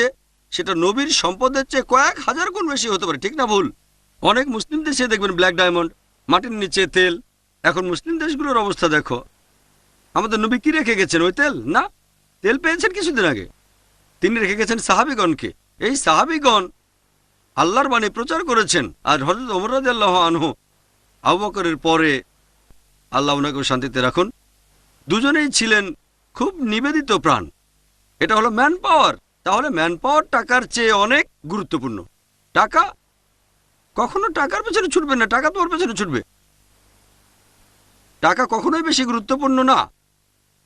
সেটা নবীর সম্পদের চেয়ে কয়েক হাজার গুণ বেশি হতে পারে, ঠিক না ভুল? অনেক মুসলিম দেশে দেখবেন ব্ল্যাক ডায়মন্ড, মাটির নিচে তেল। এখন মুসলিম দেশগুলোর অবস্থা দেখো। আমাদের নবী কি রেখে গেছেন? ওই তেল না, তেল পেয়েছেন কিছুদিন আগে। তিনি রেখে গেছেন সাহাবীগণকে। এই সাহাবীগণ আল্লাহর বাণী প্রচার করেছেন। আর হযরত ওমর রাদিয়াল্লাহু আনহু, আবু বকরের পরে, আল্লাহ ওনাকে শান্তিতে রাখুন, দুজনেই ছিলেন খুব নিবেদিত প্রাণ। এটা হলো ম্যান পাওয়ার। তাহলে ম্যান পাওয়ার টাকার চেয়ে অনেক গুরুত্বপূর্ণ। টাকা কখনো টাকার পেছনে ছুটবে না, টাকা তোমার পেছনে ছুটবে। টাকা কখনোই বেশি গুরুত্বপূর্ণ না।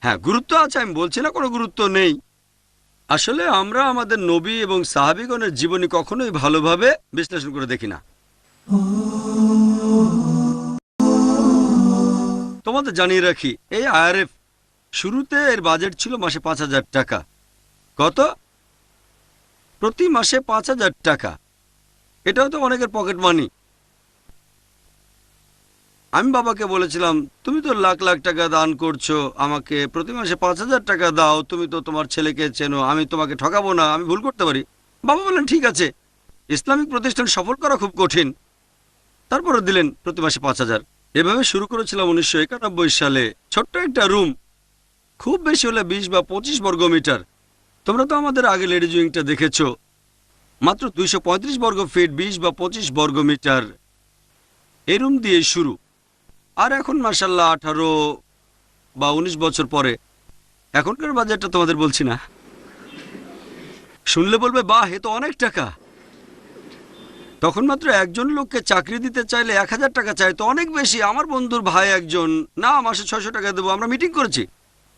হ্যাঁ, গুরুত্ব আছে, আমি বলছি না কোনো গুরুত্ব নেই। আসলে আমরা আমাদের নবী এবং সাহাবীগণের জীবনী কখনোই ভালোভাবে বিশ্লেষণ করে দেখি না। তোমাদের জানিয়ে রাখি, এই আইআরএফ শুরুতে এর বাজেট ছিল মাসে 5,000 টাকা। কত? প্রতি মাসে 5,000 টাকা। এটাও তো অনেকের পকেট মানি। আমি বাবাকে বলেছিলাম, তুমি তো লাখ লাখ টাকা দান করছো, আমাকে প্রতি মাসে 5,000 টাকা দাও, তুমি তো তোমার ছেলেকে চেনো, আমি তোমাকে ঠকাবো না, আমি ভুল করতে পারি। বাবা বললেন, ঠিক আছে, ইসলামিক প্রতিষ্ঠান সফল করা খুব কঠিন। তারপরে দিলেন প্রতি মাসে 5,000। এভাবে শুরু করেছিলাম 1991 সালে। ছোট্ট একটা রুম, খুব বেশি হলে 20 বা 25 বর্গ মিটার। তোমরা তো আমাদের আগে লেডিজ উইংটা দেখেছ, মাত্র 235 বর্গ ফিট, 20 বা 25 বর্গ মিটার। এই রুম দিয়ে শুরু। আর এখন মাশাআল্লাহ 18 বা 19 বছর পরে, এখনকার বাজেটটা তোমাদের বলছি না, শুনলে বলবে বাহ, এ তো অনেক টাকা। তখন মাত্র একজন লোককে চাকরি দিতে চাইলে 1000 টাকা চাই, তো অনেক বেশি। আমার বন্ধুর ভাই একজন, না মাসে 600 টাকা দেবো, আমরা মিটিং করেছি,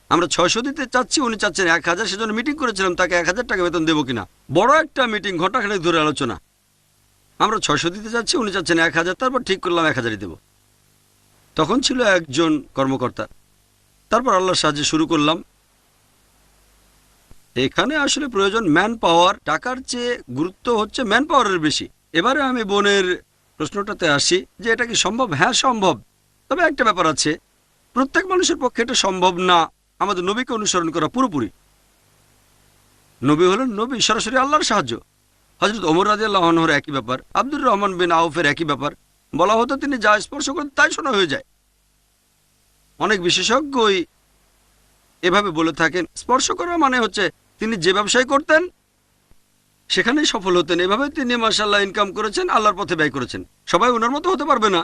আমরা 600 দিতে চাচ্ছি, উনি চাচ্ছেন 1000, সেজন্য মিটিং করেছিলাম তাকে 1000 টাকা বেতন দেবো কিনা। বড় একটা মিটিং, ঘন্টাখানেক ধরে আলোচনা। আমরা 600 দিতে চাচ্ছি, উনি চাচ্ছেন 1000, তারপর ঠিক করলাম 1000ই দেবো। তখন ছিল একজন কর্মকর্তা। তারপর আল্লাহর সাহায্যে শুরু করলাম। এখানে আসলে প্রয়োজন ম্যান পাওয়ার, টাকার চেয়ে গুরুত্ব হচ্ছে ম্যান পাওয়ারের বেশি। এবারে আমি বোনের প্রশ্নটাতে আসি যে এটা কি সম্ভব? হ্যাঁ সম্ভব, তবে একটা ব্যাপার আছে, প্রত্যেক মানুষের পক্ষে এটা সম্ভব না আমাদের নবীকে অনুসরণ করা পুরোপুরি। নবী হলেন নবী, সরাসরি আল্লাহর সাহায্য। হযরত ওমর রাদিয়াল্লাহু আনহুর একই ব্যাপার, আব্দুর রহমান বিন আউফের একই ব্যাপার। বলা হতো তিনি যা স্পর্শ করেন তাই শোনা হয়ে যায়। অনেক বিশেষজ্ঞই এভাবে বলে থাকেন, স্পর্শ করা মানে হচ্ছে তিনি যে ব্যবসায় করতেন সেখানেই সফল হতেন। এভাবে তিনি মাশাআল্লাহ ইনকাম করেছেন, আল্লাহর পথে ব্যয় করেছেন। সবাই ওনার মতো হতে পারবে না,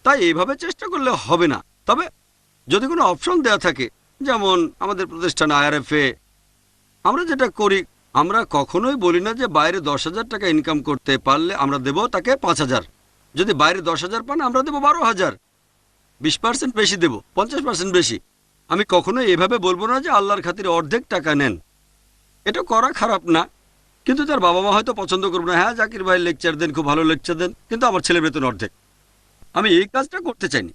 তাই এইভাবে চেষ্টা করলে হবে না। তবে যদি কোনো অপশন দেওয়া থাকে, যেমন আমাদের প্রতিষ্ঠান IRFA, আমরা যেটা করি, আমরা কখনোই বলি না যে বাইরে 10,000 টাকা ইনকাম করতে পারলে আমরা দেব তাকে 5,000। যদি বাইরে 10,000 পান, আমরা দেবো 12,000, 20% বেশি দেব, 50% বেশি। আমি কখনোই এভাবে বলবো না যে আল্লাহর খাতিরে অর্ধেক টাকা নেন। এটা করা খারাপ না, কিন্তু তার বাবা মা হয়তো পছন্দ করবে না। হ্যাঁ জাকির ভাই লেকচার দেন, খুব ভালো লেকচার দেন, কিন্তু আমার ছেলের বেতন অর্ধেক। আমি এই কাজটা করতে চাইনি।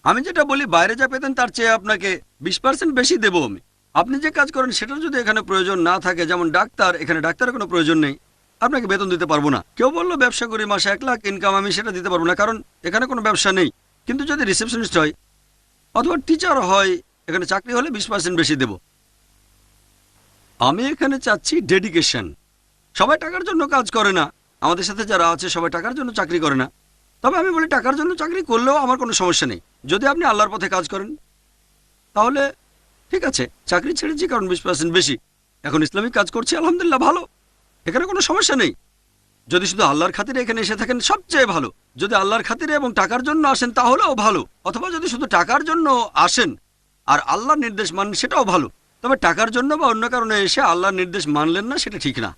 আমি যেটা বলি, বাইরে যা পেতেন তার চেয়ে আপনাকে 20% বেশি দেবো আমি। আপনি যে কাজ করেন সেটার যদি এখানে প্রয়োজন না থাকে, যেমন ডাক্তার, এখানে ডাক্তারের কোনো প্রয়োজন নেই, আপনাকে বেতন দিতে পারবো না। কেউ বললো ব্যবসা করি মাসে 1 লাখ ইনকাম, আমি সেটা দিতে পারবো না, কারণ এখানে কোনো ব্যবসা নেই। কিন্তু যদি রিসেপশনিস্ট হয় অথবা টিচার হয়, এখানে চাকরি হলে 20% বেশি দেব। আমি এখানে চাচ্ছি ডেডিকেশন। সবাই টাকার জন্য কাজ করে না, আমাদের সাথে যারা আছে সবাই টাকার জন্য চাকরি করে না। তবে আমি বলি টাকার জন্য চাকরি করলেও আমার কোনো সমস্যা নেই, যদি আপনি আল্লাহর পথে কাজ করেন তাহলে ঠিক আছে। চাকরি ছেড়েছি কারণ 20% বেশি, এখন ইসলামিক কাজ করছি, আলহামদুলিল্লাহ ভালো, এখানে কোনো সমস্যা নেই। যদি শুধু আল্লাহর খাতিরে এখানে এসে থাকেন সবচেয়ে ভালো। যদি আল্লাহর খাতিরে এবং টাকার জন্য আসেন তাহলেও ভালো, অথবা যদি শুধু টাকার জন্য আসেন আর আল্লাহর নির্দেশ মানেন সেটাও ভালো। তবে টাকার জন্য বা অন্য কারণে এসে আল্লাহর নির্দেশ মানলেন না, সেটা ঠিক না।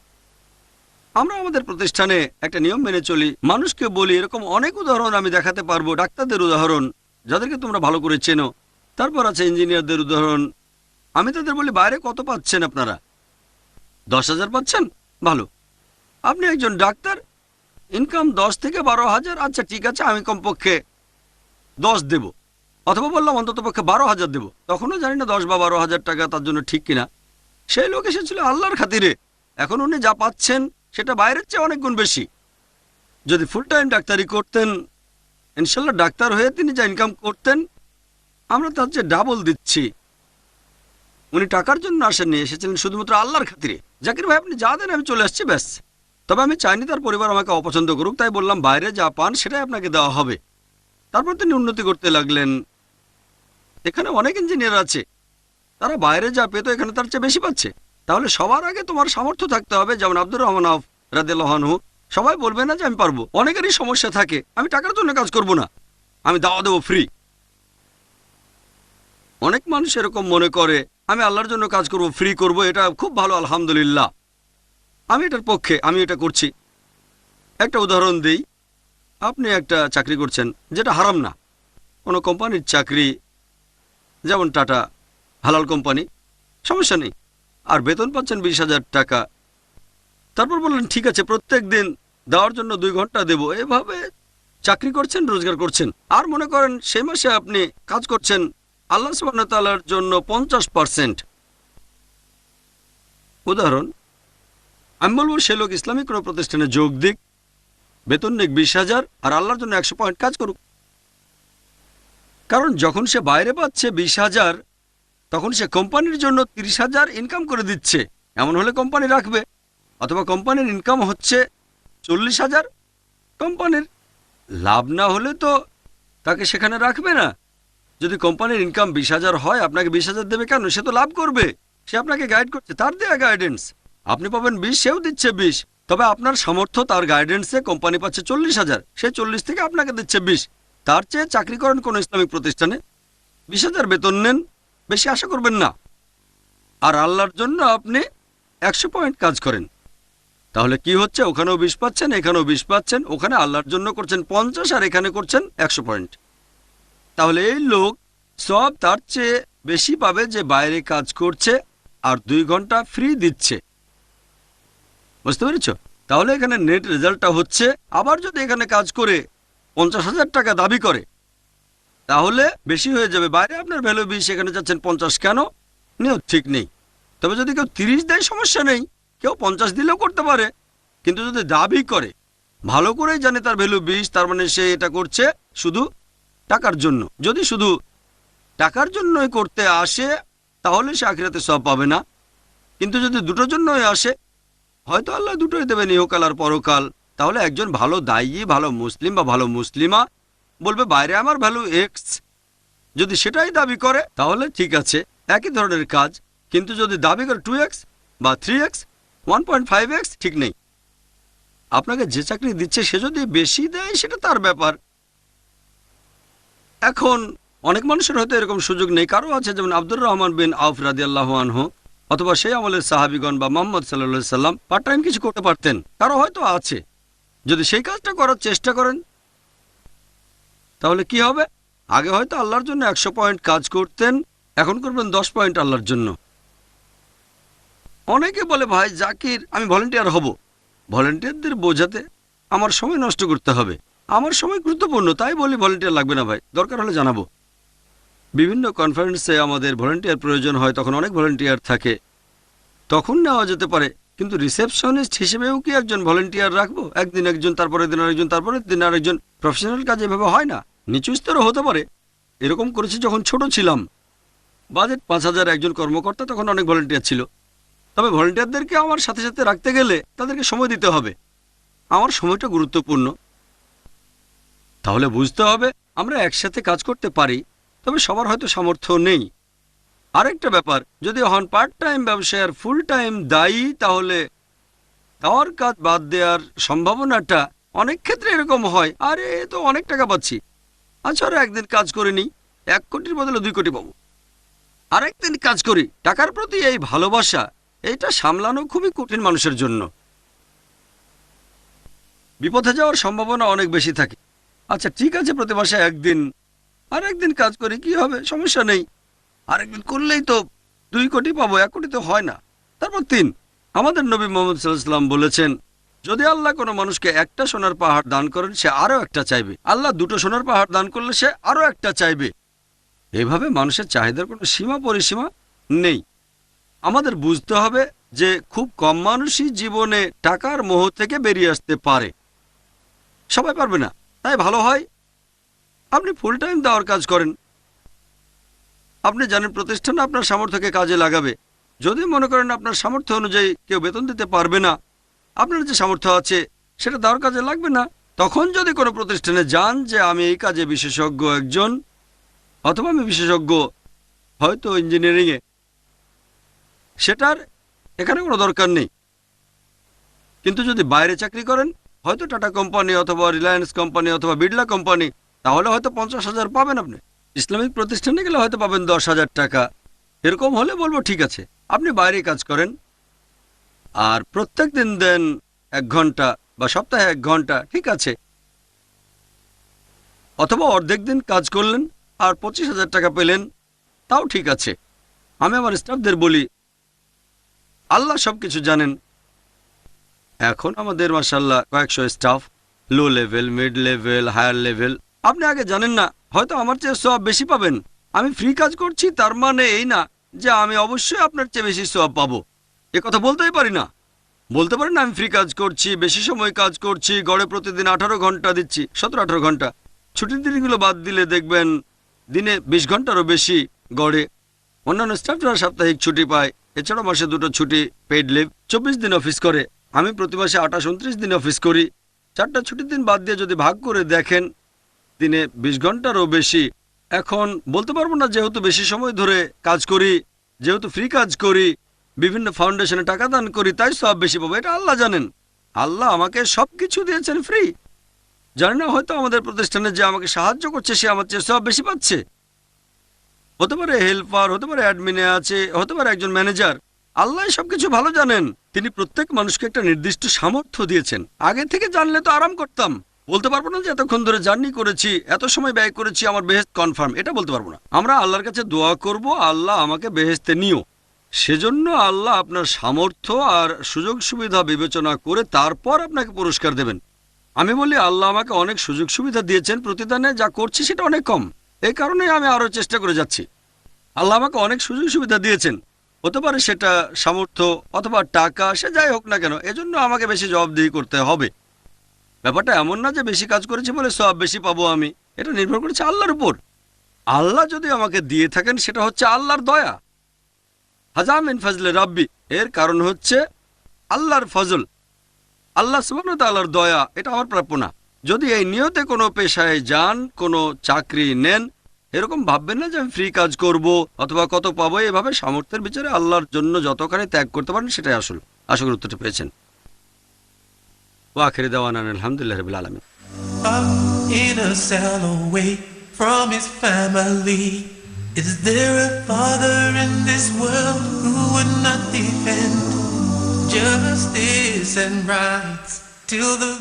আমরা আমাদের প্রতিষ্ঠানে একটা নিয়ম মেনে চলি, মানুষকে বলি, এরকম অনেক উদাহরণ আমি দেখাতে পারবো। ডাক্তারদের উদাহরণ, যাদেরকে তোমরা ভালো করে চেনো, তারপর আছে ইঞ্জিনিয়ারদের উদাহরণ। আমি তাদের বলি, বাইরে কত পাচ্ছেন আপনারা? 10,000 পাচ্ছেন, ভালো। আপনি একজন ডাক্তার, ইনকাম 10 থেকে 12,000, আচ্ছা ঠিক আছে, আমি কমপক্ষে 10 দেব, অথবা বললাম অন্তত পক্ষে 12,000 দেব। তখনও জানি না 10 বা 12,000 টাকা তার জন্য ঠিক কিনা। সেই লোক এসেছিল আল্লাহর খাতিরে, এখন উনি যা পাচ্ছেন সেটা বাইরের চেয়ে অনেক গুণ বেশি। যদি ফুল টাইম ডাক্তারি করতেন, ইনশাল্লাহ ডাক্তার হয়ে তিনি যা ইনকাম করতেন আমরা তার চেয়ে ডাবল দিচ্ছি। উনি টাকার জন্য আসেননি, এসেছিলেন শুধুমাত্র আল্লাহর খাতিরে। জাকির ভাই আপনি যা দেন আমি চলে আসছি, ব্যাস। তবে আমি চাইনি তার পরিবার আমাকে অপছন্দ করুক, তাই বললাম বাইরে যা পান সেটাই আপনাকে দেওয়া হবে। তারপর তিনি উন্নতি করতে লাগলেন। এখানে অনেক ইঞ্জিনিয়ার আছে, তারা বাইরে যা পেত এখানে তার চেয়ে বেশি পাচ্ছে। তাহলে সবার আগে তোমার সামর্থ্য থাকতে হবে, যেমন আব্দুর রহমান আউফ রাদিয়াল্লাহু আনহু। সবাই বলবে না যে আমি পারবো, অনেকেরই সমস্যা থাকে, আমি টাকার জন্য কাজ করব না, আমি দাওয়া দেবো ফ্রি। অনেক মানুষ এরকম মনে করে আমি আল্লাহর জন্য কাজ করব, ফ্রি করব, এটা খুব ভালো, আলহামদুলিল্লাহ, আমি এটার পক্ষে, আমি এটা করছি। একটা উদাহরণ দিই, আপনি একটা চাকরি করছেন যেটা হারাম না, কোনো কোম্পানির চাকরি, যেমন টাটা, হালাল কোম্পানি, সমস্যা নেই, আর বেতন পাচ্ছেন 20,000 টাকা। তারপর বললেন ঠিক আছে প্রত্যেক দিন দেওয়ার জন্য 2 ঘন্টা দেব। এভাবে চাকরি করছেন, রোজগার করছেন, আর মনে করেন সেই মাসে আপনি কাজ করছেন আল্লাহ সুবহানাহু ওয়া তাআলার জন্য 50%। উদাহরণ, আমি বলবো সে লোক ইসলামিক কোনো প্রতিষ্ঠানে যোগ দিক, বেতন নিক 20,000, আর আল্লাহর জন্য 100 পয়েন্ট কাজ করুক। কারণ যখন সে বাইরে পাচ্ছে 20,000, তখন সে কোম্পানির জন্য 30,000 ইনকাম করে দিচ্ছে। এমন হলে কোম্পানি রাখবে, অথবা কোম্পানির ইনকাম হচ্ছে 40,000, কোম্পানির লাভ না হলে তো তাকে সেখানে রাখবে না। যদি কোম্পানির ইনকাম 20,000 হয়, আপনাকে 20,000 দেবে কেন? সে তো লাভ করবে, সে আপনাকে গাইড করছে, তার দেয়া গাইডেন্স। আপনি পাবেন 20, সেও দিচ্ছে 20, তবে আপনার সামর্থ্য, তার গাইডেন্সে কোম্পানি পাচ্ছে 40,000, সে 40 থেকে আপনাকে দিচ্ছে 20। তার চেয়ে চাকরি করেন কোনো ইসলামিক প্রতিষ্ঠানে, 20,000 বেতন নেন, বেশি আশা করবেন না, আর আল্লাহর জন্য আপনি 100 পয়েন্ট কাজ করেন। তাহলে কি হচ্ছে, ওখানেও 20 পাচ্ছেন, এখানেও 20 পাচ্ছেন। ওখানে আল্লাহর জন্য করছেন 50 আর এখানে করছেন 100 পয়েন্ট। তাহলে এই লোক সব তার চেয়ে বেশি পাবে যে বাইরে কাজ করছে আর 2 ঘন্টা ফ্রি দিচ্ছে। বুঝতে পেরেছ? তাহলে এখানে নেট রেজাল্টটা হচ্ছে, আবার যদি এখানে কাজ করে 50,000 টাকা দাবি করে তাহলে বেশি হয়ে যাবে। বাইরে আপনার ভ্যালু 20, এখানে যাচ্ছেন 50, কেন নিয়ত ঠিক নেই। তবে যদি কেউ 30 দেয় সমস্যা নেই, কেউ 50 দিলেও করতে পারে। কিন্তু যদি দাবি করে, ভালো করেই জানে তার ভ্যালু 20, তার মানে সে এটা করছে শুধু টাকার জন্য। যদি শুধু টাকার জন্যই করতে আসে তাহলে সে আখিরাতে সওয়াব পাবে না। কিন্তু যদি দুটোর জন্যই আসে, হয়তো আল্লাহ দুটোই দেবেন, ইহকাল আর পরকাল। তাহলে একজন ভালো দায়ী, ভালো মুসলিম বা ভালো মুসলিমা বলবে বাইরে আমার ভ্যালু এক্স, যদি সেটাই দাবি করে তাহলে ঠিক আছে, একই ধরনের কাজ। কিন্তু যদি দাবি করে 2x বা 3x, 1.5x, ঠিক নেই। আপনাকে যে চাকরি দিচ্ছে সে যদি বেশি দেয় সেটা তার ব্যাপার। এখন অনেক মানুষের হয়তো এরকম সুযোগ নেই। কারো আছে, যেমন আব্দুর রহমান বিন আউফ রাদিয়াল্লাহু আনহু, অথবা সেই আমলের সাহাবীগণ বা মুহাম্মদ সাল্লাল্লাহু আলাইহি সাল্লাম পার্ট টাইম কিছু করতে পারতেন। কারো হয়তো আছে। যদি সেই কাজটা করার চেষ্টা করেন তাহলে কি হবে? আগে হয়তো আল্লাহর জন্য 100 পয়েন্ট কাজ করতেন, এখন করবেন 10 পয়েন্ট আল্লাহর জন্য। অনেকে বলে, ভাই জাকির আমি ভলেন্টিয়ার হব। ভলেন্টিয়ারদের বোঝাতে আমার সময় নষ্ট করতে হবে। আমার সময় গুরুত্বপূর্ণ, তাই বলি ভলেন্টিয়ার লাগবে না ভাই, দরকার হলে জানাবো। বিভিন্ন কনফারেন্সে আমাদের ভলেন্টিয়ার প্রয়োজন হয়, তখন অনেক ভলেন্টিয়ার থাকে, তখন নেওয়া যেতে পারে। কিন্তু রিসেপশনিস্ট হিসেবেও কি একজন ভলেন্টিয়ার রাখবো? একদিন একজন, তারপরের দিন আরেকজন, তারপরের দিন আরেকজন। প্রফেশনাল কাজ এভাবে হয় না। নিচু স্তরও হতে পারে। এরকম করেছি যখন ছোট ছিলাম, বাজেট 5,000, একজন কর্মকর্তা, তখন অনেক ভলেন্টিয়ার ছিল। তবে ভলেন্টিয়ারদেরকে আমার সাথে সাথে রাখতে গেলে তাদেরকে সময় দিতে হবে। আমার সময়টা গুরুত্বপূর্ণ। তাহলে বুঝতে হবে আমরা একসাথে কাজ করতে পারি, তবে সবার হয়তো সামর্থ্য নেই। আরেকটা ব্যাপার, যদি হন পার্ট টাইম ব্যবসায়ের ফুল টাইম দায়ী, তাহলে তার কাজ বাদ দেওয়ার সম্ভাবনাটা অনেক ক্ষেত্রে এরকম হয়, আরে এ তো অনেক টাকা পাচ্ছি, আচ্ছা আর একদিন কাজ করে নিই, 1 কোটির বদলে 2 কোটি পাবো। আরেকদিন কাজ করি। টাকার প্রতি এই ভালোবাসা, এইটা সামলানো খুবই কঠিন মানুষের জন্য। বিপথে যাওয়ার সম্ভাবনা অনেক বেশি থাকে। আচ্ছা ঠিক আছে, প্রতি মাসে একদিন, আর একদিন কাজ করি, কি হবে, সমস্যা নেই। আরেকদিন করলেই তো 2 কোটি পাবো, 1 কোটি তো হয় না। তারপর 3। আমাদের নবী মুহাম্মদ সাল্লাল্লাহু আলাইহি ওয়াসাল্লাম বলেছেন, যদি আল্লাহ কোনো মানুষকে একটা সোনার পাহাড় দান করেন সে আরো একটা চাইবে, আল্লাহ 2টো সোনার পাহাড় দান করলে সে আরো একটা চাইবে। এভাবে মানুষের চাহিদার কোনো সীমা পরিসীমা নেই। আমাদের বুঝতে হবে যে খুব কম মানুষই জীবনে টাকার মোহ থেকে বেরিয়ে আসতে পারে, সবাই পারবে না। তাই ভালো হয় আপনি ফুল টাইম দেওয়ার কাজ করেন। আপনি জানেন প্রতিষ্ঠান আপনার সামর্থ্যকে কাজে লাগাবে। যদি মনে করেন আপনার সামর্থ্য অনুযায়ী কেউ বেতন দিতে পারবে না, আপনার যে সামর্থ্য আছে সেটা দেওয়ার কাজে লাগবে না, তখন যদি কোনো প্রতিষ্ঠানে যান যে আমি এই কাজে বিশেষজ্ঞ একজন, অথবা আমি বিশেষজ্ঞ হয়তো ইঞ্জিনিয়ারিংয়ে, সেটার এখানে কোনো দরকার নেই। কিন্তু যদি বাইরে চাকরি করেন, হয়তো টাটা কোম্পানি অথবা রিলায়েন্স কোম্পানি অথবা বিড়লা কোম্পানি, তাহলে হয়তো 50,000 পাবেন আপনি। ইসলামিক প্রতিষ্ঠানে গেলে হয়তো পাবেন 10,000 টাকা। এরকম হলে বলবো ঠিক আছে, আপনি বাইরে কাজ করেন আর প্রত্যেক দিন দেন 1 ঘন্টা বা সপ্তাহে 1 ঘন্টা, ঠিক আছে। অথবা অর্ধেক দিন কাজ করলেন আর 25,000 টাকা পেলেন, তাও ঠিক আছে। আমি আমার স্টাফদের বলি, আল্লাহ সবকিছু জানেন। এখন আমাদের মাশাআল্লাহ কয়েকশো staff, low level, mid level, higher level. আপনি আগে জানেন না, হয়তো আমার চেয়ে সওয়াব বেশি পাবেন। আমি ফ্রি কাজ করছি তার মানে এই না যে আমি অবশ্যই আপনার চেয়ে বেশি সওয়াব পাবো। এ কথা বলতেই পারি না। বলতে পারেন না আমি ফ্রি কাজ করছি, বেশি সময় কাজ করছি, গড়ে প্রতিদিন 18 ঘন্টা দিচ্ছি, 17-18 ঘন্টা। ছুটির দিনগুলো বাদ দিলে দেখবেন দিনে 20 ঘন্টারও বেশি গড়ে। অন্যান্য স্টাফরা সাপ্তাহিক ছুটি পায়, এছাড়াও মাসে 2টো ছুটি পেইড লিভ, 24 দিন অফিস করে। আমি প্রতি মাসে 28-29 দিন অফিস করি। 4টা ছুটির দিন বাদ দিয়ে যদি ভাগ করে দেখেন, দিনে 20 ঘন্টারও বেশি। এখন বলতে পারবো না যেহেতু বেশি সময় ধরে কাজ করি, যেহেতু ফ্রি কাজ করি, বিভিন্ন ফাউন্ডেশনে টাকা দান করি, তাই সব বেশি পাবো। এটা আল্লাহ জানেন। আল্লাহ আমাকে সবকিছু দিয়েছেন ফ্রি। জানি না হয়তো আমাদের প্রতিষ্ঠানে যে আমাকে সাহায্য করছে সে আমার চেয়ে সব বেশি পাচ্ছে। হতে পারে হেল্পার, হতে পারে অ্যাডমিনে আছে, হতে পারে একজন ম্যানেজার। আল্লাহ সবকিছু ভালো জানেন। তিনি প্রত্যেক মানুষকে একটা নির্দিষ্ট সামর্থ্য দিয়েছেন। আগে থেকে জানলে তো আরাম করতাম। বলতে পারবো না যে এতক্ষণ ধরে জার্নি করেছি, এত সময় ব্যয় করেছি, আমার বেহেশত কনফার্ম, এটা বলতে পারবো না। আমরা আল্লাহর কাছে দোয়া করব, আল্লাহ আমাকে বেহেশতে নিও। সেজন্য আল্লাহ আপনার সামর্থ্য আর সুযোগ সুবিধা বিবেচনা করে তারপর আপনাকে পুরস্কার দেবেন। আমি বলি আল্লাহ আমাকে অনেক সুযোগ সুবিধা দিয়েছেন, প্রতিদানে যা করছি সেটা অনেক কম, এই কারণে আমি আরো চেষ্টা করে যাচ্ছি। আল্লাহ আমাকে অনেক সুযোগ সুবিধা দিয়েছেন, হতে পারে সেটা সামর্থ্য অথবা টাকা, সে যাই হোক না কেন, এজন্য আমাকে বেশি জবাবদিহি করতে হবে। ব্যাপারটা এমন না যে বেশি কাজ করেছি বলে সব বেশি পাবো আমি, এটা নির্ভর করছে আল্লাহর উপর। আল্লাহ যদি আমাকে দিয়ে থাকেন সেটা হচ্ছে আল্লাহর দয়া। হাজা মিন ফজলে রাব্বি, এর কারণ হচ্ছে আল্লাহর ফজল, আল্লাহ সুবহানাহু ওয়া তাআলার দয়া, এটা আমার প্রাপ্য না। যদি এই নিয়তে কোনো পেশায় যান, কোনো চাকরি নেন, এরকম ভাববেন না যে আমি ফ্রি কাজ করব অথবা কত পাবো। এভাবে সামর্থ্যের বিচারে আল্লাহর জন্য যতখানি ত্যাগ করতে পারেন সেটাই আসল। আশা করি উত্তরটা পেয়েছেন। ওয়া আখিরি দাওয়ানা আলহামদুলিল্লাহি রাব্বিল আলামিন। Up in a cell away from his family. Is there a father in this world who would not defend justice and rights till the